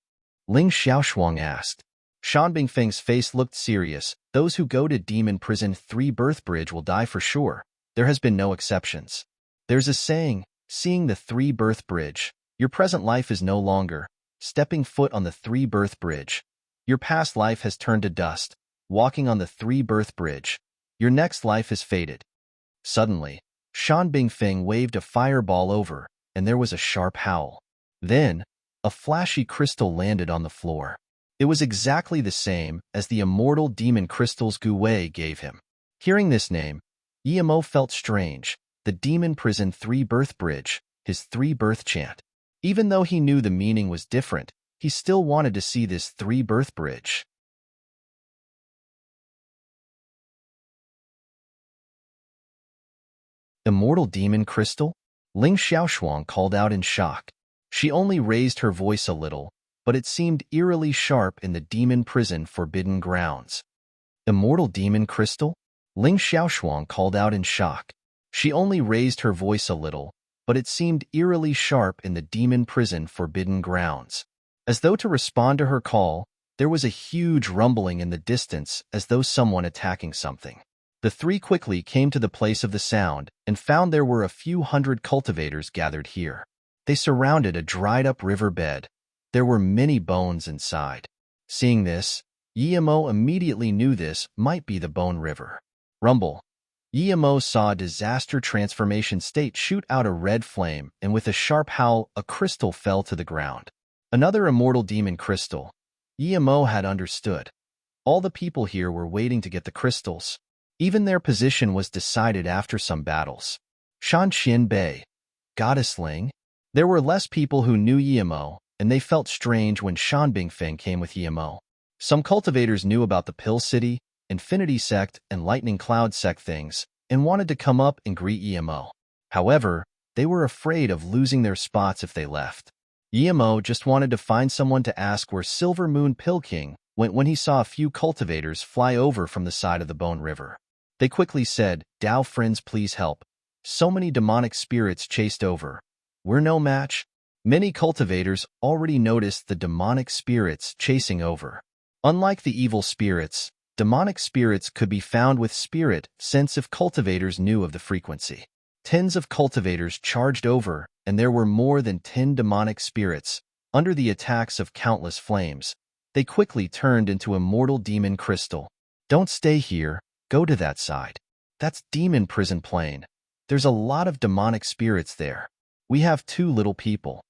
Ling Xiaoshuang asked. Shan Bingfeng's face looked serious. Those who go to Demon Prison Three Birth Bridge will die for sure. There has been no exceptions. There's a saying, seeing the Three Birth Bridge. Your present life is no longer. Stepping foot on the Three Birth Bridge. Your past life has turned to dust. Walking on the Three Birth Bridge. Your next life is fated. Suddenly, Shan Bingfeng waved a fireball over, and there was a sharp howl. Then, a flashy crystal landed on the floor. It was exactly the same as the immortal demon crystals Gu Wei gave him. Hearing this name, Yemo felt strange. The demon prison Three Birth Bridge, his Three Birth chant. Even though he knew the meaning was different, he still wanted to see this Three Birth Bridge. Immortal demon crystal? Ling Xiaoshuang called out in shock. She only raised her voice a little, but it seemed eerily sharp in the demon prison Forbidden Grounds. Immortal demon crystal? Ling Xiaoshuang called out in shock. She only raised her voice a little, but it seemed eerily sharp in the demon prison Forbidden Grounds. As though to respond to her call, there was a huge rumbling in the distance as though someone attacking something. The three quickly came to the place of the sound and found there were a few hundred cultivators gathered here. They surrounded a dried-up riverbed. There were many bones inside. Seeing this, Yemo immediately knew this might be the Bone River. Rumble. Yemo saw a disaster transformation state shoot out a red flame, and with a sharp howl, a crystal fell to the ground. Another immortal demon crystal. Yemo had understood. All the people here were waiting to get the crystals. Even their position was decided after some battles. Shan Qian Bei. Goddess Ling. There were less people who knew Yemo, and they felt strange when Shan Bingfeng came with Yemo. Some cultivators knew about the Pill City, Infinity Sect, and Lightning Cloud Sect things, and wanted to come up and greet Yemo. However, they were afraid of losing their spots if they left. Yemo just wanted to find someone to ask where Silver Moon Pill King went when he saw a few cultivators fly over from the side of the Bone River. They quickly said, Dao friends, please help. So many demonic spirits chased over. We're no match. Many cultivators already noticed the demonic spirits chasing over. Unlike the evil spirits, demonic spirits could be found with spirit sense if cultivators knew of the frequency. Tens of cultivators charged over, and there were more than 10 demonic spirits. Under the attacks of countless flames, they quickly turned into immortal demon crystal. Don't stay here. Go to that side. That's demon prison plane. There's a lot of demonic spirits there. We have too little people.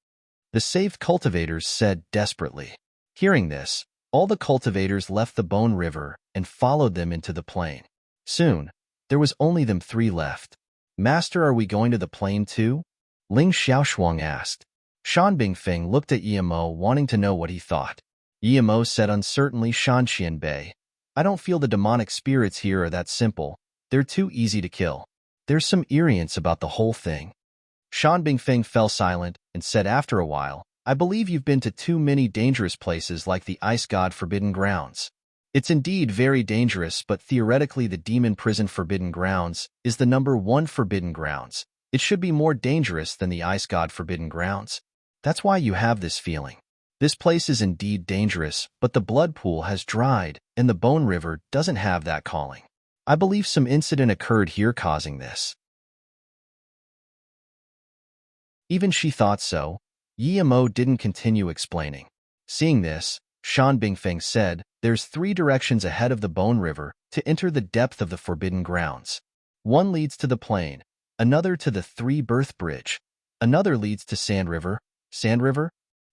The saved cultivators said desperately. Hearing this, all the cultivators left the Bone River and followed them into the plain. Soon, there was only them three left. Master, are we going to the plain too? Ling Xiaoshuang asked. Shan Bingfeng looked at Yemo, wanting to know what he thought. Yemo said uncertainly, Shan Qian Bei. I don't feel the demonic spirits here are that simple. They're too easy to kill. There's some irritants about the whole thing. Shan Bingfeng fell silent and said after a while, I believe you've been to too many dangerous places like the Ice God Forbidden Grounds. It's indeed very dangerous, but theoretically the Demon Prison Forbidden Grounds is the #1 Forbidden Grounds. It should be more dangerous than the Ice God Forbidden Grounds. That's why you have this feeling. This place is indeed dangerous, but the blood pool has dried, and the Bone River doesn't have that calling. I believe some incident occurred here causing this. Even she thought so. Yemo didn't continue explaining. Seeing this, Shan Bingfeng said, there's 3 directions ahead of the Bone River to enter the depth of the Forbidden Grounds. One leads to the plain, another to the three-berth bridge, another leads to Sand River. Sand River?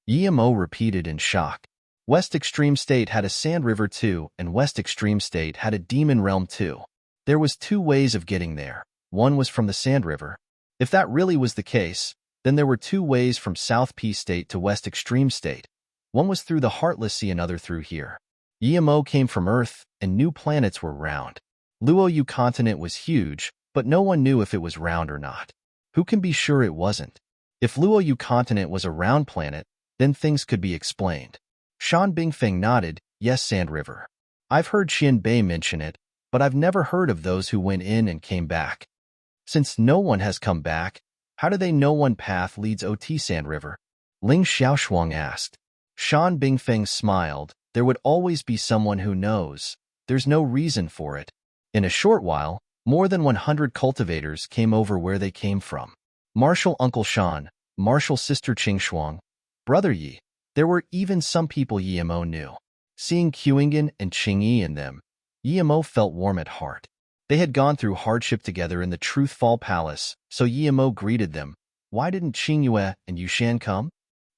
Yemo repeated in shock. West Extreme State had a Sand River too, and West Extreme State had a Demon Realm too. There was two ways of getting there. One was from the Sand River. If that really was the case, then there were two ways from South P State to West Extreme State. One was through the Heartless Sea, another through here. Yemo came from Earth, and new planets were round. Luoyu continent was huge, but no one knew if it was round or not. Who can be sure it wasn't? If Luoyu continent was a round planet, then things could be explained. Shan Bingfeng nodded, yes, Sand River. I've heard Xian Bei mention it, but I've never heard of those who went in and came back. Since no one has come back, how do they know one path leads OT Sand River? Ling Xiaoshuang asked. Shan Bingfeng smiled. There would always be someone who knows. There's no reason for it. In a short while, more than 100 cultivators came over where they came from. Martial Uncle Shan, Martial Sister Qingshuang, Brother Yi. There were even some people Yemo knew. Seeing Qingyan and Qingyi in them, Yemo felt warm at heart. They had gone through hardship together in the Truthfall Palace, so Yemo greeted them. Why didn't Qingyue and Yushan come?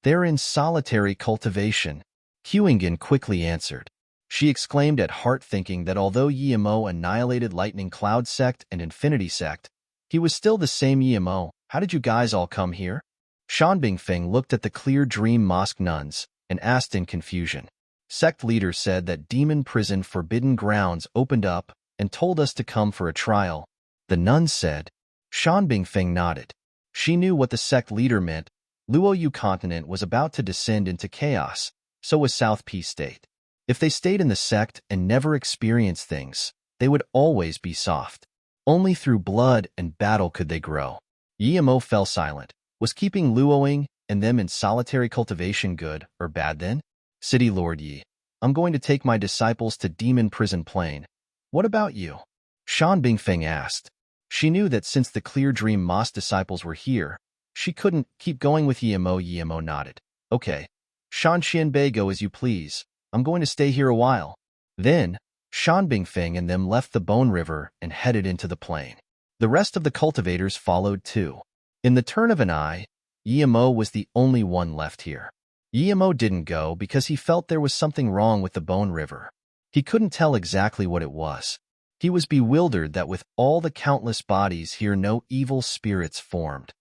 They're in solitary cultivation. Qingyan quickly answered. She exclaimed at heart, thinking that although Yemo annihilated Lightning Cloud Sect and Infinity Sect, he was still the same Yemo. How did you guys all come here? Shan Bingfeng looked at the Clear Dream Mosque nuns and asked in confusion. Sect leader said that Demon Prison Forbidden Grounds opened up and told us to come for a trial. The nuns said. Shan Bingfeng nodded. She knew what the sect leader meant. Luoyu continent was about to descend into chaos, so was South P State. If they stayed in the sect and never experienced things, they would always be soft. Only through blood and battle could they grow. Yemo fell silent. Was keeping Luoying and them in solitary cultivation good or bad then? City Lord Yi, I'm going to take my disciples to Demon Prison Plain. What about you? Shan Bingfeng asked. She knew that since the Clear Dream Mosque disciples were here, she couldn't keep going with Yemo. Yemo nodded. Okay. Shan Xianbei, go as you please. I'm going to stay here a while. Then, Shan Bingfeng and them left the Bone River and headed into the plain. The rest of the cultivators followed too. In the turn of an eye, Yemo was the only one left here. Yemo didn't go because he felt there was something wrong with the Bone River. He couldn't tell exactly what it was. He was bewildered that with all the countless bodies here no evil spirits formed.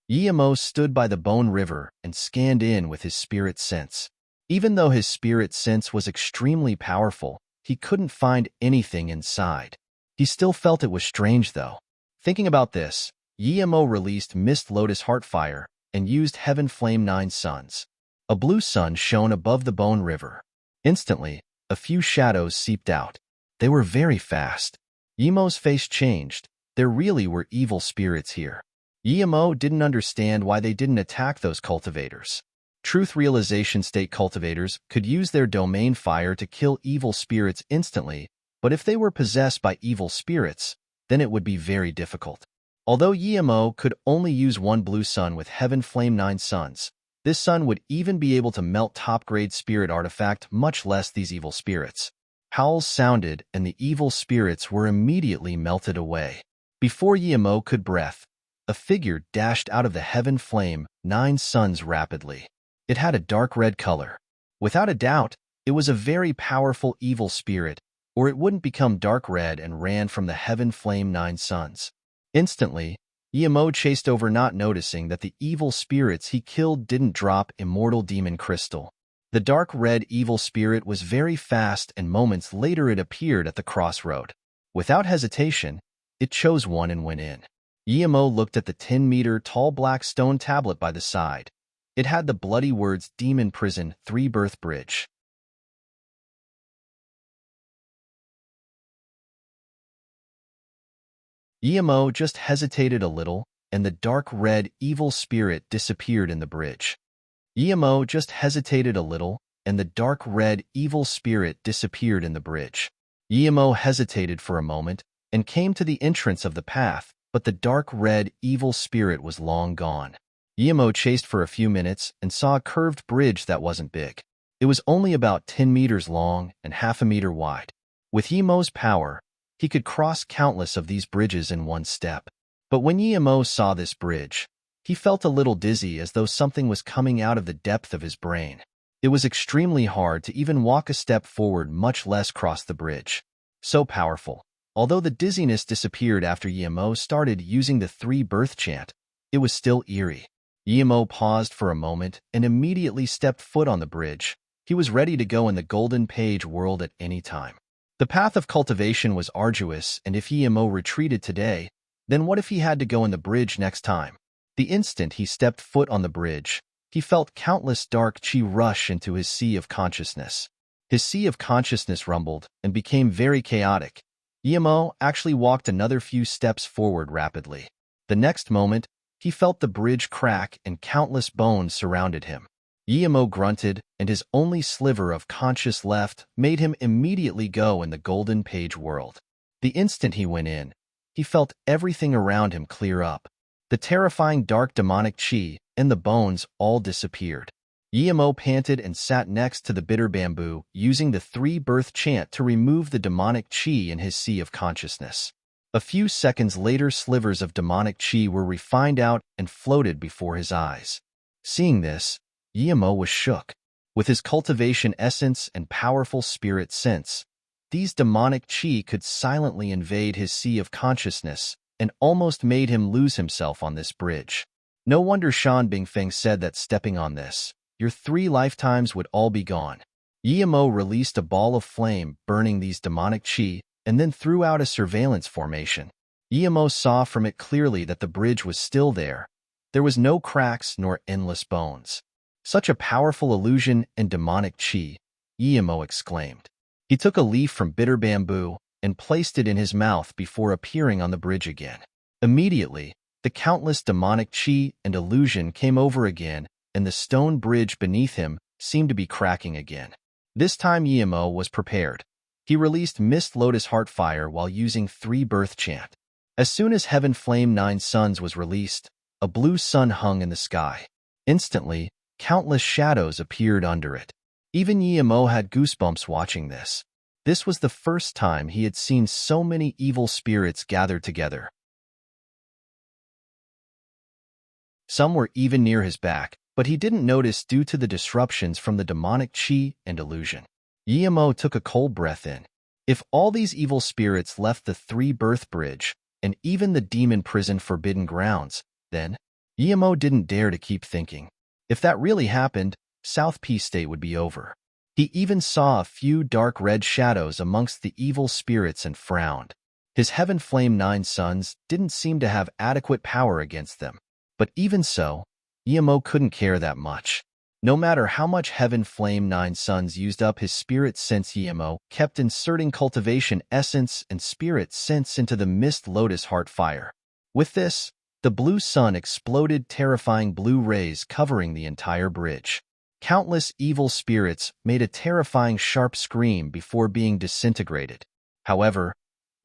Yemo stood by the Bone River and scanned in with his spirit sense. Even though his spirit sense was extremely powerful, he couldn't find anything inside. He still felt it was strange though. Thinking about this, Yemo released Mist Lotus Heartfire and used Heaven Flame 9 Suns. A blue sun shone above the Bone River. Instantly, a few shadows seeped out. They were very fast. Yemo's face changed. There really were evil spirits here. Yemo didn't understand why they didn't attack those cultivators. Truth Realization State cultivators could use their domain fire to kill evil spirits instantly, but if they were possessed by evil spirits, then it would be very difficult. Although Yemo could only use one blue sun with Heaven Flame 9 Suns, this sun would even be able to melt top-grade spirit artifact, much less these evil spirits. Howls sounded, and the evil spirits were immediately melted away. Before Yemo could breath, a figure dashed out of the Heaven Flame 9 Suns rapidly. It had a dark red color. Without a doubt, it was a very powerful evil spirit, or it wouldn't become dark red and ran from the Heaven Flame 9 Suns. Instantly, Yemo chased over, not noticing that the evil spirits he killed didn't drop Immortal Demon Crystal. The dark red evil spirit was very fast, and moments later it appeared at the crossroad. Without hesitation, it chose one and went in. Yemo looked at the 10-meter tall black stone tablet by the side. It had the bloody words Demon Prison 3 Birth Bridge. Yemo just hesitated a little, and the dark red evil spirit disappeared in the bridge. Yemo just hesitated a little, and the dark red evil spirit disappeared in the bridge. Yemo hesitated for a moment and came to the entrance of the path, but the dark red evil spirit was long gone. Yemo chased for a few minutes and saw a curved bridge that wasn't big. It was only about 10 meters long and half a meter wide. With Yemo's power, he could cross countless of these bridges in one step. But when Yemo saw this bridge, he felt a little dizzy, as though something was coming out of the depth of his brain. It was extremely hard to even walk a step forward, much less cross the bridge. So powerful. Although the dizziness disappeared after Yemo started using the 3-birth chant, it was still eerie. Yemo paused for a moment and immediately stepped foot on the bridge. He was ready to go in the golden page world at any time. The path of cultivation was arduous, and if Yemo retreated today, then what if he had to go in the bridge next time? The instant he stepped foot on the bridge, he felt countless dark chi rush into his sea of consciousness. His sea of consciousness rumbled and became very chaotic. Yemo actually walked another few steps forward rapidly. The next moment, he felt the bridge crack and countless bones surrounded him. Yemo grunted, and his only sliver of conscious left made him immediately go in the golden page world. The instant he went in, he felt everything around him clear up. The terrifying dark demonic chi and the bones all disappeared. Yemo panted and sat next to the bitter bamboo, using the 3-birth chant to remove the demonic chi in his sea of consciousness. A few seconds later, slivers of demonic chi were refined out and floated before his eyes. Seeing this, Yemo was shook. With his cultivation essence and powerful spirit sense, these demonic chi could silently invade his sea of consciousness and almost made him lose himself on this bridge. No wonder Shan Bingfeng said that stepping on this, your 3 lifetimes would all be gone. Yemo released a ball of flame, burning these demonic chi, and then threw out a surveillance formation. Yemo saw from it clearly that the bridge was still there. There was no cracks nor endless bones. Such a powerful illusion and demonic chi, Yemo exclaimed. He took a leaf from bitter bamboo and placed it in his mouth before appearing on the bridge again. Immediately, the countless demonic chi and illusion came over again, and the stone bridge beneath him seemed to be cracking again. This time Yemo was prepared. He released Mist Lotus Heartfire while using 3-birth chant. As soon as Heaven Flame 9 Suns was released, a blue sun hung in the sky. Instantly, countless shadows appeared under it. Even Yemo had goosebumps watching this. This was the first time he had seen so many evil spirits gathered together. Some were even near his back, but he didn't notice due to the disruptions from the demonic chi and illusion. Yemo took a cold breath in. If all these evil spirits left the 3-birth bridge, and even the demon prison Forbidden Grounds, then Yemo didn't dare to keep thinking. If that really happened, South Peace State would be over. He even saw a few dark red shadows amongst the evil spirits and frowned. His Heaven Flame 9 Suns didn't seem to have adequate power against them. But even so, Yemo couldn't care that much. No matter how much Heaven Flame 9 Suns used up his spirit sense, Yemo kept inserting cultivation essence and spirit sense into the Mist Lotus Heartfire. With this, the blue sun exploded, terrifying blue rays covering the entire bridge. Countless evil spirits made a terrifying sharp scream before being disintegrated. However,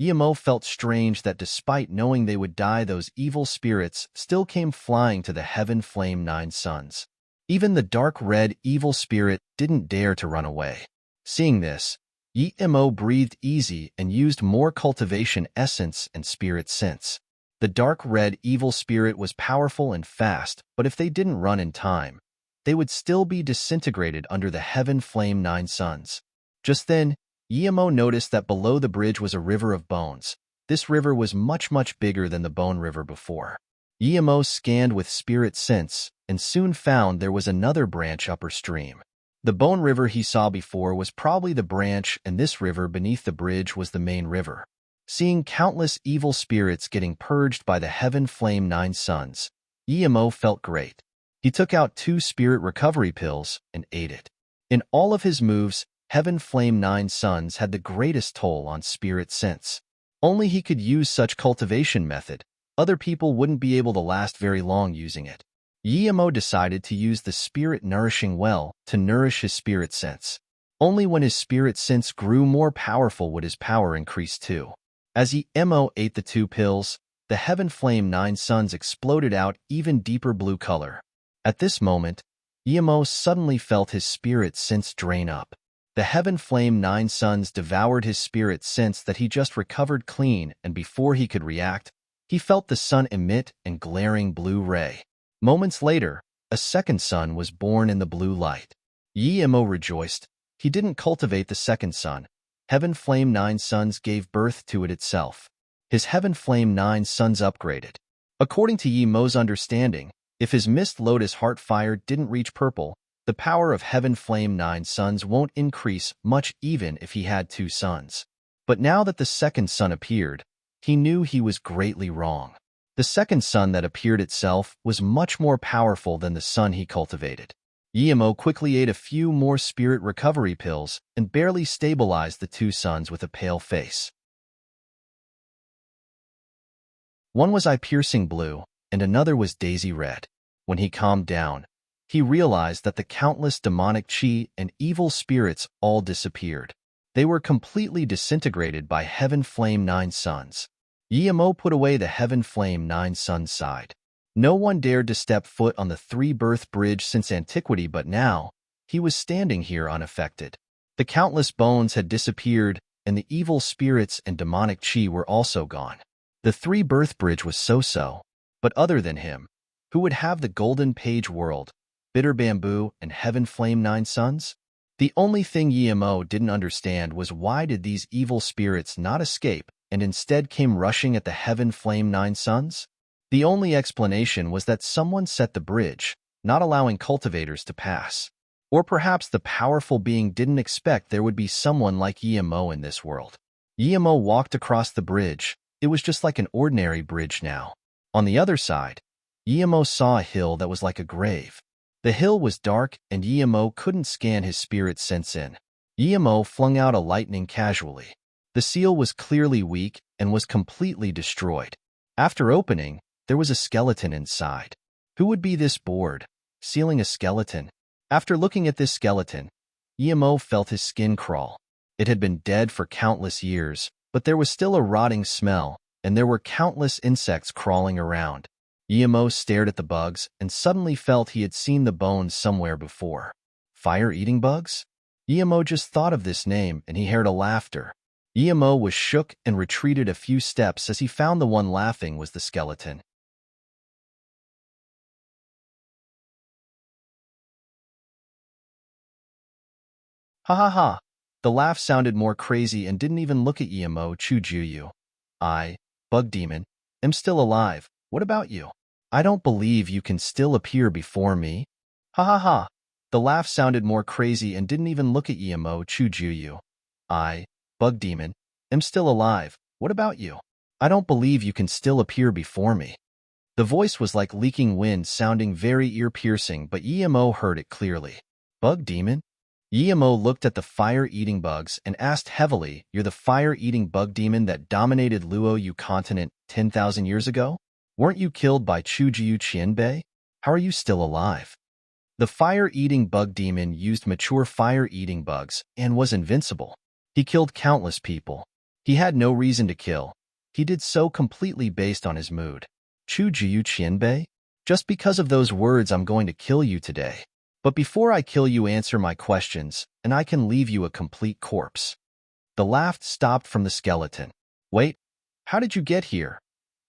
Yemo felt strange that despite knowing they would die, those evil spirits still came flying to the Heaven Flame 9 Suns. Even the dark red evil spirit didn't dare to run away. Seeing this, Yemo breathed easy and used more cultivation essence and spirit sense. The dark red evil spirit was powerful and fast, but if they didn't run in time, they would still be disintegrated under the Heaven Flame 9 Suns. Just then, Yemo noticed that below the bridge was a river of bones. This river was much bigger than the Bone River before. Yemo scanned with spirit sense and soon found there was another branch upstream. The Bone River he saw before was probably the branch, and this river beneath the bridge was the main river. Seeing countless evil spirits getting purged by the Heaven Flame 9 Suns, Yemo felt great. He took out 2 spirit recovery pills and ate it. In all of his moves, Heaven Flame 9 Suns had the greatest toll on spirit sense. Only he could use such cultivation method. Other people wouldn't be able to last very long using it. Yemo decided to use the Spirit Nourishing Well to nourish his spirit sense. Only when his spirit sense grew more powerful would his power increase too. As Yemo ate the 2 pills, the Heaven Flame 9 Suns exploded out even deeper blue color. At this moment, Yemo suddenly felt his spirit sense drain up. The heaven flame 9 suns devoured his spirit, since that he just recovered clean, and before he could react, he felt the sun emit an glaring blue ray. Moments later, a second sun was born in the blue light. Emo rejoiced. He didn't cultivate the second sun. Heaven flame 9 suns gave birth to it itself. His heaven flame 9 suns upgraded. According to Yemo's understanding, if his mist lotus heart fire didn't reach purple, the power of heaven flame 9 suns won't increase much even if he had 2 suns. But now that the second sun appeared, he knew he was greatly wrong. The second sun that appeared itself was much more powerful than the sun he cultivated. Emo quickly ate a few more spirit recovery pills and barely stabilized the 2 suns with a pale face. One was eye-piercing blue, and another was daisy red. When he calmed down, he realized that the countless demonic chi and evil spirits all disappeared. They were completely disintegrated by Heaven Flame 9 suns. Emo put away the Heaven Flame 9 suns side. No one dared to step foot on the three-birth bridge since antiquity, but now he was standing here unaffected. The countless bones had disappeared, and the evil spirits and demonic chi were also gone. The three-birth bridge was so-so, but other than him, who would have the Golden Page World, Bitter Bamboo, and Heaven Flame 9 suns? The only thing Emo didn't understand was why did these evil spirits not escape and instead came rushing at the Heaven Flame 9 suns? The only explanation was that someone set the bridge, not allowing cultivators to pass. Or perhaps the powerful being didn't expect there would be someone like Emo in this world. Emo walked across the bridge. It was just like an ordinary bridge now. On the other side, Emo saw a hill that was like a grave. The hill was dark, and Emo couldn't scan his spirit sense in. Emo flung out a lightning casually. The seal was clearly weak and was completely destroyed. After opening, there was a skeleton inside. Who would be this bored, sealing a skeleton? After looking at this skeleton, Emo felt his skin crawl. It had been dead for countless years, but there was still a rotting smell, and there were countless insects crawling around. Emo stared at the bugs and suddenly felt he had seen the bones somewhere before. Fire-eating bugs? Emo just thought of this name, and he heard a laughter. Emo was shook and retreated a few steps as he found the one laughing was the skeleton. Ha ha ha. The laugh sounded more crazy and didn't even look at Emo. Chujuyu. I, Bug Demon, am still alive. What about you? I don't believe you can still appear before me. Ha ha ha. The laugh sounded more crazy and didn't even look at Emo. Chujuyu. I, Bug Demon, am still alive. What about you? I don't believe you can still appear before me. The voice was like leaking wind, sounding very ear-piercing, but Emo heard it clearly. Bug Demon? Emo looked at the fire-eating bugs and asked heavily, "You're the fire-eating bug demon that dominated Luoyu continent 10,000 years ago? Weren't you killed by Chujiu Qianbei? How are you still alive?" The fire-eating bug demon used mature fire-eating bugs and was invincible. He killed countless people. He had no reason to kill. He did so completely based on his mood. Chujiu Qianbei? Just because of those words, I'm going to kill you today. But before I kill you, answer my questions, and I can leave you a complete corpse. The laugh stopped from the skeleton. Wait, how did you get here?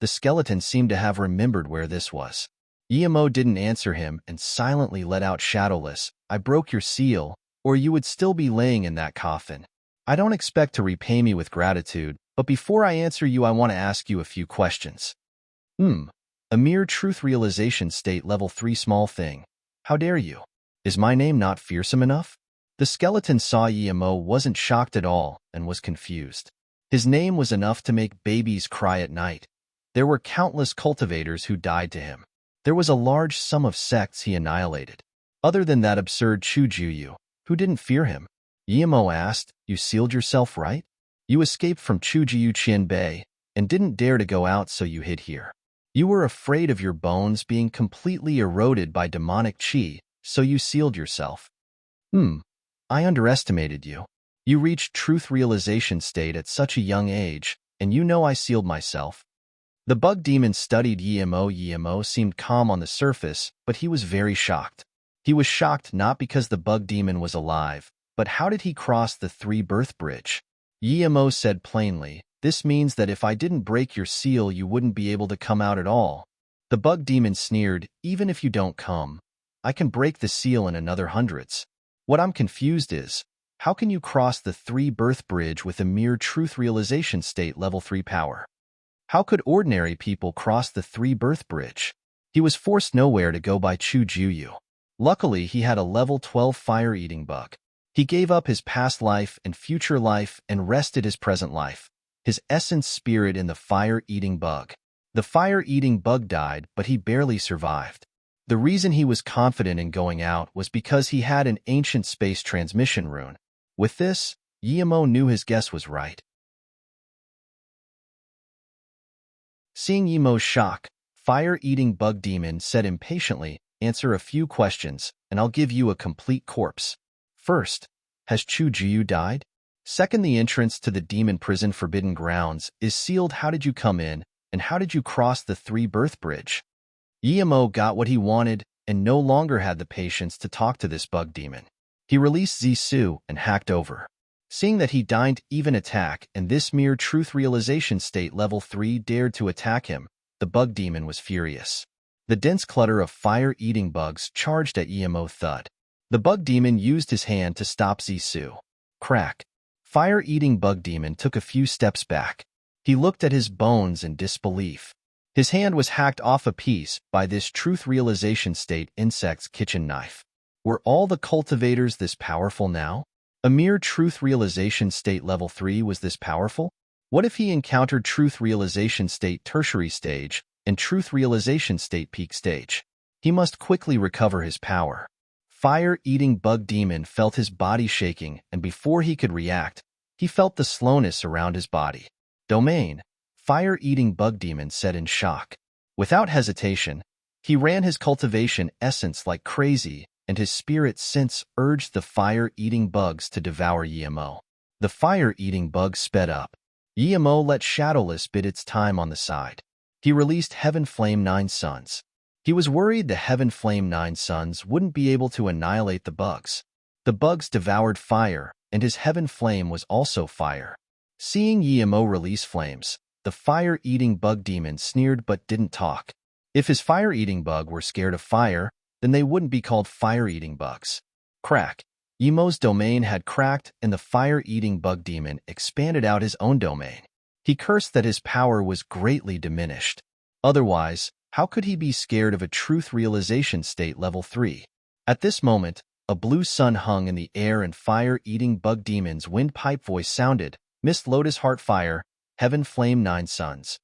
The skeleton seemed to have remembered where this was. Emo didn't answer him and silently let out Shadowless. I broke your seal, or you would still be laying in that coffin. I don't expect to repay me with gratitude, but before I answer you, I want to ask you a few questions. A mere truth realization state level 3 small thing. How dare you? Is my name not fearsome enough? The skeleton saw Emo wasn't shocked at all and was confused. His name was enough to make babies cry at night. There were countless cultivators who died to him. There was a large sum of sects he annihilated. Other than that absurd Chujuyu, who didn't fear him? Emo asked, you sealed yourself, right? You escaped from Chujiu Qianbei and didn't dare to go out, so you hid here. You were afraid of your bones being completely eroded by demonic chi, so you sealed yourself. I underestimated you. You reached truth realization state at such a young age, and you know I sealed myself. The bug demon studied Emo. Emo seemed calm on the surface, but he was very shocked. He was shocked not because the bug demon was alive, But how did he cross the three-birth bridge? Yemo said plainly, "This means that if I didn't break your seal, you wouldn't be able to come out at all." The bug demon sneered, "Even if you don't come, I can break the seal in another hundreds. What I'm confused is, how can you cross the three-birth bridge with a mere truth realization state level 3 power? How could ordinary people cross the three-birth bridge?" He was forced nowhere to go by Chu Juyu. Luckily, he had a level 12 fire-eating bug. He gave up his past life and future life and rested his present life, his essence spirit in the fire-eating bug. The fire-eating bug died, but he barely survived. The reason he was confident in going out was because he had an ancient space transmission rune. With this, Yemo knew his guess was right. Seeing Yemo's shock, fire-eating bug demon said impatiently, "Answer a few questions, and I'll give you a complete corpse. First, has Chu Jiu died? Second, the entrance to the demon prison Forbidden Grounds is sealed. How did you come in, and how did you cross the three-birth bridge?" Yemo got what he wanted and no longer had the patience to talk to this bug demon. He released Zisu and hacked over. Seeing that he didn't even attack and this mere truth realization state level 3 dared to attack him, the bug demon was furious. The dense clutter of fire-eating bugs charged at Yemo thud. The bug demon used his hand to stop Zisu. Crack. Fire-eating bug demon took a few steps back. He looked at his bones in disbelief. His hand was hacked off a piece by this truth realization state insect's kitchen knife. Were all the cultivators this powerful now? A mere truth realization state level 3 was this powerful? What if he encountered truth realization state tertiary stage and truth realization state peak stage? He must quickly recover his power. Fire-eating bug demon felt his body shaking, and before he could react, he felt the slowness around his body. Domain, fire-eating bug demon said in shock. Without hesitation, he ran his cultivation essence like crazy, and his spirit sense urged the fire-eating bugs to devour Yemo. The fire-eating bugs sped up. Yemo let Shadowless bid its time on the side. He released Heaven Flame 9 Suns. He was worried the Heaven Flame 9 Suns wouldn't be able to annihilate the bugs. The bugs devoured fire, and his Heaven Flame was also fire. Seeing Yemo release flames, the fire-eating bug demon sneered but didn't talk. If his fire-eating bug were scared of fire, then they wouldn't be called fire-eating bugs. Crack. Yemo's domain had cracked, and the fire-eating bug demon expanded out his own domain. He cursed that his power was greatly diminished. Otherwise, how could he be scared of a truth realization state level 3? At this moment, a blue sun hung in the air and fire-eating bug demon's windpipe voice sounded, "Mist Lotus Heart Fire, Heaven Flame 9 Suns.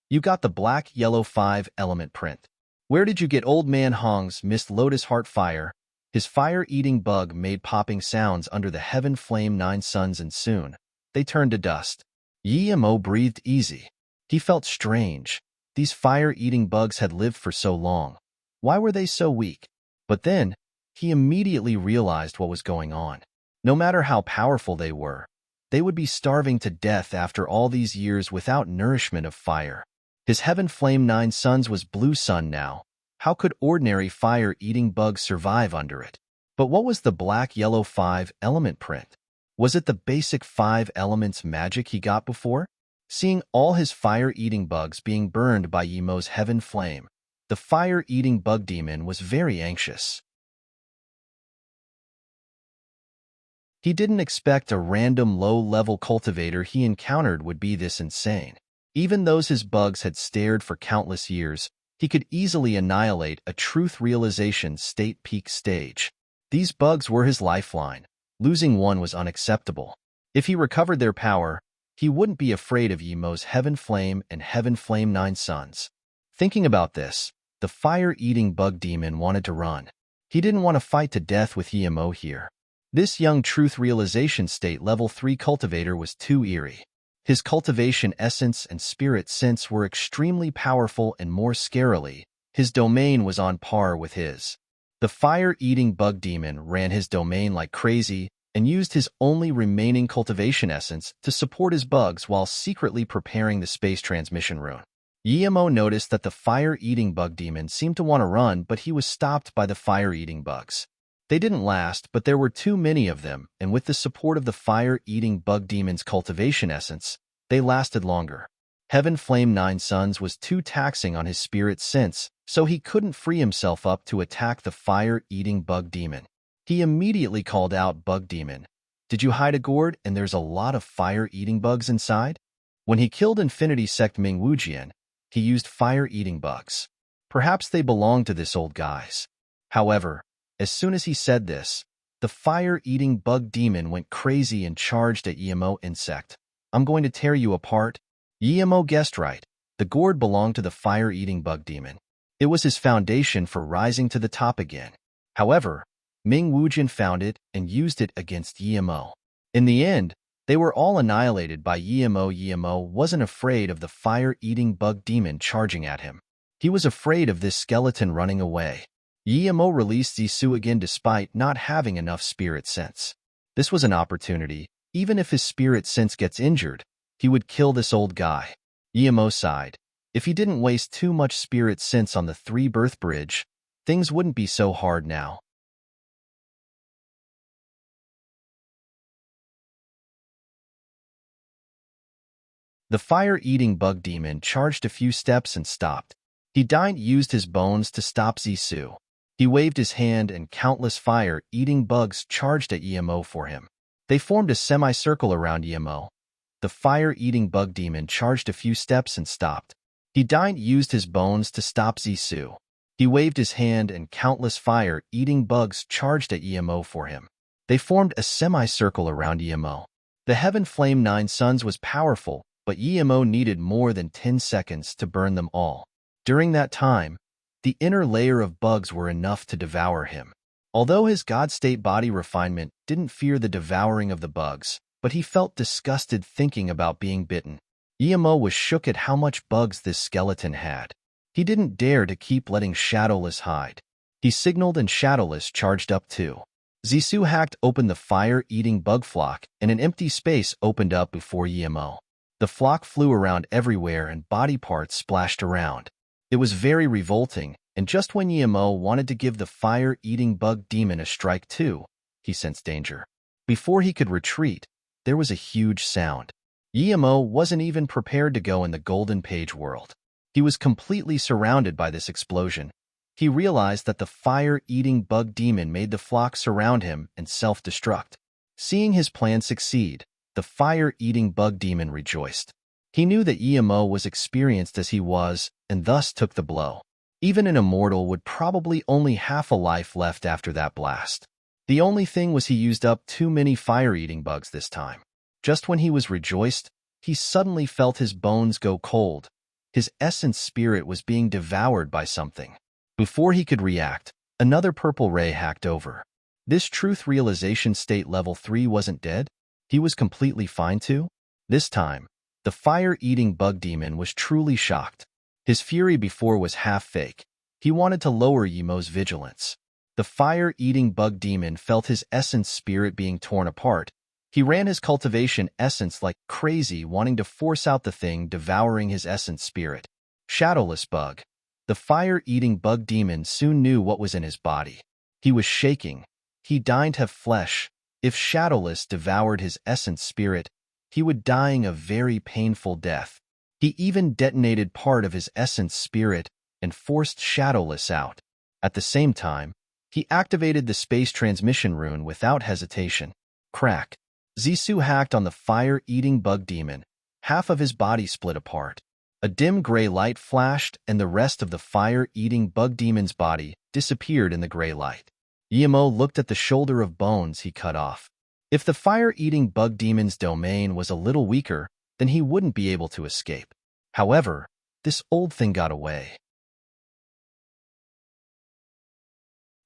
You got the black yellow 5 element print. Where did you get Old Man Hong's Mist Lotus Heart Fire?" His fire-eating bug made popping sounds under the Heaven Flame 9 Suns, and soon, they turned to dust. Yemo breathed easy. He felt strange. These fire-eating bugs had lived for so long. Why were they so weak? But then, he immediately realized what was going on. No matter how powerful they would be starving to death after all these years without nourishment of fire. His Heaven Flame 9 Suns was blue sun now. How could ordinary fire-eating bugs survive under it? But what was the black yellow 5 element print? Was it the basic 5 elements magic he got before? Seeing all his fire-eating bugs being burned by Yemo's Heaven Flame, the fire-eating bug demon was very anxious. He didn't expect a random low-level cultivator he encountered would be this insane. Even though his bugs had stared for countless years, he could easily annihilate a truth realization state peak stage. These bugs were his lifeline. Losing one was unacceptable. If he recovered their power, he wouldn't be afraid of Yemo's Heaven Flame and Heaven Flame 9 Suns. Thinking about this, the fire-eating bug demon wanted to run. He didn't want to fight to death with Yemo here. This young truth realization state level 3 cultivator was too eerie. His cultivation essence and spirit sense were extremely powerful, and more scarily, his domain was on par with his. The fire-eating bug demon ran his domain like crazy and used his only remaining cultivation essence to support his bugs while secretly preparing the space transmission rune. Yemo noticed that the fire-eating bug demon seemed to want to run, but he was stopped by the fire-eating bugs. They didn't last, but there were too many of them, and with the support of the fire-eating bug demon's cultivation essence, they lasted longer. Heaven Flame Nine Suns was too taxing on his spirit sense, so he couldn't free himself up to attack the fire-eating bug demon. He immediately called out, "Bug demon, did you hide a gourd and there's a lot of fire-eating bugs inside?" When he killed Infinity Sect Ming Wujian, he used fire-eating bugs. Perhaps they belonged to this old guy's. However, as soon as he said this, the fire-eating bug demon went crazy and charged at Yemo Insect. "I'm going to tear you apart." Yemo guessed right. The gourd belonged to the fire-eating bug demon. It was his foundation for rising to the top again. However, Ming Wujian found it and used it against Yemo. In the end, they were all annihilated by Yemo. Yemo wasn't afraid of the fire-eating bug demon charging at him. He was afraid of this skeleton running away. Yemo released Zissou again despite not having enough spirit sense. This was an opportunity. Even if his spirit sense gets injured, he would kill this old guy. Yemo sighed. If he didn't waste too much spirit sense on the three-birth bridge, things wouldn't be so hard now. The fire-eating bug demon charged a few steps and stopped. He used his bones to stop Zissou. He waved his hand and countless fire-eating bugs charged at Yemo for him. They formed a semicircle around Yemo. The fire-eating bug demon charged a few steps and stopped. He used his bones to stop Zissou. He waved his hand and countless fire-eating bugs charged at Yemo for him. They formed a semicircle around Yemo. The Heaven Flame Nine Suns was powerful, but Yemo needed more than 10 seconds to burn them all. During that time, the inner layer of bugs were enough to devour him. Although his God-state body refinement didn't fear the devouring of the bugs, but he felt disgusted thinking about being bitten. Yemo was shook at how much bugs this skeleton had. He didn't dare to keep letting Shadowless hide. He signaled and Shadowless charged up too. Zissou hacked open the fire-eating bug flock, and an empty space opened up before Yemo. The flock flew around everywhere and body parts splashed around. It was very revolting, and just when Yemo wanted to give the fire-eating bug demon a strike too, he sensed danger. Before he could retreat, there was a huge sound. Yemo wasn't even prepared to go in the Golden Page world. He was completely surrounded by this explosion. He realized that the fire-eating bug demon made the flock surround him and self-destruct. Seeing his plan succeed, the fire-eating bug demon rejoiced. He knew that Yemo was experienced as he was, and thus took the blow. Even an immortal would probably only half a life left after that blast. The only thing was he used up too many fire-eating bugs this time. Just when he was rejoiced, he suddenly felt his bones go cold. His essence spirit was being devoured by something. Before he could react, another purple ray hacked over. This truth realization state level 3 wasn't dead. He was completely fine too. This time, the fire-eating bug demon was truly shocked. His fury before was half fake. He wanted to lower Yemo's vigilance. The fire-eating bug demon felt his essence spirit being torn apart. He ran his cultivation essence like crazy, wanting to force out the thing devouring his essence spirit. Shadowless bug. The fire-eating bug demon soon knew what was in his body. He was shaking. He didn't have flesh. If Shadowless devoured his essence spirit, he would dying a very painful death. He even detonated part of his essence spirit and forced Shadowless out. At the same time, he activated the space transmission rune without hesitation. Crack. Zissou hacked on the fire-eating bug demon. Half of his body split apart. A dim gray light flashed, and the rest of the fire-eating bug demon's body disappeared in the gray light. Yemo looked at the shoulder of bones he cut off. If the fire-eating bug demon's domain was a little weaker, then he wouldn't be able to escape. However, this old thing got away.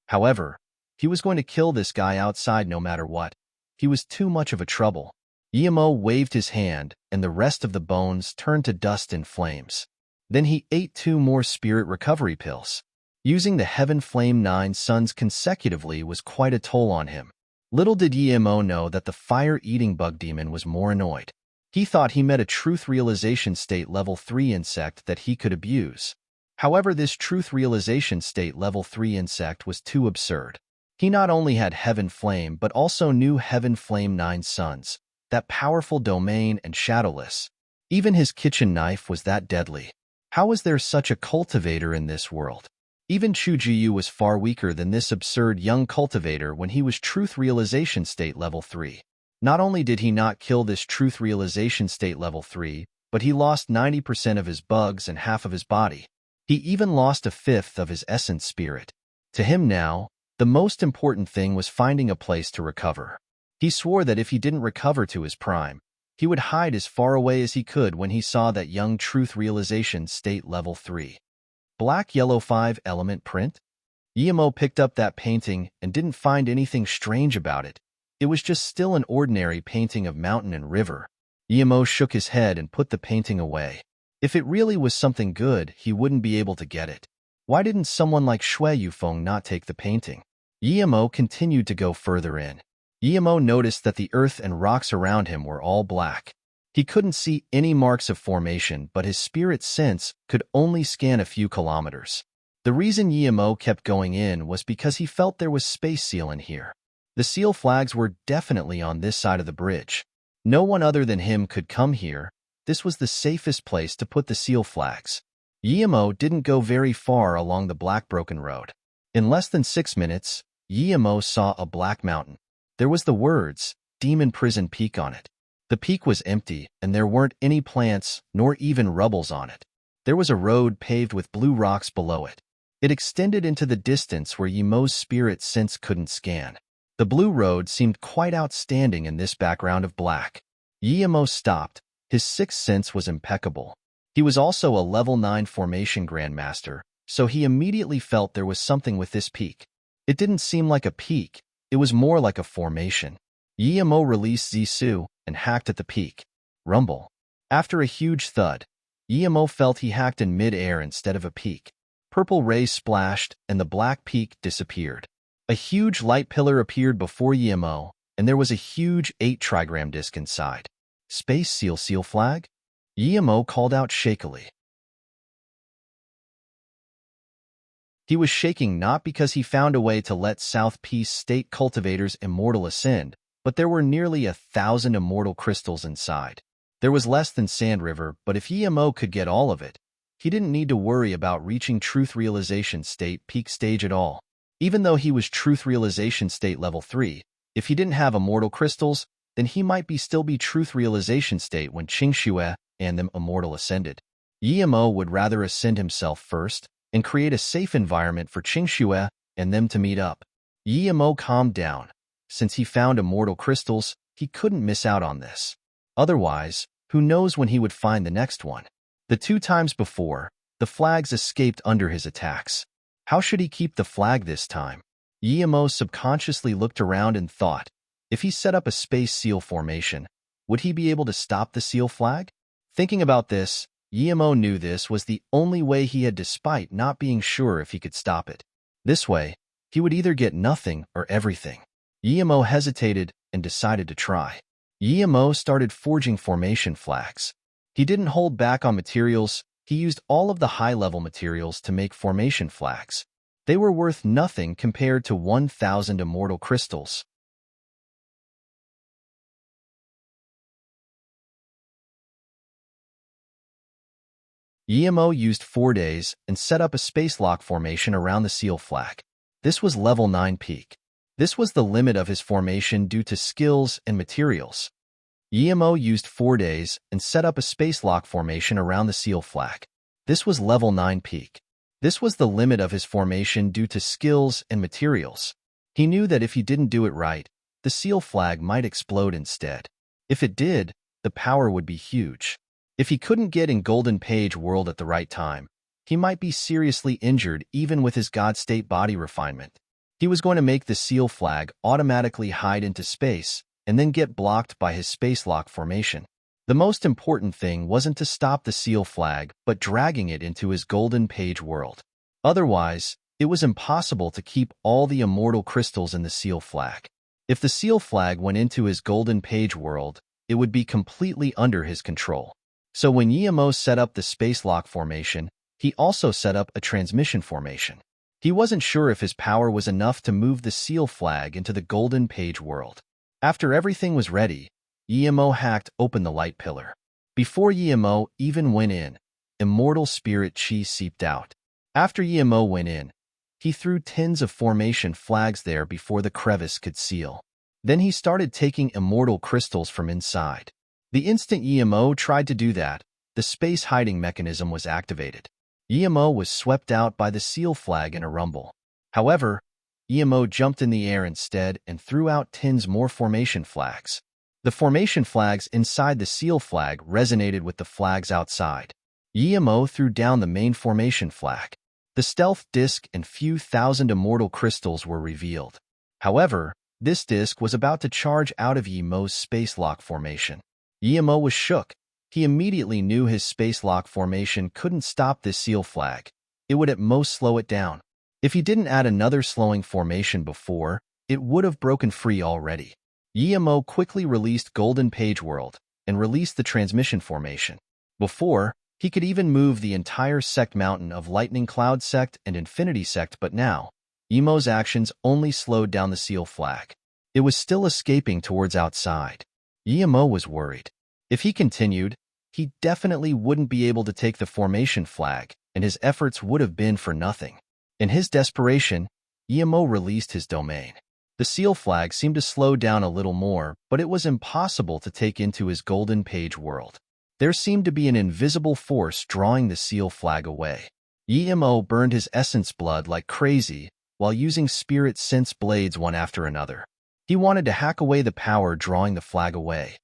However, he was going to kill this guy outside no matter what. He was too much of a trouble. Yemo waved his hand, and the rest of the bones turned to dust and flames. Then he ate 2 more spirit recovery pills. Using the Heaven Flame 9 Suns consecutively was quite a toll on him. Little did Yemo know that the fire-eating bug demon was more annoyed. He thought he met a truth realization state level 3 insect that he could abuse. However, this truth realization state level 3 insect was too absurd. He not only had Heaven Flame, but also knew Heaven Flame 9 Suns, that powerful domain and shadowless. Even his kitchen knife was that deadly. How was there such a cultivator in this world? Even Chujiyu was far weaker than this absurd young cultivator when he was Truth Realization State Level 3. Not only did he not kill this Truth Realization State Level 3, but he lost 90% of his bugs and half of his body. He even lost a fifth of his essence spirit. To him now, the most important thing was finding a place to recover. He swore that if he didn't recover to his prime, he would hide as far away as he could when he saw that young Truth Realization State Level 3. Black-yellow 5-element print? Guillermo picked up that painting and didn't find anything strange about it. It was just still an ordinary painting of mountain and river. Guillermo shook his head and put the painting away. If it really was something good, he wouldn't be able to get it. Why didn't someone like Shui Yufeng not take the painting? Guillermo continued to go further in. Guillermo noticed that the earth and rocks around him were all black. He couldn't see any marks of formation, but his spirit sense could only scan a few kilometers. The reason Guillermo kept going in was because he felt there was space seal in here. The seal flags were definitely on this side of the bridge. No one other than him could come here. This was the safest place to put the seal flags. Guillermo didn't go very far along the black broken road. In less than 6 minutes, Guillermo saw a black mountain. There was the words, Demon Prison Peak on it. The peak was empty, and there weren't any plants nor even rubbles on it. There was a road paved with blue rocks below it. It extended into the distance where Guillermo's spirit sense couldn't scan. The blue road seemed quite outstanding in this background of black. Guillermo stopped. His sixth sense was impeccable. He was also a level 9 formation grandmaster, so he immediately felt there was something with this peak. It didn't seem like a peak, it was more like a formation. Guillermo released Zisu and hacked at the peak. Rumble. After a huge thud, Guillermo felt he hacked in mid-air instead of a peak. Purple rays splashed and the black peak disappeared. A huge light pillar appeared before Guillermo, and there was a huge 8-trigram disc inside. Space seal flag? Guillermo called out shakily. He was shaking not because he found a way to let South Peace State cultivators immortal ascend, but there were nearly 1,000 immortal crystals inside. There was less than Sand River, but if Guillermo could get all of it, he didn't need to worry about reaching Truth Realization State peak stage at all. Even though he was Truth Realization State Level 3, if he didn't have immortal crystals, then he might still be Truth Realization State when Qingxue and them immortal ascended. Guillermo would rather ascend himself first and create a safe environment for Qingxue and them to meet up. Guillermo calmed down. Since he found immortal crystals, he couldn't miss out on this. Otherwise, who knows when he would find the next one. The 2 times before, the flags escaped under his attacks. How should he keep the flag this time? Guillermo subconsciously looked around and thought, if he set up a space seal formation, would he be able to stop the seal flag? Thinking about this, Guillermo knew this was the only way he had despite not being sure if he could stop it. This way, he would either get nothing or everything. Guillermo hesitated and decided to try. Guillermo started forging formation flags. He didn't hold back on materials, he used all of the high-level materials to make formation flags. They were worth nothing compared to 1,000 immortal crystals. Guillermo used 4 days and set up a space lock formation around the seal flag. This was level 9 peak. This was the limit of his formation due to skills and materials. Guillermo used 4 days and set up a space lock formation around the seal flag. This was level 9 peak. This was the limit of his formation due to skills and materials. He knew that if he didn't do it right, the seal flag might explode instead. If it did, the power would be huge. If he couldn't get in Golden Page World at the right time, he might be seriously injured even with his God State body refinement. He was going to make the seal flag automatically hide into space and then get blocked by his space lock formation. The most important thing wasn't to stop the seal flag, but dragging it into his Golden Page World. Otherwise, it was impossible to keep all the immortal crystals in the seal flag. If the seal flag went into his Golden Page World, it would be completely under his control. So when Guillermo set up the space lock formation, he also set up a transmission formation. He wasn't sure if his power was enough to move the seal flag into the golden page world. After everything was ready, Yemo hacked open the light pillar. Before Yemo even went in, immortal spirit chi seeped out. After Yemo went in, he threw tins of formation flags there before the crevice could seal. Then he started taking immortal crystals from inside. The instant Yemo tried to do that, the space hiding mechanism was activated. Yemo was swept out by the seal flag in a rumble. However, Yemo jumped in the air instead and threw out tins more formation flags. The formation flags inside the seal flag resonated with the flags outside. Yemo threw down the main formation flag. The stealth disc and few thousand immortal crystals were revealed. However, this disc was about to charge out of Yemo's space lock formation. Yemo was shook. He immediately knew his space lock formation couldn't stop this seal flag. It would at most slow it down. If he didn't add another slowing formation before, it would have broken free already. Yemo quickly released Golden Page World and released the transmission formation. Before, he could even move the entire sect mountain of Lightning Cloud Sect and Infinity Sect, but now, Yemo's actions only slowed down the seal flag. It was still escaping towards outside. Yemo was worried. If he continued, he definitely wouldn't be able to take the formation flag, and his efforts would have been for nothing. In his desperation, Yemo released his domain. The seal flag seemed to slow down a little more, but it was impossible to take into his Golden Page world. There seemed to be an invisible force drawing the seal flag away. Yemo burned his essence blood like crazy while using spirit sense blades one after another. He wanted to hack away the power drawing the flag away.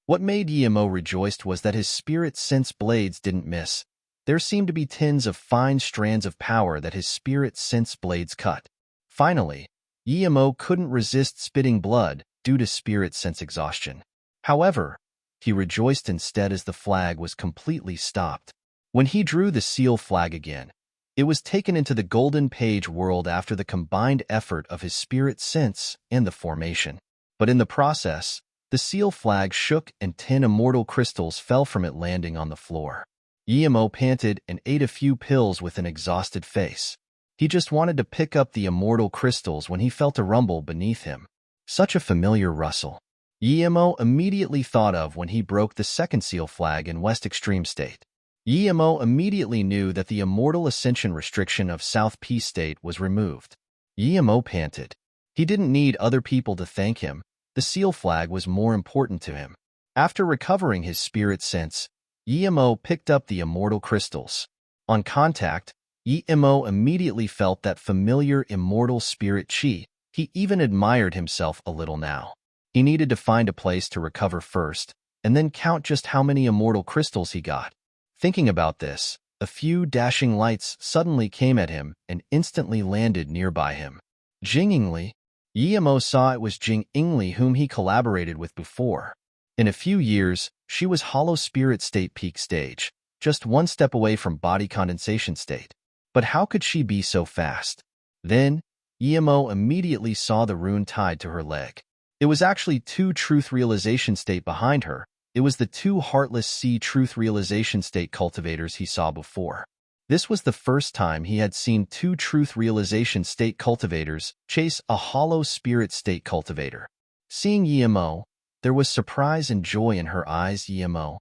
What made Yemo rejoiced was that his spirit sense blades didn't miss. There seemed to be tins of fine strands of power that his spirit sense blades cut. Finally, Yemo couldn't resist spitting blood due to spirit sense exhaustion. However, he rejoiced instead as the flag was completely stopped. When he drew the seal flag again, it was taken into the Golden Page world after the combined effort of his spirit sense and the formation. But in the process, the seal flag shook and 10 immortal crystals fell from it, landing on the floor. Yemo panted and ate a few pills with an exhausted face. He just wanted to pick up the immortal crystals when he felt a rumble beneath him. Such a familiar rustle. Yemo immediately thought of when he broke the second seal flag in West Extreme State. Yemo immediately knew that the immortal ascension restriction of South Peace State was removed. Yemo panted. He didn't need other people to thank him. The seal flag was more important to him. After recovering his spirit sense, Yemo picked up the immortal crystals. On contact, Yemo immediately felt that familiar immortal spirit chi. He even admired himself a little now. He needed to find a place to recover first, and then count just how many immortal crystals he got. Thinking about this, a few dashing lights suddenly came at him and instantly landed nearby him. Jingingly, Yemo saw it was Jing Ingli whom he collaborated with before. In a few years, she was Hollow Spirit State peak stage, just one step away from body condensation state. But how could she be so fast? Then, Yemo immediately saw the rune tied to her leg. It was actually 2 truth realization state behind her. It was the 2 Heartless Sea truth realization state cultivators he saw before. This was the first time he had seen 2 truth realization state cultivators chase a hollow spirit state cultivator. Seeing Yemo, there was surprise and joy in her eyes. Yemo,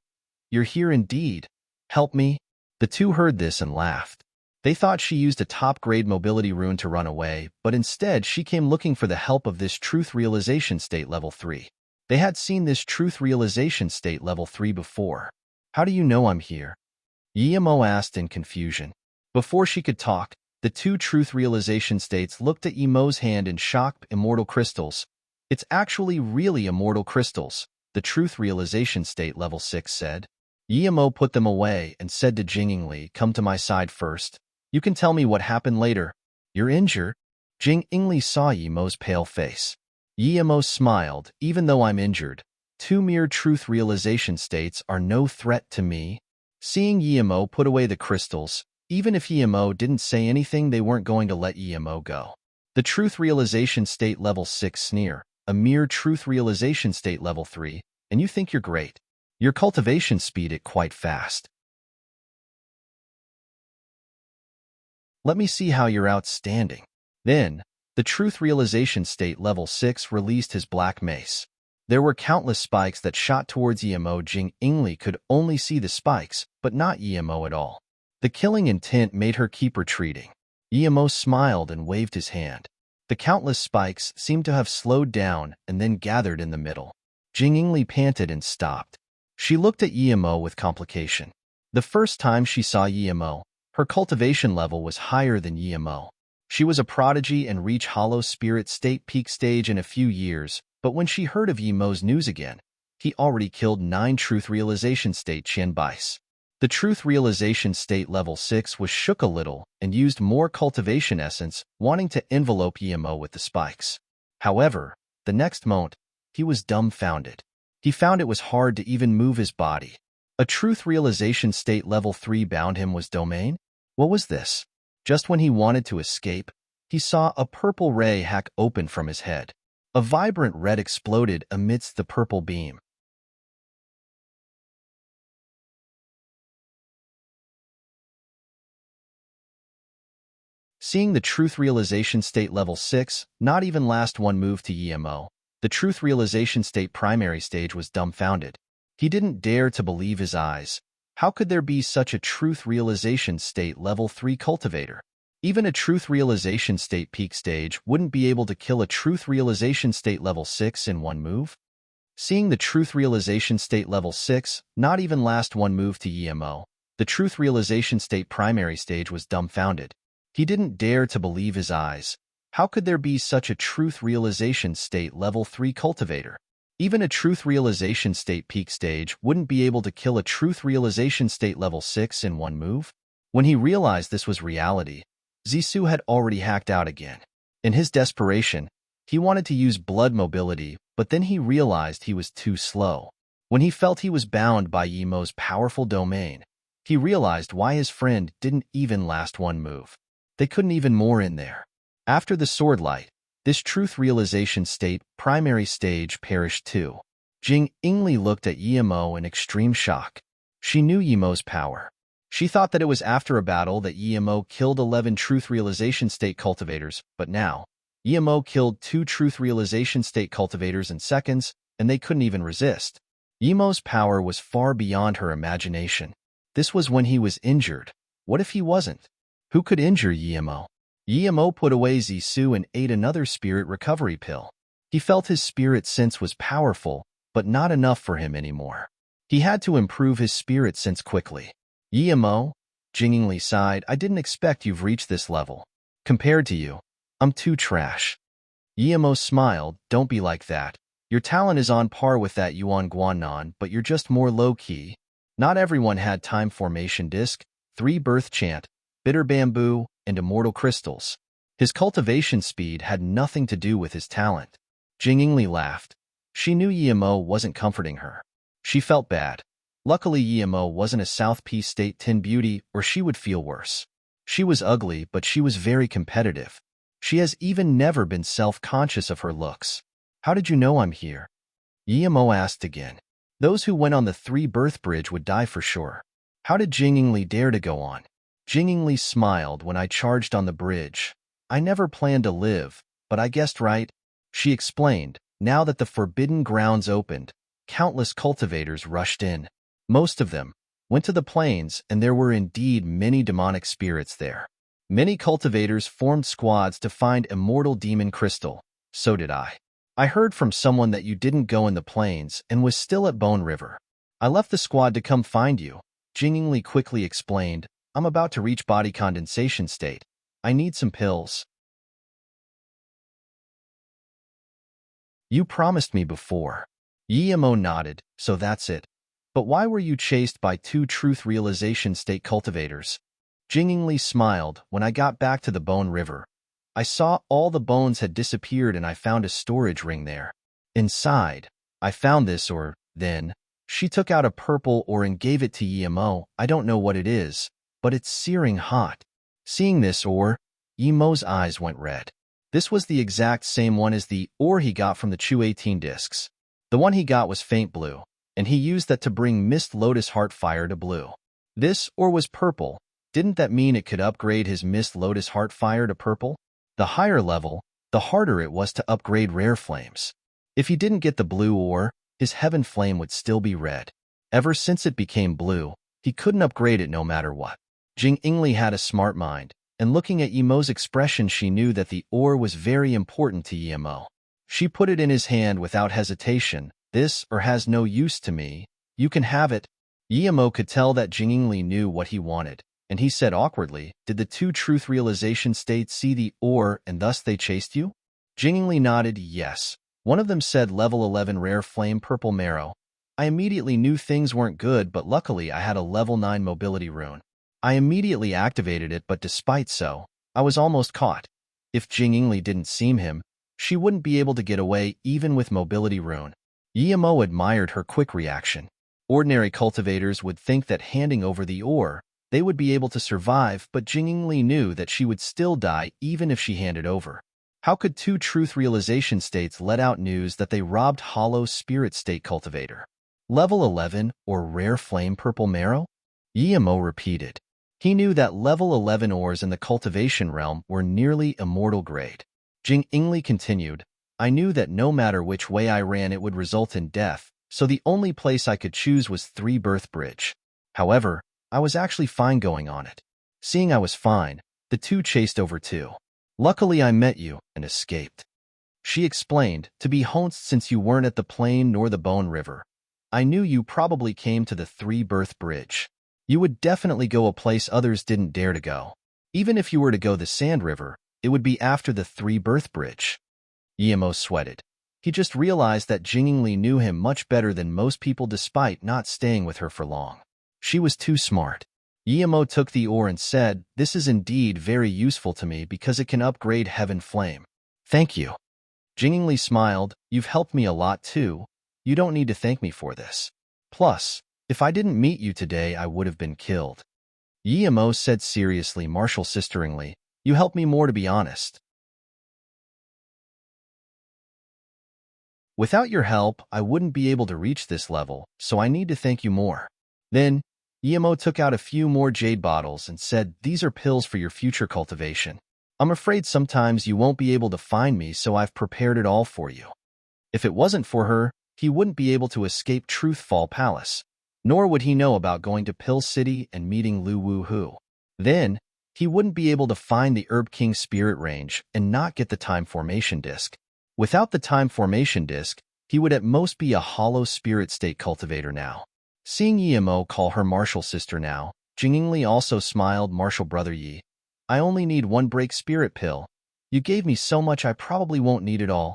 you're here indeed. Help me. The 2 heard this and laughed. They thought she used a top-grade mobility rune to run away, but instead she came looking for the help of this truth realization state level 3. They had seen this truth realization state level 3 before. How do you know I'm here? Yemo asked in confusion. Before she could talk, the 2 truth realization states looked at Yemo's hand in shock. Immortal crystals. It's actually really immortal crystals, the truth realization state level 6 said. Yemo put them away and said to Jingingli, come to my side first. You can tell me what happened later. You're injured? Jing Ingli saw Yemo's pale face. Yemo smiled. Even though I'm injured, 2 mere truth realization states are no threat to me. Seeing Yemo put away the crystals, even if Yemo didn't say anything, they weren't going to let Yemo go. The truth realization state level 6 sneer, a mere truth realization state level 3, and you think you're great. Your cultivation speed it quite fast. Let me see how you're outstanding. Then, the truth realization state level 6 released his black mace. There were countless spikes that shot towards Emo. Jing Ingli could only see the spikes, but not Emo at all. The killing intent made her keep retreating. Emo smiled and waved his hand. The countless spikes seemed to have slowed down and then gathered in the middle. Jing Ingli panted and stopped. She looked at Emo with complication. The first time she saw Emo, her cultivation level was higher than Emo. She was a prodigy and reached Hollow Spirit State peak stage in a few years, but when she heard of Emo's news again, he already killed 9 Truth Realization State Qian Bais. The Truth Realization State level 6 was shook a little and used more cultivation essence, wanting to envelope Emo with the spikes. However, the next moment, he was dumbfounded. He found it was hard to even move his body. A Truth Realization State level 3 bound him was domain? What was this? Just when he wanted to escape, he saw a purple ray hack open from his head. A vibrant red exploded amidst the purple beam. Seeing the Truth Realization State level 6 not even last one move to Emo, the Truth Realization State primary stage was dumbfounded. He didn't dare to believe his eyes. How could there be such a Truth Realization State level 3 cultivator? Even a Truth Realization State peak stage wouldn't be able to kill a Truth Realization State level 6 in one move? Seeing the Truth Realization State level 6 not even last one move to Emo, the Truth Realization State primary stage was dumbfounded. He didn't dare to believe his eyes. How could there be such a Truth Realization State level 3 cultivator? Even a Truth Realization State peak stage wouldn't be able to kill a Truth Realization State level 6 in one move? When he realized this was reality, Zissou had already hacked out again. In his desperation, he wanted to use blood mobility, but then he realized he was too slow. When he felt he was bound by Emo's powerful domain, he realized why his friend didn't even last one move. They couldn't even more in there. After the sword light, this Truth Realization State primary stage perished too. Jing Ingli looked at Emo in extreme shock. She knew Emo's power. She thought that it was after a battle that Emo killed 11 Truth Realization State cultivators, but now, Emo killed 2 Truth Realization State cultivators in seconds, and they couldn't even resist. Emo's power was far beyond her imagination. This was when he was injured. What if he wasn't? Who could injure Emo? Emo put away Zissou and ate another spirit recovery pill. He felt his spirit sense was powerful, but not enough for him anymore. He had to improve his spirit sense quickly. Emo, Jingingly sighed, I didn't expect you've reached this level. Compared to you, I'm too trash. Emo smiled, don't be like that. Your talent is on par with that Yuan Guanan, but you're just more low-key. Not everyone had Time Formation Disc, 3 Birth Chant, Bitter Bamboo, and Immortal Crystals. His cultivation speed had nothing to do with his talent. Jingingly laughed. She knew Emo wasn't comforting her. She felt bad. Luckily, Emo wasn't a South Peace State 10 beauty, or she would feel worse. She was ugly, but she was very competitive. She has even never been self-conscious of her looks. How did you know I'm here? Emo asked again. Those who went on the 3 birth bridge would die for sure. How did Jingingly dare to go on? Jingingly smiled when I charged on the bridge. I never planned to live, but I guessed right. She explained, now that the forbidden grounds opened, countless cultivators rushed in. Most of them went to the plains, and there were indeed many demonic spirits there. Many cultivators formed squads to find Immortal Demon Crystal. So did I. I heard from someone that you didn't go in the plains and was still at Bone River. I left the squad to come find you. Jingingly quickly explained, I'm about to reach body condensation state. I need some pills. You promised me before. Emo nodded, so that's it. But why were you chased by 2 Truth Realization State cultivators? Jingingly smiled when I got back to the Bone River. I saw all the bones had disappeared and I found a storage ring there. Inside, I found this or, then, she took out a purple ore and gave it to Emo. I don't know what it is, but it's searing hot. Seeing this ore, Emo's eyes went red. This was the exact same one as the ore he got from the Chu 18 discs. The one he got was faint blue, and he used that to bring Mist Lotus Heart Fire to blue. This ore was purple, Didn't that mean it could upgrade his Mist Lotus Heart Fire to purple? The higher level, the harder it was to upgrade rare flames. If he didn't get the blue ore, his heaven flame would still be red. Ever since it became blue, he couldn't upgrade it no matter what. Jing Ingli had a smart mind, and looking at Yemo's expression she knew that the ore was very important to Yemo. She put it in his hand without hesitation. This ore has no use to me. You can have it. Yemo could tell that Jing Ingli knew what he wanted, and he said awkwardly, did the two truth realization states see the ore and thus they chased you? Jing Ingli nodded, yes. One of them said level 11 rare flame purple marrow. I immediately knew things weren't good, but luckily I had a level 9 mobility rune. I immediately activated it, but despite so, I was almost caught. If Jing Ingli didn't seem him, she wouldn't be able to get away even with mobility rune. Yemo admired her quick reaction. Ordinary cultivators would think that handing over the ore, they would be able to survive, but Jing Ingli knew that she would still die even if she handed over. How could two truth realization states let out news that they robbed hollow spirit state cultivator? Level 11 or rare flame purple marrow? Yemo repeated. He knew that level 11 ores in the cultivation realm were nearly immortal grade. Jing Ingli continued, I knew that no matter which way I ran it would result in death, so the only place I could choose was Three Birth Bridge. However, I was actually fine going on it. Seeing I was fine, the two chased over too. Luckily I met you and escaped. She explained, to be honest, since you weren't at the plain nor the Bone River, I knew you probably came to the Three Birth Bridge. You would definitely go a place others didn't dare to go. Even if you were to go the Sand River, it would be after the Three Birth Bridge. Yemo sweated. He just realized that Jing Ingli knew him much better than most people despite not staying with her for long. She was too smart. Yemo took the ore and said, this is indeed very useful to me because it can upgrade Heaven Flame. Thank you. Jing Ingli smiled, you've helped me a lot too. You don't need to thank me for this. Plus, if I didn't meet you today I would have been killed. Yemo said seriously, Marshall sisteringly, you helped me more to be honest. Without your help, I wouldn't be able to reach this level, so I need to thank you more. Then, Yemo took out a few more jade bottles and said, these are pills for your future cultivation. I'm afraid sometimes you won't be able to find me, so I've prepared it all for you. If it wasn't for her, he wouldn't be able to escape Truthfall Palace, nor would he know about going to Pill City and meeting Lu Wu Hu. Then, he wouldn't be able to find the Herb King Spirit Range and not get the Time Formation Disc. Without the Time Formation Disc, he would at most be a hollow spirit state cultivator now. Seeing Yemo call her Marshall sister now, Jing Ingli also smiled, Marshall brother Yi. I only need one break spirit pill. You gave me so much I probably won't need it all.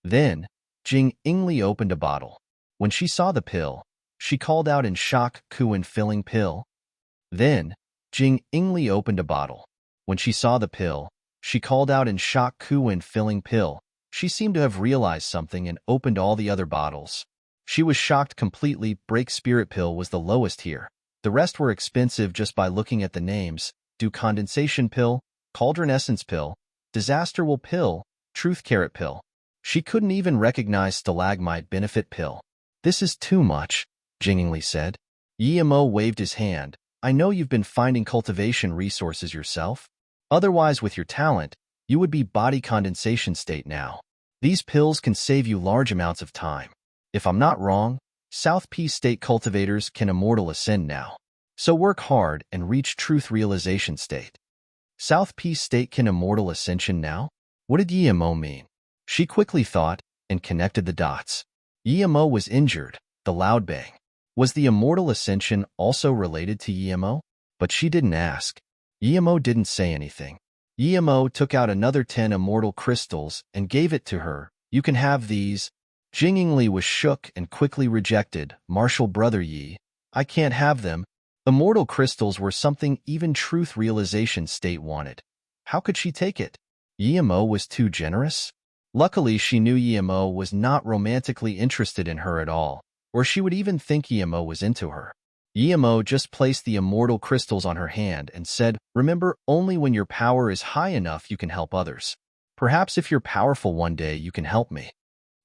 Then, Jing Ingli opened a bottle. When she saw the pill, she called out in shock, Kuan filling pill. Then, Jing Ingli opened a bottle. When she saw the pill, she called out in shock, Kuan filling pill. She seemed to have realized something and opened all the other bottles. She was shocked completely. Break spirit pill was the lowest here. The rest were expensive just by looking at the names. Dew condensation pill, cauldron essence pill, disaster will pill, truth carrot pill. She couldn't even recognize stalagmite benefit pill. This is too much, Jing Ingli said. Yemo waved his hand. I know you've been finding cultivation resources yourself. Otherwise, with your talent, you would be body condensation state now. These pills can save you large amounts of time. If I'm not wrong, South P state cultivators can immortal ascend now. So work hard and reach truth realization state. South P state can immortal ascension now? What did Yemo mean? She quickly thought and connected the dots. Yemo was injured, the loud bang. Was the immortal ascension also related to Yemo? But she didn't ask. Yemo didn't say anything. Yemo took out another 10 immortal crystals and gave it to her. You can have these. Jing Ingli was shook and quickly rejected. Marshall brother Yi, I can't have them. Immortal crystals were something even truth realization state wanted. How could she take it? Yemo was too generous? Luckily, she knew Yemo was not romantically interested in her at all, or she would even think Yemo was into her. Yemo just placed the immortal crystals on her hand and said, remember, only when your power is high enough you can help others. Perhaps if you're powerful one day you can help me.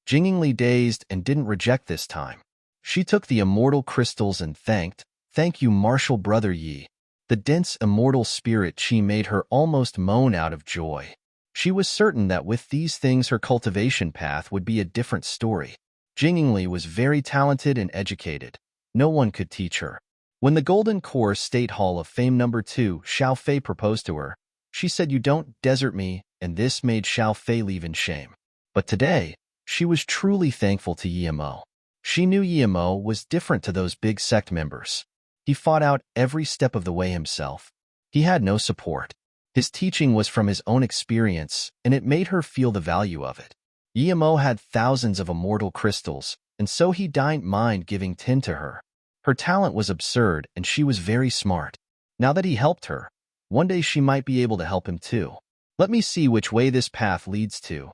Jingingly dazed and didn't reject this time. She took the immortal crystals and thank you, martial brother Yi. The dense immortal spirit Chi made her almost moan out of joy. She was certain that with these things her cultivation path would be a different story. Jingingli was very talented and educated. No one could teach her. When the Golden Core State Hall of Fame #2 Xiao Fei proposed to her, she said, "You don't desert me," and this made Xiao Fei leave in shame. But today, she was truly thankful to Yimo. She knew Yimo was different to those big sect members. He fought out every step of the way himself. He had no support. His teaching was from his own experience, and it made her feel the value of it. Yimo had thousands of immortal crystals, and so he didn't mind giving 10 to her. Her talent was absurd, and she was very smart. Now that he helped her, one day she might be able to help him too. Let me see which way this path leads to.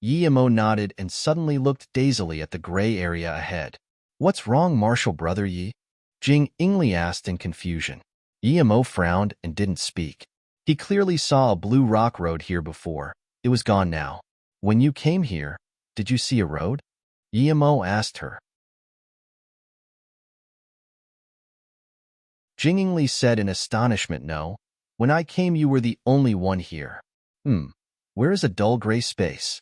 Yimo nodded and suddenly looked dazedly at the gray area ahead. What's wrong, martial brother Yi? Jing Ingli asked in confusion. Yimo frowned and didn't speak. He clearly saw a blue rock road here before. It was gone now. When you came here, did you see a road? Yimo asked her. Jingingli said in astonishment, no. When I came you were the only one here. Where is a dull gray space?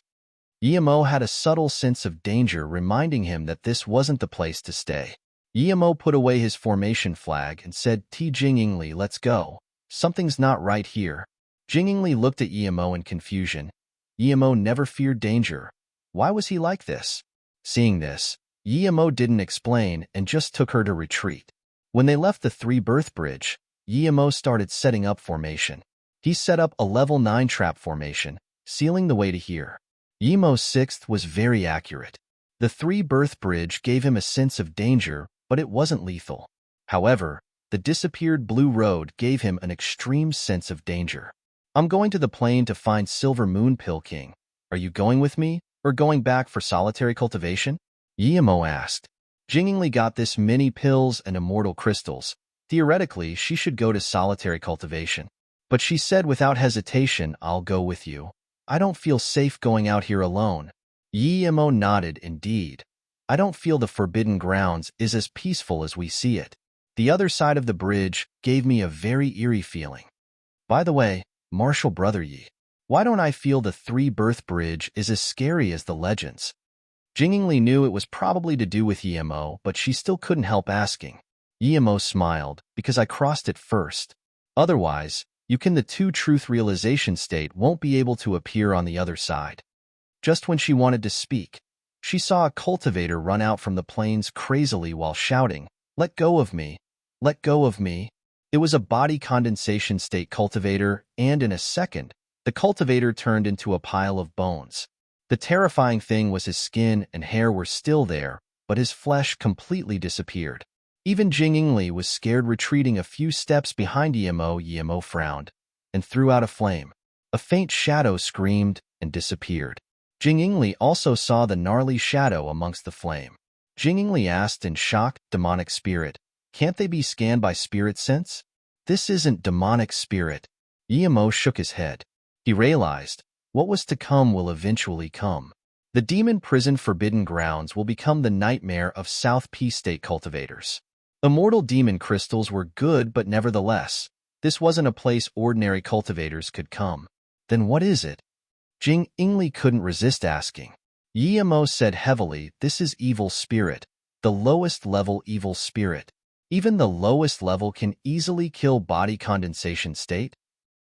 Yimo had a subtle sense of danger reminding him that this wasn't the place to stay. Yimo put away his formation flag and said, Jingingli, let's go. Something's not right here. Jingingli looked at Yimo in confusion. Yimo never feared danger. Why was he like this? Seeing this, Yimo didn't explain and just took her to retreat. When they left the 3-berth bridge, Yimo started setting up formation. He set up a level 9 trap formation, sealing the way to here. Yimo's 6th was very accurate. The 3-berth bridge gave him a sense of danger, but it wasn't lethal. However, the disappeared blue road gave him an extreme sense of danger. I'm going to the plain to find Silver Moon Pill King. Are you going with me, or going back for solitary cultivation? Yimo asked. Jingingli got this many pills and immortal crystals. Theoretically, she should go to solitary cultivation. But she said without hesitation, I'll go with you. I don't feel safe going out here alone. Yimo nodded, indeed. I don't feel the Forbidden Grounds is as peaceful as we see it. The other side of the bridge gave me a very eerie feeling. By the way, martial brother Yi, why don't I feel the 3-berth bridge is as scary as the legends? Jingingli knew it was probably to do with Yimo, but she still couldn't help asking. Yimo smiled, because I crossed it first. Otherwise, the 2 truth realization state won't be able to appear on the other side. Just when she wanted to speak, she saw a cultivator run out from the plains crazily while shouting, "Let go of me! Let go of me!" It was a body condensation state cultivator, and in a second, the cultivator turned into a pile of bones. The terrifying thing was his skin and hair were still there, but his flesh completely disappeared. Even Jingingli was scared, retreating a few steps behind Yimo. Yimo frowned and threw out a flame. A faint shadow screamed and disappeared. Jingingli also saw the gnarly shadow amongst the flame. Jingingli asked in shock, demonic spirit, can't they be scanned by spirit sense? This isn't demonic spirit. Yimo shook his head. He realized, what was to come will eventually come. The demon prison Forbidden Grounds will become the nightmare of South P State cultivators. Immortal demon crystals were good, but nevertheless, this wasn't a place ordinary cultivators could come. Then what is it? Jingingli couldn't resist asking. Yimo said heavily, this is evil spirit, the lowest level evil spirit. Even the lowest level can easily kill body condensation state?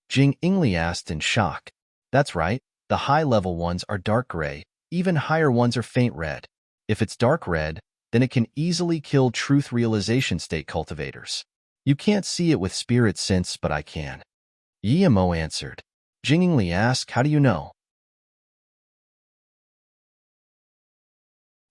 Jingingli asked in shock. That's right, the high-level ones are dark gray, even higher ones are faint red. If it's dark red, then it can easily kill truth realization state cultivators. You can't see it with spirit sense, but I can. Yimo answered. Jingingli asked, how do you know?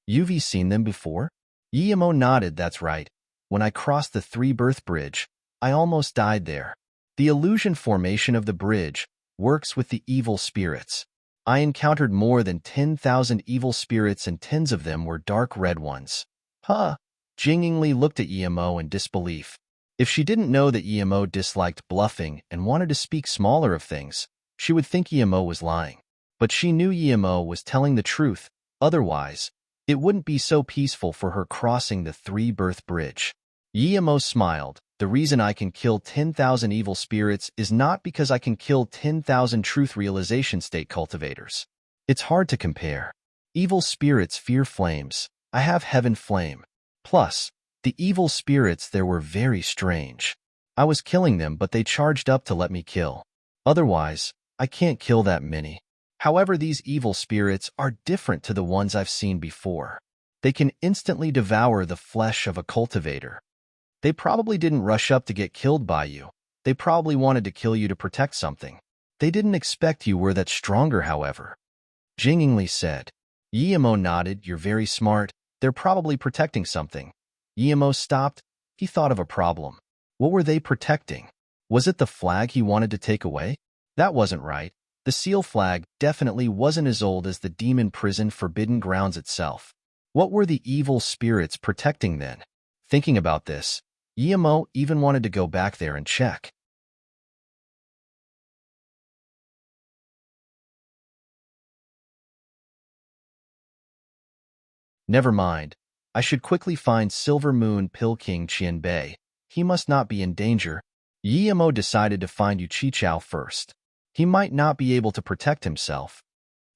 You've seen them before? Yimo nodded, that's right. When I crossed the 3-berth bridge, I almost died there. The illusion formation of the bridge works with the evil spirits. I encountered more than 10,000 evil spirits and tens of them were dark red ones. Huh? Jingingli looked at Yimo in disbelief. If she didn't know that Yimo disliked bluffing and wanted to speak smaller of things, she would think Yimo was lying. But she knew Yimo was telling the truth, Otherwise, it wouldn't be so peaceful for her crossing the three-birth bridge. Yemo smiled. The reason I can kill 10,000 evil spirits is not because I can kill 10,000 truth realization state cultivators. It's hard to compare. Evil spirits fear flames. I have heaven flame. Plus, the evil spirits there were very strange. I was killing them, but they charged up to let me kill. Otherwise, I can't kill that many. However, these evil spirits are different to the ones I've seen before. They can instantly devour the flesh of a cultivator. They probably didn't rush up to get killed by you. They probably wanted to kill you to protect something. They didn't expect you were that stronger, however. Jingingly said. Yemo nodded. You're very smart. They're probably protecting something. Yemo stopped. He thought of a problem. What were they protecting? Was it the flag he wanted to take away? That wasn't right. The seal flag definitely wasn't as old as the demon prison Forbidden Grounds itself. What were the evil spirits protecting then? Thinking about this, Yemo even wanted to go back there and check. Never mind. I should quickly find Silver Moon Pill King Qianbei. He must not be in danger. Yemo decided to find Yu Qichao first. He might not be able to protect himself.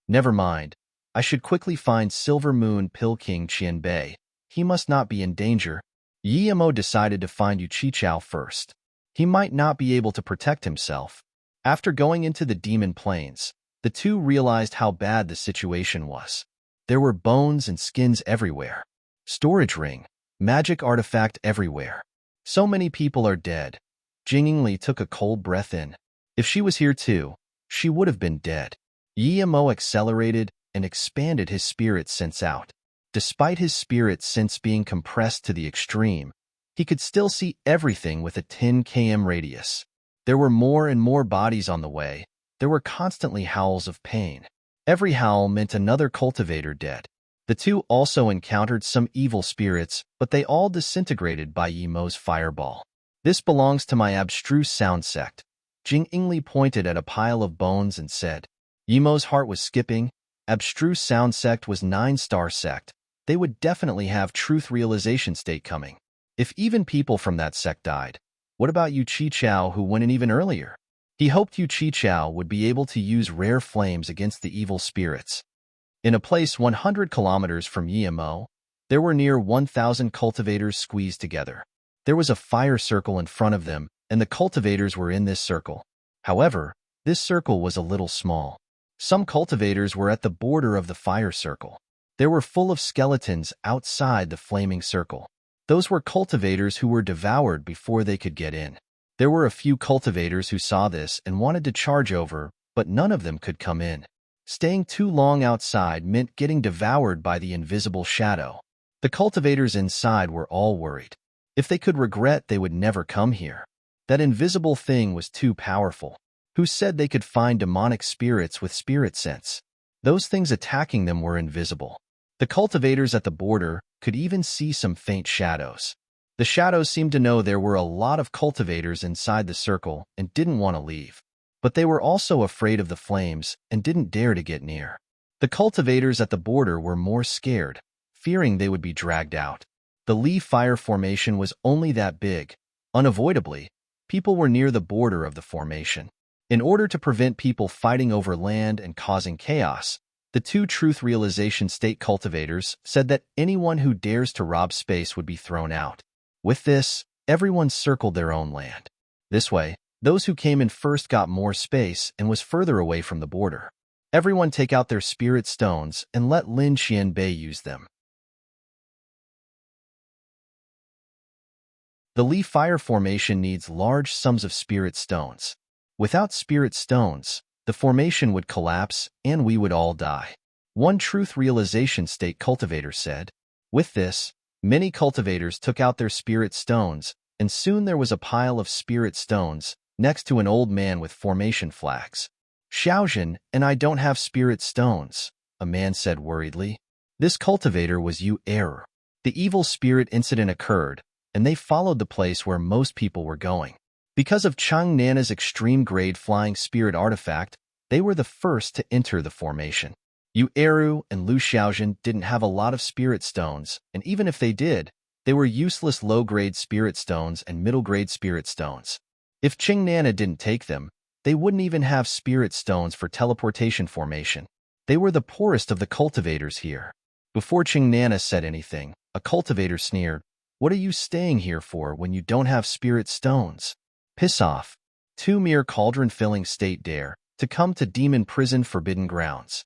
Never mind. I should quickly find Silver Moon Pill King Qianbei. He must not be in danger. Yemo decided to find Yu Qichao first. He might not be able to protect himself. After going into the demon plains, the two realized how bad the situation was. There were bones and skins everywhere. Storage ring, magic artifact everywhere. So many people are dead. Jingingli took a cold breath in. If she was here too, she would have been dead. Yemo accelerated and expanded his spirit sense out. Despite his spirit sense being compressed to the extreme, he could still see everything with a 10 km radius. There were more and more bodies on the way. There were constantly howls of pain. Every howl meant another cultivator dead. The two also encountered some evil spirits, but they all disintegrated by Yemo's fireball. This belongs to my abstruse sound sect. Jingingli pointed at a pile of bones and said. Yemo's heart was skipping. Abstruse sound sect was 9-star sect. They would definitely have truth realization state coming. If even people from that sect died, what about Yu Qichao who went in even earlier? He hoped Yu Qichao would be able to use rare flames against the evil spirits. In a place 100 kilometers from Yemo, there were near 1,000 cultivators squeezed together. There was a fire circle in front of them, and the cultivators were in this circle. However, this circle was a little small. Some cultivators were at the border of the fire circle. They were full of skeletons outside the flaming circle. Those were cultivators who were devoured before they could get in. There were a few cultivators who saw this and wanted to charge over, but none of them could come in. Staying too long outside meant getting devoured by the invisible shadow. The cultivators inside were all worried. If they could regret, they would never come here. That invisible thing was too powerful. Who said they could find demonic spirits with spirit sense? Those things attacking them were invisible. The cultivators at the border could even see some faint shadows. The shadows seemed to know there were a lot of cultivators inside the circle and didn't want to leave. But they were also afraid of the flames and didn't dare to get near. The cultivators at the border were more scared, fearing they would be dragged out. The Lee fire formation was only that big. Unavoidably, people were near the border of the formation. In order to prevent people fighting over land and causing chaos, the two truth realization state cultivators said that anyone who dares to rob space would be thrown out. With this, everyone circled their own land. This way, those who came in first got more space and was further away from the border. Everyone take out their spirit stones and let Lin Qianbei use them. The Li fire formation needs large sums of spirit stones. Without spirit stones, the formation would collapse and we would all die. One truth realization state cultivator said. With this, many cultivators took out their spirit stones, and soon there was a pile of spirit stones next to an old man with formation flags. Xiaojin and I don't have spirit stones, a man said worriedly. This cultivator was Yu Error. The evil spirit incident occurred, and they followed the place where most people were going. Because of Chang Nana's extreme grade flying spirit artifact, they were the first to enter the formation. Yu Eru and Lu Xiaojun didn't have a lot of spirit stones, and even if they did, they were useless low-grade spirit stones and middle-grade spirit stones. If Qing Nana didn't take them, they wouldn't even have spirit stones for teleportation formation. They were the poorest of the cultivators here. Before Qing Nana said anything, a cultivator sneered, "What are you staying here for when you don't have spirit stones? Piss off." Two mere cauldron-filling state dare to come to demon prison forbidden grounds.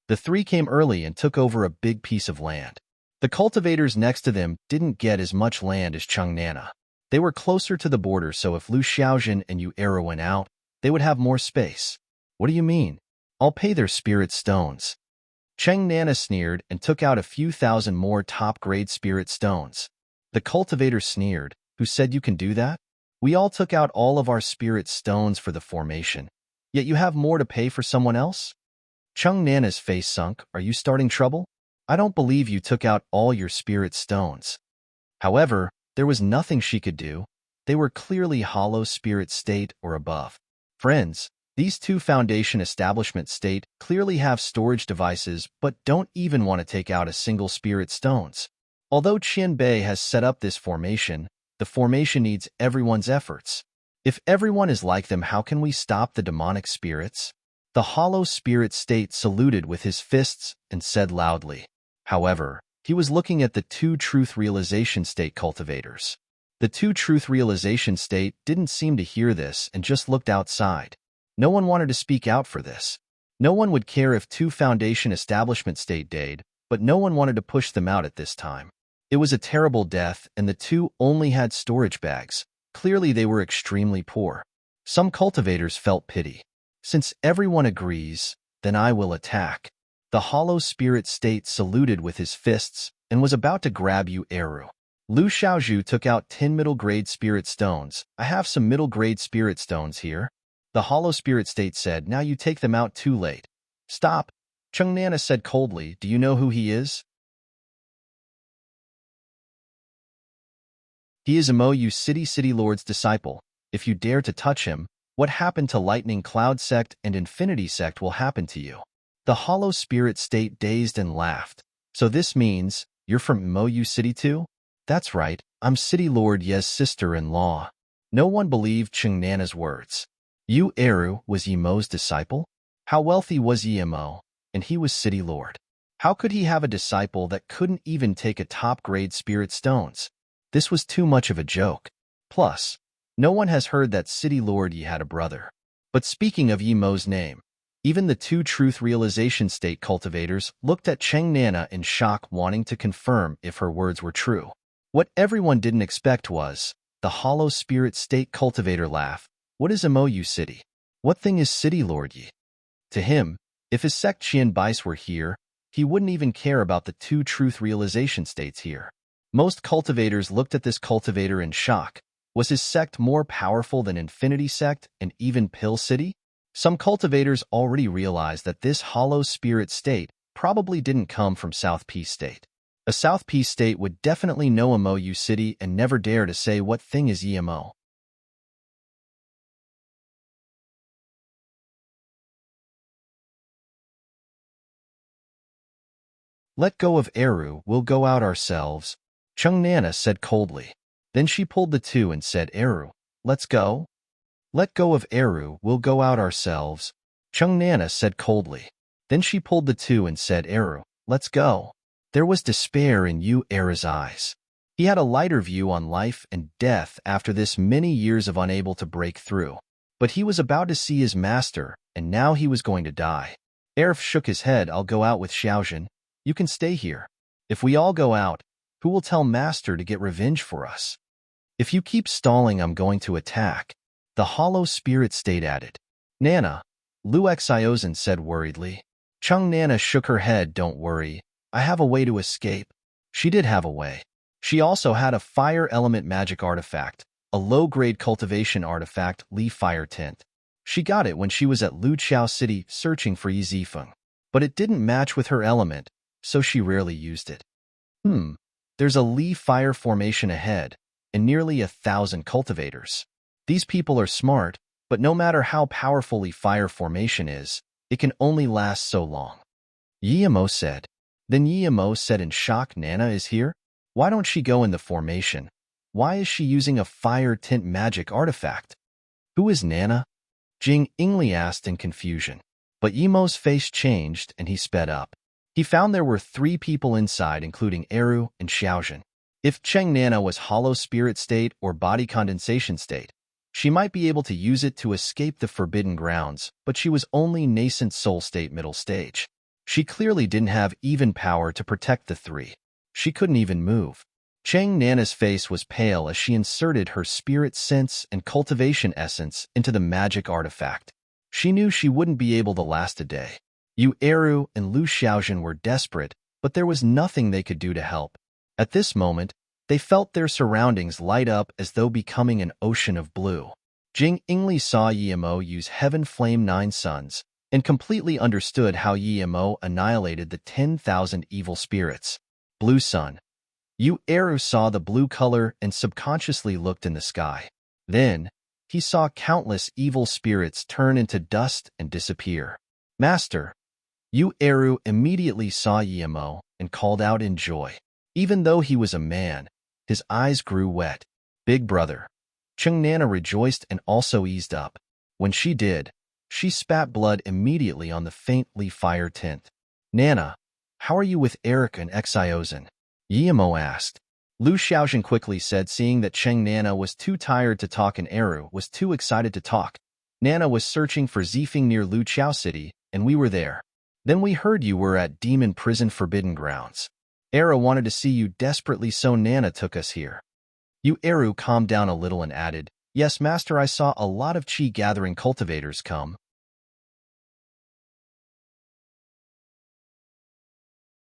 The three came early and took over a big piece of land. The cultivators next to them didn't get as much land as Qing Nana. They were closer to the border, so if Lu Xiaojun and Yu Eru went out, they would have more space. What do you mean? I'll pay their spirit stones. Qing Nana sneered and took out a few thousand more top-grade spirit stones. The cultivator sneered, "Who said you can do that? We all took out all of our spirit stones for the formation, yet you have more to pay for someone else?" Qing Nana's face sunk. "Are you starting trouble? I don't believe you took out all your spirit stones." However, there was nothing she could do. They were clearly hollow spirit state or above. Friends, these two foundation establishment state clearly have storage devices but don't even want to take out a single spirit stones. Although Qianbei has set up this formation, the formation needs everyone's efforts. If everyone is like them, how can we stop the demonic spirits? The hollow spirit state saluted with his fists and said loudly. However, he was looking at the two truth realization state cultivators. The two truth realization state didn't seem to hear this and just looked outside. No one wanted to speak out for this. No one would care if two foundation establishment state died, but no one wanted to push them out at this time. It was a terrible death, and the two only had storage bags. Clearly they were extremely poor. Some cultivators felt pity. Since everyone agrees, then I will attack. The hollow spirit state saluted with his fists and was about to grab Yu Eru. Lu Xiaozhu took out 10 middle-grade spirit stones. "I have some middle-grade spirit stones here." The hollow spirit state said, "Now you take them out too late." "Stop," Qing Nana said coldly. "Do you know who he is?" "He is Mo City Lord's disciple. If you dare to touch him, what happened to Lightning Cloud Sect and Infinity Sect will happen to you." The hollow spirit state dazed and laughed. "So this means, you're from Mo City too?" "That's right, I'm City Lord Ye's sister-in-law." No one believed Qing Nana's words. Yu Eru was Mo's disciple? How wealthy was Mo? And he was City Lord. How could he have a disciple that couldn't even take a top-grade spirit stones? This was too much of a joke. Plus, no one has heard that City Lord Yi had a brother. But speaking of Mo's name, even the two truth realization state cultivators looked at Qing Nana in shock, wanting to confirm if her words were true. What everyone didn't expect was the hollow spirit state cultivator laugh. "What is Mo City? What thing is City Lord Yi?" To him, if his sect Qian Bais were here, he wouldn't even care about the two truth realization states here. Most cultivators looked at this cultivator in shock. Was his sect more powerful than Infinity Sect and even Pill City? Some cultivators already realized that this hollow spirit state probably didn't come from South Peace State. A South Peace State would definitely know Mo City and never dare to say what thing is Mo. "Let go of Eru, we'll go out ourselves," Qing Nana said coldly. Then she pulled the two and said, "Eru, let's go." "Let go of Eru, we'll go out ourselves," Qing Nana said coldly. Then she pulled the two and said, "Eru, let's go." There was despair in Yu Eru's eyes. He had a lighter view on life and death after this many years of unable to break through. But he was about to see his master, and now he was going to die. Erf shook his head. "I'll go out with Xiaojun. You can stay here. If we all go out, who will tell Master to get revenge for us? If you keep stalling, I'm going to attack." The hollow spirit state added. "Nana," Lu Xiaozhen said worriedly. Qing Nana shook her head. "Don't worry. I have a way to escape." She did have a way. She also had a fire element magic artifact, a low-grade cultivation artifact, Li Fire Tint. She got it when she was at Lu Chao City searching for Yi Zifeng. But it didn't match with her element, so she rarely used it. There's a Li Fire formation ahead, and nearly 1,000 cultivators. These people are smart, but no matter how powerful Li Fire formation is, it can only last so long. Yemo said. Then Yemo said in shock, Nana is here? Why don't she go in the formation? Why is she using a fire tint magic artifact? Who is Nana? Jing Ingli asked in confusion. But Yemo's face changed and he sped up. He found there were 3 people inside, including Eru and Xiaojun. If Cheng Nana was hollow spirit state or body condensation state, she might be able to use it to escape the forbidden grounds, but she was only nascent soul state middle stage. She clearly didn't have even power to protect the 3. She couldn't even move. Cheng Nana's face was pale as she inserted her spirit sense and cultivation essence into the magic artifact. She knew she wouldn't be able to last a day. Yu Eru and Lu Xiaojun were desperate, but there was nothing they could do to help. At this moment, they felt their surroundings light up as though becoming an ocean of blue. Jing Ingli saw Yemo use Heaven Flame 9 Suns and completely understood how Yemo annihilated the 10,000 evil spirits. Blue Sun. Yu Eru saw the blue color and subconsciously looked in the sky. Then, he saw countless evil spirits turn into dust and disappear. Master. Yu Eru immediately saw Yemo and called out in joy. Even though he was a man, his eyes grew wet. Big brother. Cheng Nana rejoiced and also eased up. When she did, she spat blood immediately on the faintly fire tint. Nana, how are you with Eric and Xiaozhen? Yemo asked. Lu Xiaojun quickly said, seeing that Cheng Nana was too tired to talk and Eru was too excited to talk. Nana was searching for Zifeng near Lu Chao City, and we were there. Then we heard you were at Demon Prison Forbidden Grounds. Era wanted to see you desperately, so Nana took us here. Yu Eru calmed down a little and added, Yes, Master, I saw a lot of chi-gathering cultivators come.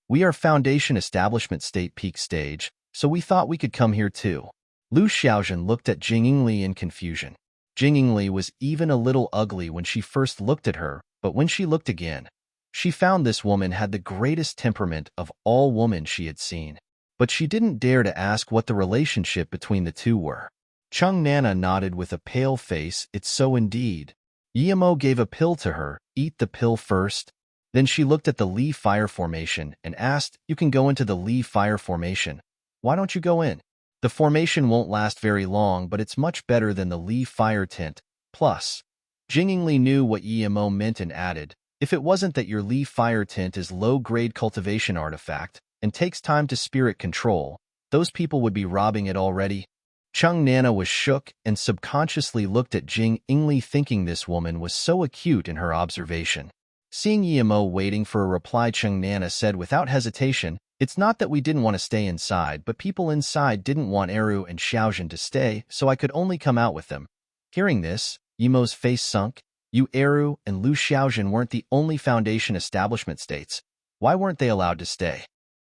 We are Foundation Establishment State Peak Stage, so we thought we could come here too. Lu Xiaojun looked at Jing Ingli in confusion. Jing Ingli was even a little ugly when she first looked at her, but when she looked again, she found this woman had the greatest temperament of all women she had seen. But she didn't dare to ask what the relationship between the two were. Cheng Nana nodded with a pale face. It's so indeed. Yemo gave a pill to her. Eat the pill first. Then she looked at the Li Fire Formation and asked, You can go into the Li Fire Formation. Why don't you go in? The formation won't last very long, but it's much better than the Li Fire Tint. Plus, Jing Ingli knew what Yemo meant and added, If it wasn't that your Li Fire Tint is low-grade cultivation artifact and takes time to spirit control, those people would be robbing it already. Cheng Nana was shook and subconsciously looked at Jing Ingli, thinking this woman was so acute in her observation. Seeing Yemo waiting for a reply, Cheng Nana said without hesitation, It's not that we didn't want to stay inside, but people inside didn't want Eru and Xiaojun to stay, so I could only come out with them. Hearing this, Yemo's face sunk. Yu Eru and Lu Xiaojun weren't the only Foundation establishment states. Why weren't they allowed to stay?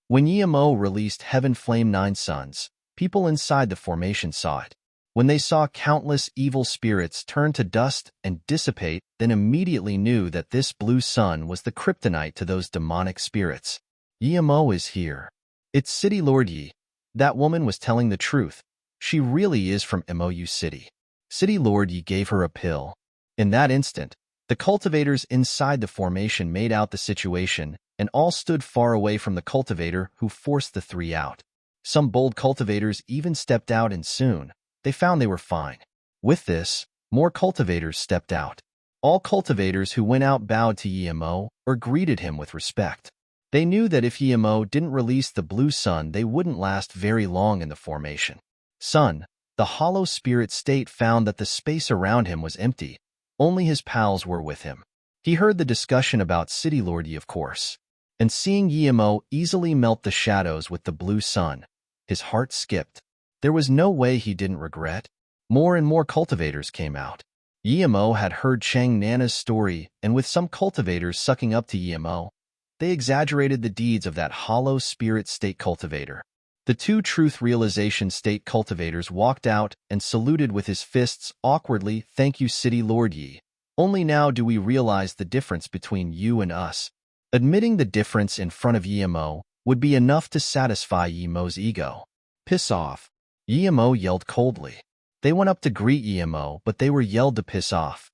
When Yemo released Heaven Flame 9 Suns, people inside the formation saw it. When they saw countless evil spirits turn to dust and dissipate, then immediately knew that this blue sun was the kryptonite to those demonic spirits. Yemo is here. It's City Lord Yi. That woman was telling the truth. She really is from MOU City. City Lord Yi gave her a pill. In that instant, the cultivators inside the formation made out the situation and all stood far away from the cultivator who forced the 3 out. Some bold cultivators even stepped out, and soon, they found they were fine. With this, more cultivators stepped out. All cultivators who went out bowed to Yemo or greeted him with respect. They knew that if Yemo didn't release the blue sun, they wouldn't last very long in the formation. Sun, the hollow spirit state, found that the space around him was empty. Only his pals were with him. He heard the discussion about City Lord Yi, of course. And seeing Yemo easily melt the shadows with the blue sun, his heart skipped. There was no way he didn't regret. More and more cultivators came out. Yemo had heard Cheng Nana's story, and with some cultivators sucking up to Yemo, they exaggerated the deeds of that hollow spirit state cultivator. The 2 truth realization state cultivators walked out and saluted with his fists awkwardly. Thank you, City Lord Yi. Only now do we realize the difference between you and us. Admitting the difference in front of Yemo would be enough to satisfy Yemo's ego. Piss off. Yemo yelled coldly. They went up to greet Yemo, but they were yelled to piss off.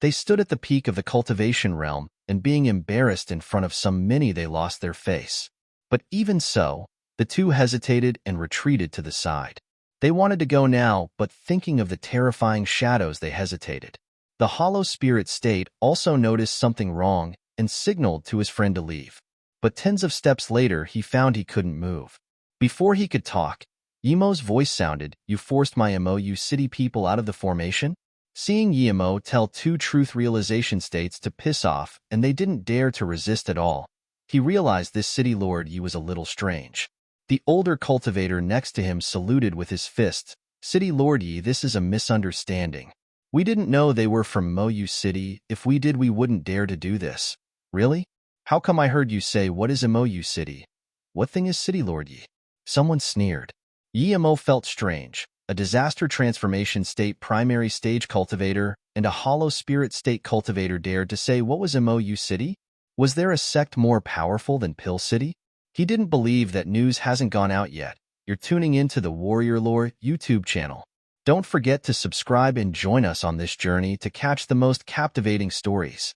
They stood at the peak of the cultivation realm, and being embarrassed in front of some many they lost their face. But even so, the two hesitated and retreated to the side. They wanted to go now, but thinking of the terrifying shadows they hesitated. The hollow spirit state also noticed something wrong and signaled to his friend to leave. But tens of steps later he found he couldn't move. Before he could talk, Yemo's voice sounded, "You forced my MOU city people out of the formation?" Seeing Yemo tell two truth realization states to piss off, and they didn't dare to resist at all, he realized this city lord Yi was a little strange. The older cultivator next to him saluted with his fist. "City Lord Yi, this is a misunderstanding. We didn't know they were from Moyu City. If we did, we wouldn't dare to do this." "Really? How come I heard you say, what is Moyu City? What thing is City Lord Yi?" Someone sneered. Yemo felt strange. A disaster transformation state primary stage cultivator and a hollow spirit state cultivator dared to say what was Moyu City? Was there a sect more powerful than Pill City? He didn't believe that news hasn't gone out yet. You're tuning into the Warrior Lore YouTube channel. Don't forget to subscribe and join us on this journey to catch the most captivating stories.